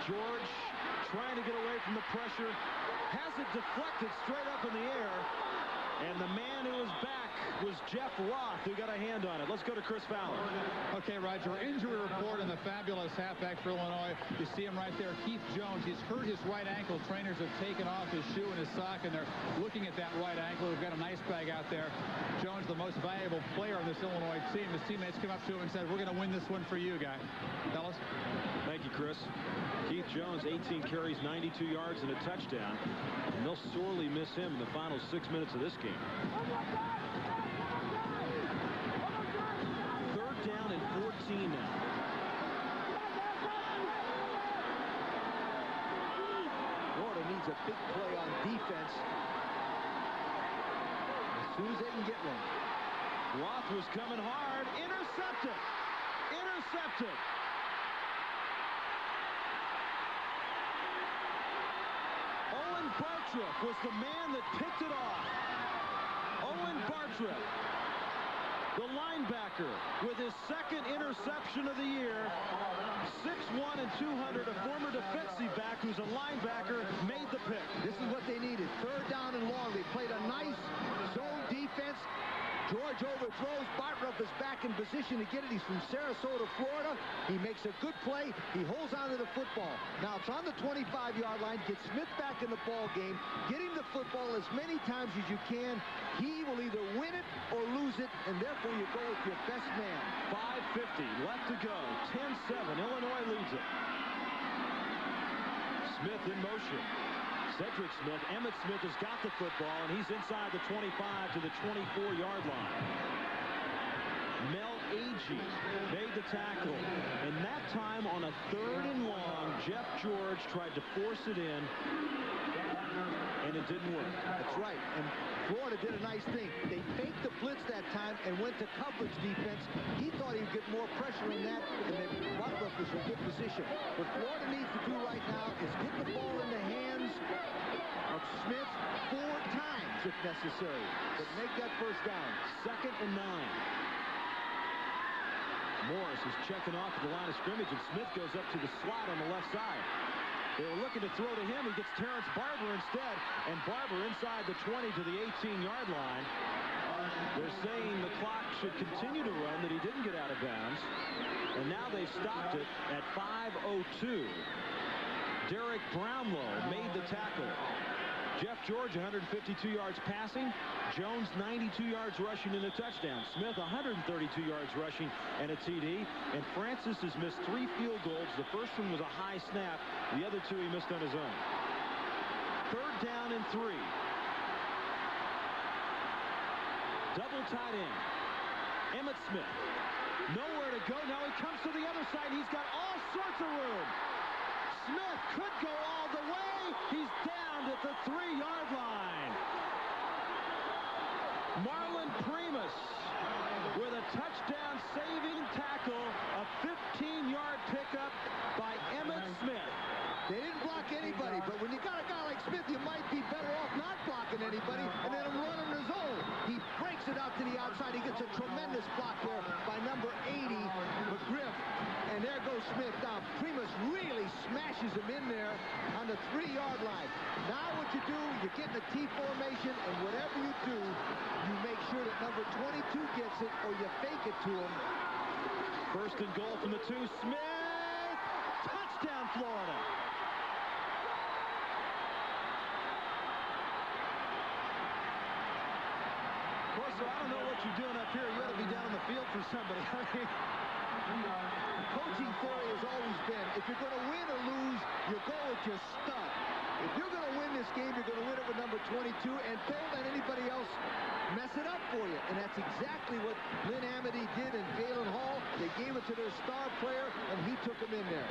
George trying to get away from the pressure, has it deflected straight up in the air, and the man who was back was Jeff Roth, who got a hand on it. Let's go to Chris Fowler. Okay, Roger, injury report on the fabulous halfback for Illinois. You see him right there, Keith Jones. He's hurt his right ankle. Trainers have taken off his shoe and his sock, and they're looking at that right ankle. We've got an ice bag out there. Jones, the most valuable player on this Illinois team. His teammates come up to him and said, "We're going to win this one for you, guy." Fellas? Thank you, Chris. Keith Jones, 18 carries, 92 yards, and a touchdown. And they'll sorely miss him in the final 6 minutes of this game. 3rd down and 14 now. Florida needs a big play on defense as soon as they can get one. Roth was coming hard. Intercepted. Intercepted. Owen Bartrup was the man that picked it off. Owen Bartrup, the linebacker, with his 2nd interception of the year. 6'1" and 200, a former defensive back who's a linebacker, made the pick. This is what they needed. 3rd down and long. They played a nice zone defense. George overthrows. Bartrup is back in position to get it. He's from Sarasota, Florida. He makes a good play. He holds on to the football. Now it's on the 25-yard line. Get Smith back in the ball game. Get him the football as many times as you can. He will either win it or lose it, and therefore you go with your best man. 5:50 left to go. 10-7. Illinois leads it. Smith in motion. Cedric Smith. Emmitt Smith has got the football, and he's inside the 25 to the 24-yard line. Mel Agee made the tackle, and that time on a 3rd and long, Jeff George tried to force it in, and it didn't work. That's right, and Florida did a nice thing. They faked the blitz that time and went to coverage defense. He thought he'd get more pressure in that, and then Butler was in good position. What Florida needs to do right now is get the ball in the hands of Smith 4 times if necessary, but make that 1st down. 2nd and 9. Morris is checking off at the line of scrimmage, and Smith goes up to the slot on the left side. They were looking to throw to him. He gets Terrence Barber instead, and Barber inside the 20 to the 18-yard line. They're saying the clock should continue to run, that he didn't get out of bounds, and now they've stopped it at 5:02. Derek Brownlow made the tackle. Jeff George, 152 yards passing. Jones, 92 yards rushing and a touchdown. Smith, 132 yards rushing and a TD. And Francis has missed 3 field goals. The first one was a high snap. The other 2 he missed on his own. 3rd down and 3. Double tight end. Emmitt Smith. Nowhere to go. Now he comes to the other side. He's got all sorts of room. Smith could go all the way. He's down at the 3-yard line. Marlon Primus with a touchdown saving tackle, a 15-yard pickup by Emmitt Smith. They didn't block anybody, but when you got a guy like Smith, you might be better off not blocking anybody and let him run on his own. He breaks it out to the outside. He gets a tremendous block there by number 80, McGriff. And there goes Smith. Now, Primus really smashes him in there on the 3-yard line. Now what you do, you get in a T formation, and whatever you do, you make sure that number 22 gets it, or you fake it to him. 1st and goal from the 2. Smith Touchdown, Florida. Boy, so I don't know what you're doing up here. You ought to be down on the field for somebody. Coaching theory has always been, if you're going to win or lose, you go with your stud. If you're going to win this game, you're going to win it with number 22, and don't let anybody else mess it up for you. And that's exactly what Lynn Amity did in Galen Hall. They gave it to their star player, and he took him in there.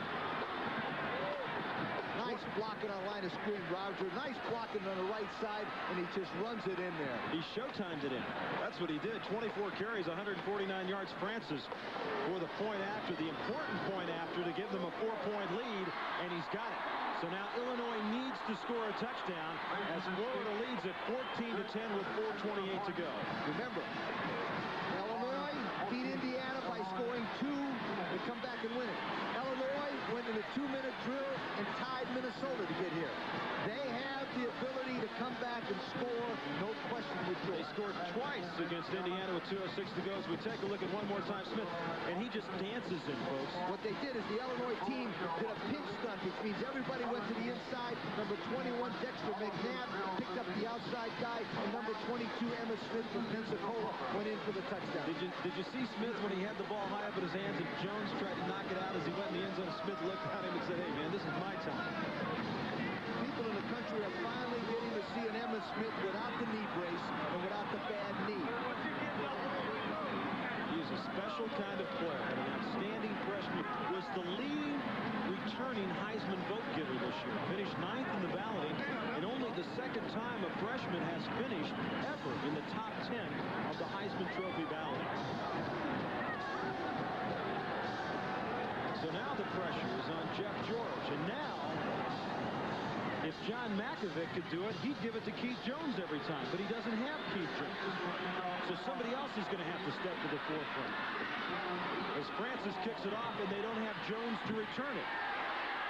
Nice blocking on line of screen, Roger. Nice blocking on the right side, and he just runs it in there. He showtimed it in. That's what he did. 24 carries, 149 yards. Francis for the point after, the important point after, to give them a 4-point lead, and he's got it. So now Illinois needs to score a touchdown as Florida leads at 14-10 with 4:28 to go. Remember, Illinois beat Indiana by scoring 2 to come back and win it. Illinois went in a 2-minute drill and tied Minnesota to get here. They have the ability to come back and score, no question with Joe. They scored twice against Indiana with 2:06 to go. As we take a look at one more time, Smith, and he just dances in, folks. What they did is the Illinois team did a pinch stunt, which means everybody went to the inside. Number 21, Dexter McNabb, picked up the outside guy, and number 22, Emmitt Smith from Pensacola, went in for the touchdown. Did you see Smith when he had the ball high up in his hands and Jones tried to knock it out as he went in the end zone? Smith looked at him and said, "Hey, man, this is my time." People in the country are finally getting to see an Emmitt Smith without the knee brace and without the bad knee. He is a special kind of player, an outstanding freshman. Was the leading returning Heisman vote getter this year. Finished 9th in the balloting, and only the second time a freshman has finished ever in the top 10 of the Heisman Trophy balloting. So now the pressure is on Jeff George, and now if John Mackovic could do it, he'd give it to Keith Jones every time, but he doesn't have Keith Jones. So somebody else is going to have to step to the forefront. As Francis kicks it off, and they don't have Jones to return it.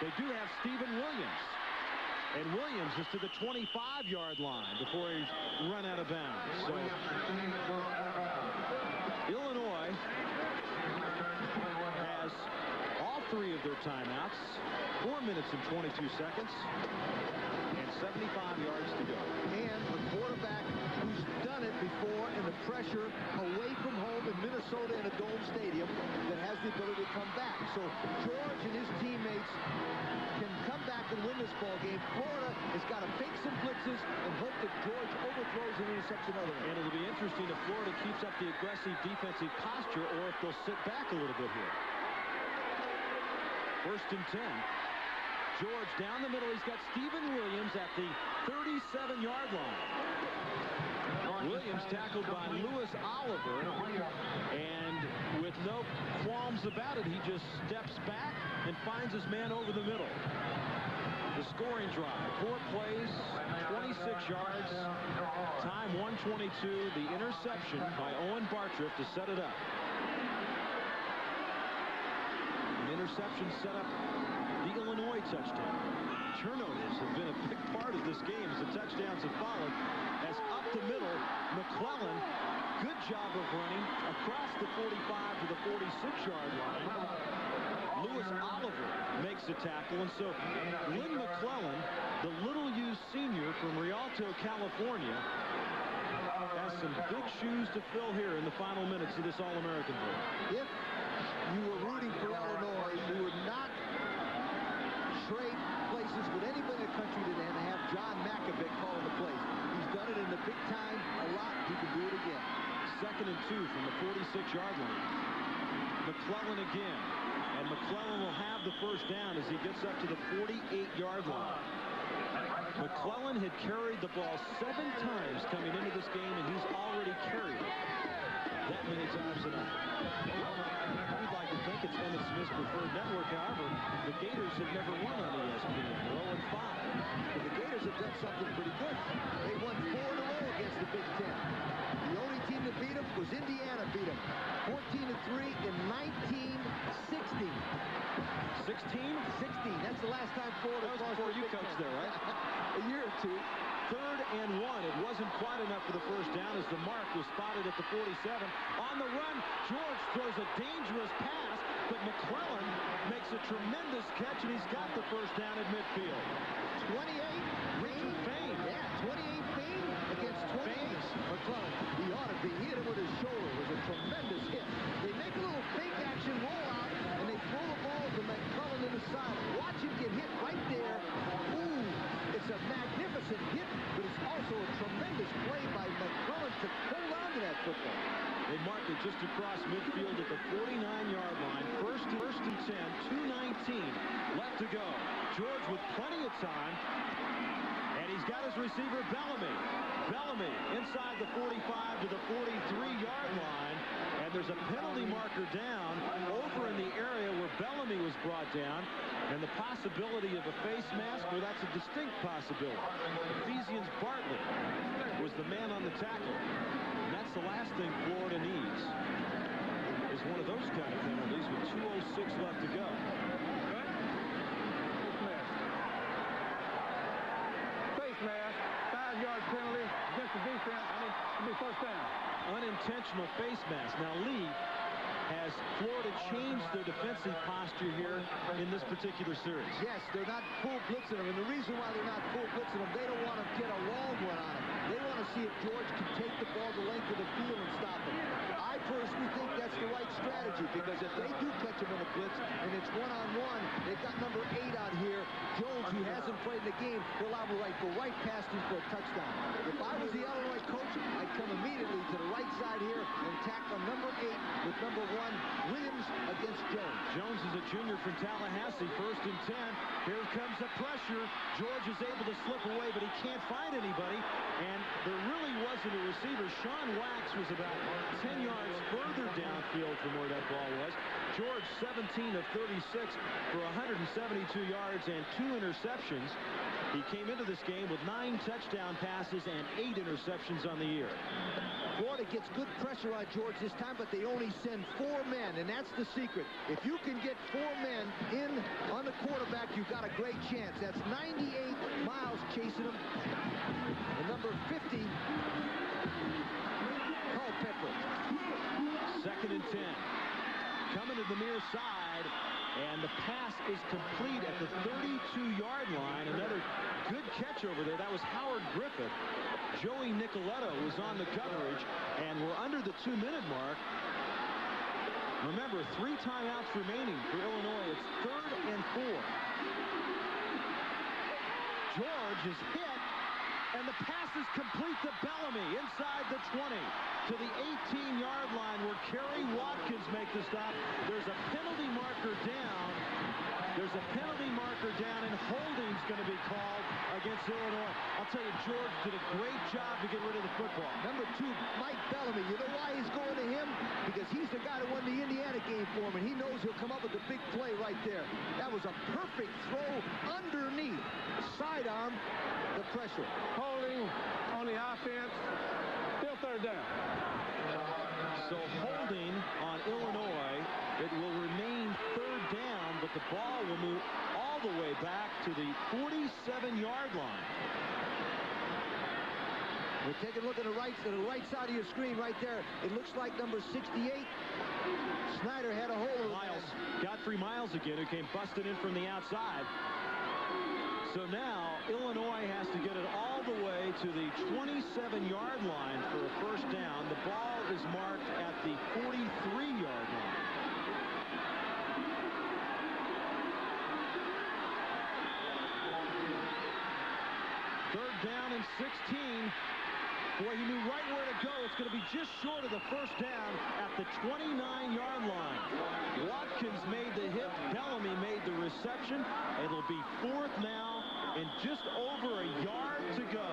They do have Stephen Williams. And Williams is to the 25-yard line before he's run out of bounds. So Illinois has all 3 of their timeouts, 4 minutes and 22 seconds, and 75 yards to go. And a quarterback who's done it before in the pressure away from home in Minnesota in a dome stadium that has the ability to come back. So George and his teammates can come back and win this ball game. Florida has got to fake some blitzes and hope that George overthrows and intercepts another one. And it'll be interesting if Florida keeps up the aggressive defensive posture or if they'll sit back a little bit here. 1st and 10. George down the middle. He's got Stephen Williams at the 37-yard line. Williams tackled by Lewis Oliver, and with no qualms about it, he just steps back and finds his man over the middle. The scoring drive, 4 plays, 26 yards, time 1:22. The interception by Owen Bartriff to set it up. The interception set up the Illinois touchdown. Turnovers have been a big part of this game as the touchdowns have followed. As up the middle, McClellan, good job of running across the 45 to the 46-yard line. Lewis Oliver makes the tackle, and so Lynn McClellan, the little-used senior from Rialto, California, has some big shoes to fill here in the final minutes of this All-American Bowl. If you were rooting for Illinois, you would not trade places with anybody in the country today and have John Mackovic calling the plays. He's done it in the big time a lot. He can do it again. 2nd and 2 from the 46-yard line. McClellan again. And McClellan will have the first down as he gets up to the 48-yard line. McClellan had carried the ball 7 times coming into this game, and he's already carried it that many times tonight. We'd like to think it's Emmitt Smith's preferred network. However, the Gators have never won on ESPN. They're 0-5. But the Gators have done something pretty good. They won 4 in a row against the Big Ten. The only team that beat them was Indiana beat them 14-3 in 1960. 16? 16. That's the last time Florida. That was before you coached there, right? A year or two. 3rd and 1. It wasn't quite enough for the first down as the mark was spotted at the 47. On the run, George throws a dangerous pass, but McClellan makes a tremendous catch, and he's got the first down at midfield. 28. Richard Fain. Yeah, 28 Fain against 28 McClellan. He ought to be. He hit him with his shoulder. It was a tremendous hit. They make a little fake action rollout, and they throw the ball to McClellan in the side. Watch him get hit right there. Ooh, it's a magnificent hit, but it's also a tremendous play by McClellan to hold on to that football. They mark it just across midfield at the 49-yard line. First and 10, 2:19 left to go. George with plenty of time, and he's got his receiver Bellamy. Bellamy inside the 45 to the 43-yard line, and there's a penalty marker down over in the area where Bellamy was brought down, and the possibility of a face mask, well, that's a distinct possibility. Ephesians Bartlett was the man on the tackle. And that's the last thing Florida needs, is one of those kind of penalties with 2:06 left to go. Face mask, 5-yard penalty against the defense. It'll be first down. Unintentional face mask. Now, Lee, has Florida changed their defensive posture here in this particular series? Yes, they're not full blitzing them, and the reason why they're not full blitzing them, they don't want to get a long one on him. They want to see if George can take the ball the length of the field and stop him. I personally think that's the right strategy, because if they do catch him in a blitz and it's one-on-one, they've got number 8 out here, Jones, who hasn't played the game. They'll have a go right past him for a touchdown. If I was the Illinois coach, I'd come immediately to the right side here and tackle number 8 with number 1, Williams, against Jones. Jones is a junior from Tallahassee. First and 10. Here comes the pressure. George is able to slip away, but he can't find anybody. And there really wasn't a receiver. Sean Wax was about 10 yards further downfield from where that ball was. George, 17 of 36 for 172 yards and 2 interceptions. He came into this game with 9 touchdown passes and 8 interceptions on the year. Florida gets good pressure on George this time, but they only send 4 men, and that's the secret. If you can get 4 men in on the quarterback, you've got a great chance. That's 98 Miles chasing him. And number 50, Culpepper. 2nd and 10. Coming to the near side, and the pass is complete at the 32-yard line. Another good catch over there. That was Howard Griffith. Joey Nicoletto was on the coverage, and we're under the 2-minute mark. Remember, 3 timeouts remaining for Illinois. It's 3rd and 4. George is hit, and the pass is complete to Bellamy inside the 20 to the 18-yard line where Kerry Watkins makes the stop. There's a penalty marker down. And holding's going to be called against Illinois. I'll tell you, George did a great job to get rid of the football. Number 2, Mike Bellamy. You know why he's going to him? Because he's the guy that won the Indiana game for him, and he knows he'll come up with a big play right there. That was a perfect throw underneath. Sidearm the pressure. Holding on the offense. Still third down. So holding on Illinois. It will remain 3rd down, but the ball will move all the way back to the 47-yard line. We're taking a look at the right side of your screen right there. It looks like number 68. Snyder had a hold of Miles, Godfrey Miles again, who came busting in from the outside. So now Illinois has to get it all the way to the 27-yard line for a first down. The ball is marked at the 43-yard line. Down in 16. Boy, he knew right where to go. It's going to be just short of the first down at the 29-yard line. Watkins made the hit. Bellamy made the reception. It'll be 4th now and just over a yard to go.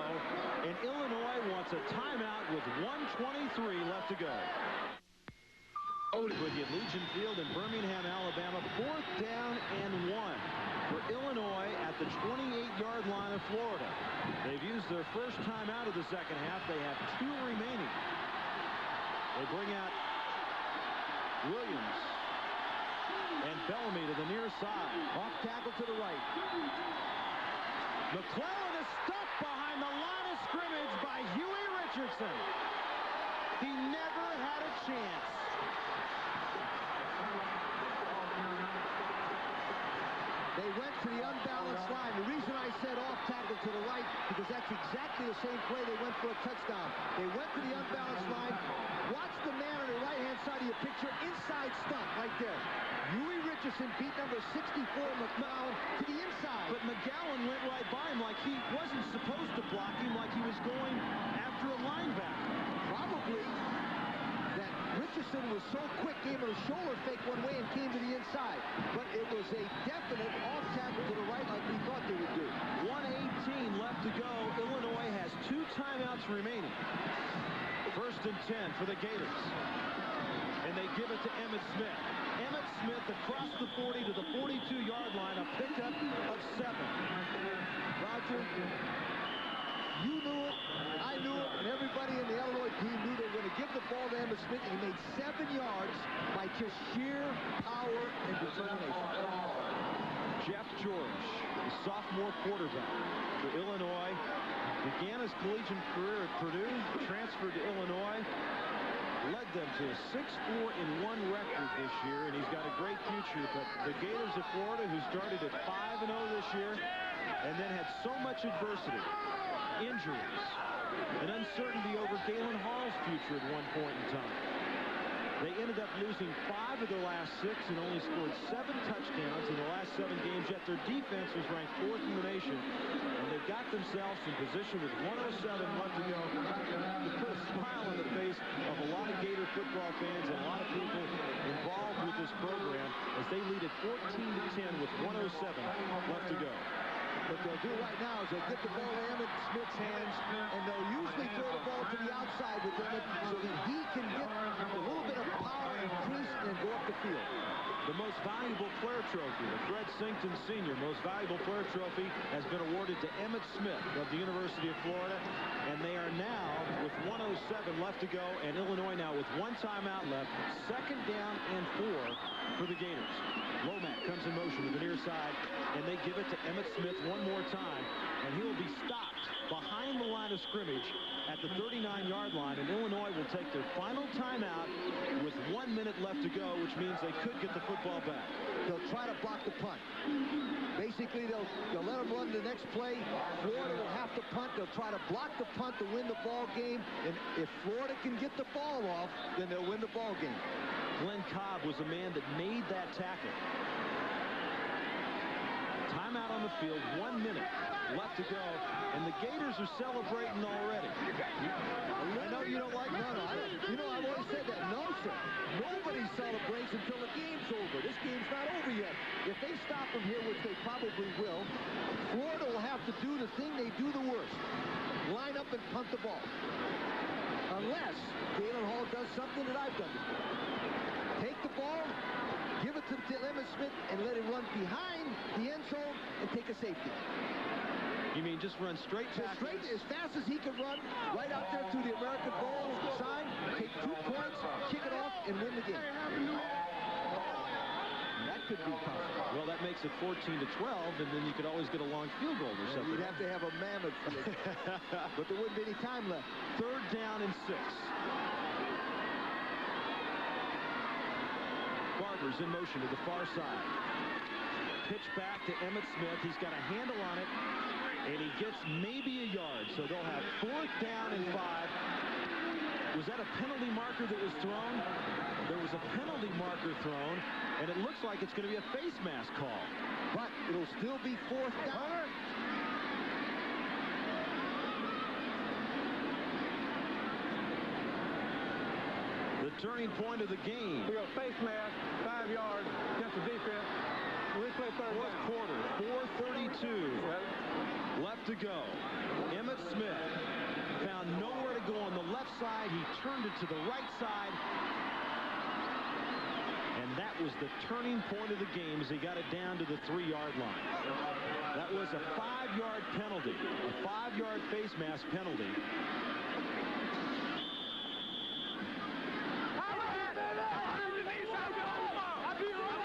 And Illinois wants a timeout with 1:23 left to go. With you at Legion Field in Birmingham, Alabama. 4th down and 1 for Illinois at the 28-yard line of Florida. They've used their first time out of the second half. They have 2 remaining. They bring out Williams. And Bellamy to the near side. Off tackle to the right. McClellan is stuck behind the line of scrimmage by Huey Richardson. He never had a chance. They went to the unbalanced line. The reason I said off tackle to the right, because that's exactly the same play they went for a touchdown. They went to the unbalanced line. Watch the man on the right-hand side of your picture, inside stump right there. Huey Richardson beat number 64, McClellan, to the inside. But McGowan went right by him like he wasn't supposed to block him, like he was going after a linebacker. Probably that Richardson was so quick, gave him a shoulder fake one way and came to the inside. But it was a definite off tackle to the right like we thought they would do. 1:18 left to go. Illinois has 2 timeouts remaining. 1st and 10 for the Gators. And they give it to Emmitt Smith. Emmitt Smith across the 40 to the 42-yard line, a pickup of 7. Roger, you knew it, I knew it, and everybody in the Illinois team knew they were going to give the ball to Emmitt Smith, and he made 7 yards by just sheer power and determination. Jeff George, the sophomore quarterback for Illinois, began his collegiate career at Purdue, transferred to Illinois, led them to a 6-4-1 record this year, and he's got a great future. But the Gators of Florida, who started at 5-0 this year, and then had so much adversity, injuries, and uncertainty over Galen Hall's future at one point in time. They ended up losing 5 of their last 6 and only scored 7 touchdowns in the last 7 games, yet their defense was ranked 4th in the nation, and they got themselves in position with 1:07 left to go to put a smile on the face of a lot of Gator football fans and a lot of people involved with this program as they lead at 14-10 with 1:07 left to go. What they'll do right now is they'll get the ball to Emmitt Smith's hands, and they'll usually throw the ball to the outside with Emmitt so that he can get a little bit of power and crease and go up the field. The most valuable player trophy, the Fred Sington Sr. most valuable player trophy, has been awarded to Emmitt Smith of the University of Florida, and they are now with 1:07 left to go, and Illinois now with 1 timeout left, 2nd down and 4 for the Gators. Lomack comes in motion to the near side, and they give it to Emmitt Smith one more time, and he will be stopped behind the line of scrimmage at the 39-yard line, and Illinois will take their final timeout with 1 minute left to go, which means they could get the football back. They'll try to block the punt. Basically, they'll let them run the next play. Florida will have to punt. They'll try to block the punt to win the ball game, and if Florida can get the ball off, then they'll win the ball game. Glenn Cobb was the man that made that tackle. Timeout on the field, 1 minute left to go, and the Gators are celebrating already. I know you don't like none. You know, I've always said that. No, sir. Nobody celebrates until the game's over. This game's not over yet. If they stop them here, which they probably will, Florida will have to do the thing they do the worst. Line up and punt the ball. Unless Galen Hall does something that I've done before. Take the ball, give it to Emmitt Smith, and let him run behind the end zone and take a safety. You mean just run straight back? Straight as fast as he can run, right out there to the American Bowl sign, take 2 points, kick it off, and win the game. That could be possible. Well, that makes it 14-12, and then you could always get a long field goal or something. You'd have to have a mammoth field. But there wouldn't be any time left. 3rd down and 6. Barber's in motion to the far side. Pitch back to Emmitt Smith. He's got a handle on it, and he gets maybe a yard. So they'll have 4th down and 5. Was that a penalty marker that was thrown? There was a penalty marker thrown, and it looks like it's going to be a face mask call. But it'll still be 4th down. The turning point of the game. We got face mask, 5 yards against the defense. Replay 4th quarter, 4:32 left to go. Emmitt Smith found nowhere to go on the left side. He turned it to the right side. And that was the turning point of the game as he got it down to the 3-yard line. That was a 5-yard penalty, a 5-yard face mask penalty.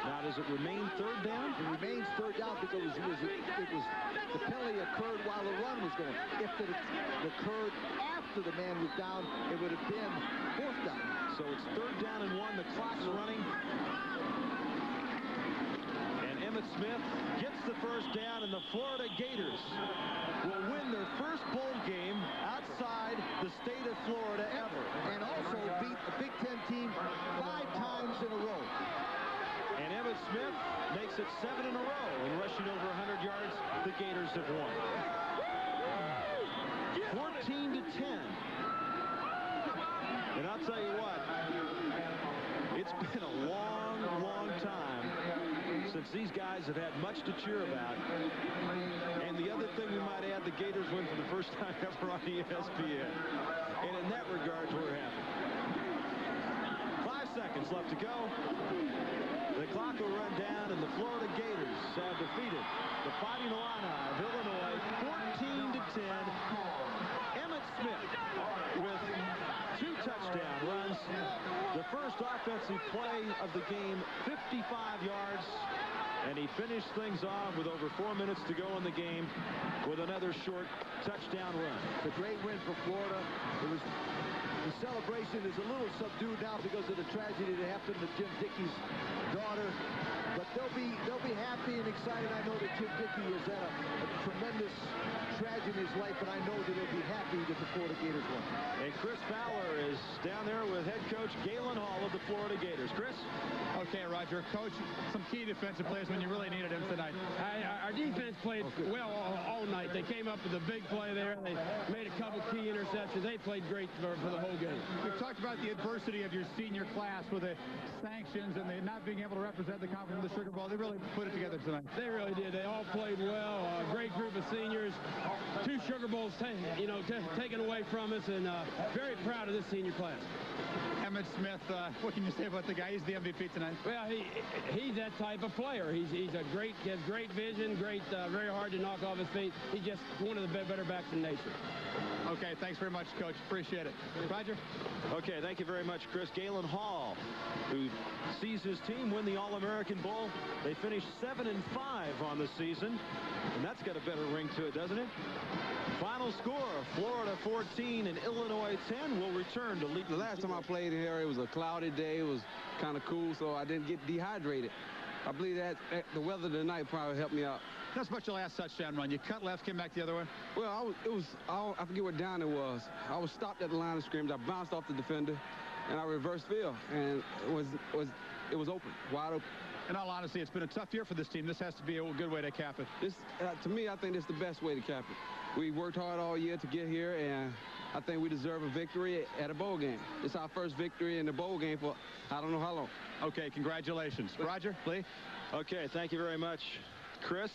Now it is Does it remain third down? It remains third down because the penalty occurred while the run was going. If it occurred after the man was down, it would have been fourth down. So it's third down and 1. The clock's running. And Emmitt Smith gets the first down, and the Florida Gators will win their first bowl game outside the state of Florida ever. And also beat a Big Ten team 5 times in a row. And Emmitt Smith makes it 7 in a row. And rushing over 100 yards, the Gators have won. 14-10. And I'll tell you what, it's been a long, long time since these guys have had much to cheer about. And the other thing we might add, the Gators win for the first time ever on ESPN. And in that regard, we're happy. 5 seconds left to go. The clock will run down, and the Florida Gators have defeated the Fighting Illini of Illinois 14-10. Emmitt Smith with 2 touchdown runs. The first offensive play of the game, 55 yards. And he finished things off with over 4 minutes to go in the game with another short touchdown run. It's a great win for Florida. The celebration is a little subdued now because of the tragedy that happened to Jim Dickey's daughter. But they'll be happy and excited. I know that Jim Dickey has had a tremendous tragedy in his life, and I know that he'll be happy that the Florida Gators won. And Chris Fowler is down there with head coach Galen Hall of the Florida Gators. Chris? Okay, Roger. Coach, some key defensive plays when you really needed him tonight. Our defense played well all night. They came up with a big play there. They made a couple key interceptions. They played great for the whole game. We've talked about the adversity of your senior class with the sanctions and the not being able to represent the conference in the Sugar Bowl. They really put it together tonight. They really did. They all played well. A great group of seniors. 2 Sugar Bowls taken away from us, and very proud of this senior class. Emmitt Smith, what can you say about the guy? He's the MVP tonight. Well, he's that type of player. He has great vision, very hard to knock off his feet. He's just one of the better backs in the nation. Okay, thanks very much, Coach. Appreciate it. Roger? Okay, thank you very much, Chris. Galen Hall, who sees his team win the All-American Bowl. They finished 7-5 on the season, and that's got a better ring to it, doesn't it? Final score, Florida 14 and Illinois 10. Will return to lead. The last time I played here, it was a cloudy day. It was kind of cool, so I didn't get dehydrated. I believe that the weather tonight probably helped me out. That's about your last touchdown run. You cut left, came back the other way? Well, I forget what down it was. I was stopped at the line of scrimmage. I bounced off the defender, and I reversed field, and it was open, wide open. In all honesty, it's been a tough year for this team. This has to be a good way to cap it. This, to me, I think this is the best way to cap it. We worked hard all year to get here, and I think we deserve a victory at a bowl game. It's our first victory in the bowl game for I don't know how long. Okay, congratulations. Roger, Lee? Okay, thank you very much, Chris.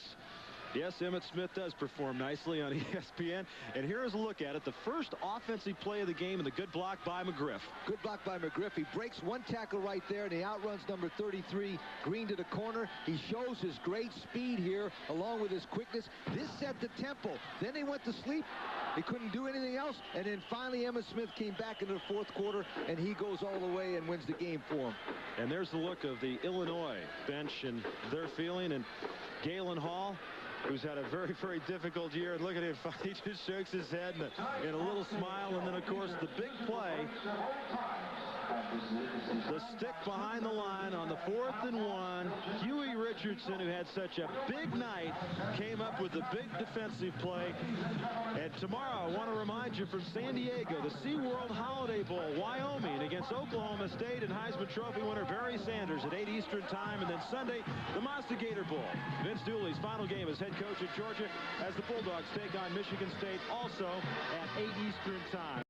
Yes, Emmitt Smith does perform nicely on ESPN. And here's a look at it. The first offensive play of the game and the good block by McGriff. Good block by McGriff. He breaks one tackle right there, and he outruns number 33, Green, to the corner. He shows his great speed here, along with his quickness. This set the tempo. Then he went to sleep. He couldn't do anything else. And then finally, Emmitt Smith came back into the fourth quarter, and he goes all the way and wins the game for him. And there's the look of the Illinois bench and their feeling. And Galen Hall, who's had a very, very difficult year. And look at him. He just shakes his head and a little smile. And then, of course, the big play. The stick behind the line on the 4th and 1. Huey Richardson, who had such a big night, came up with the big defensive play. And tomorrow, I want to remind you, from San Diego, the SeaWorld Holiday Bowl, Wyoming against Oklahoma State, and Heisman Trophy winner Barry Sanders at 8 Eastern time. And then Sunday, the Mazda Gator Bowl. Vince Dooley's final game as head coach at Georgia as the Bulldogs take on Michigan State, also at 8 Eastern time.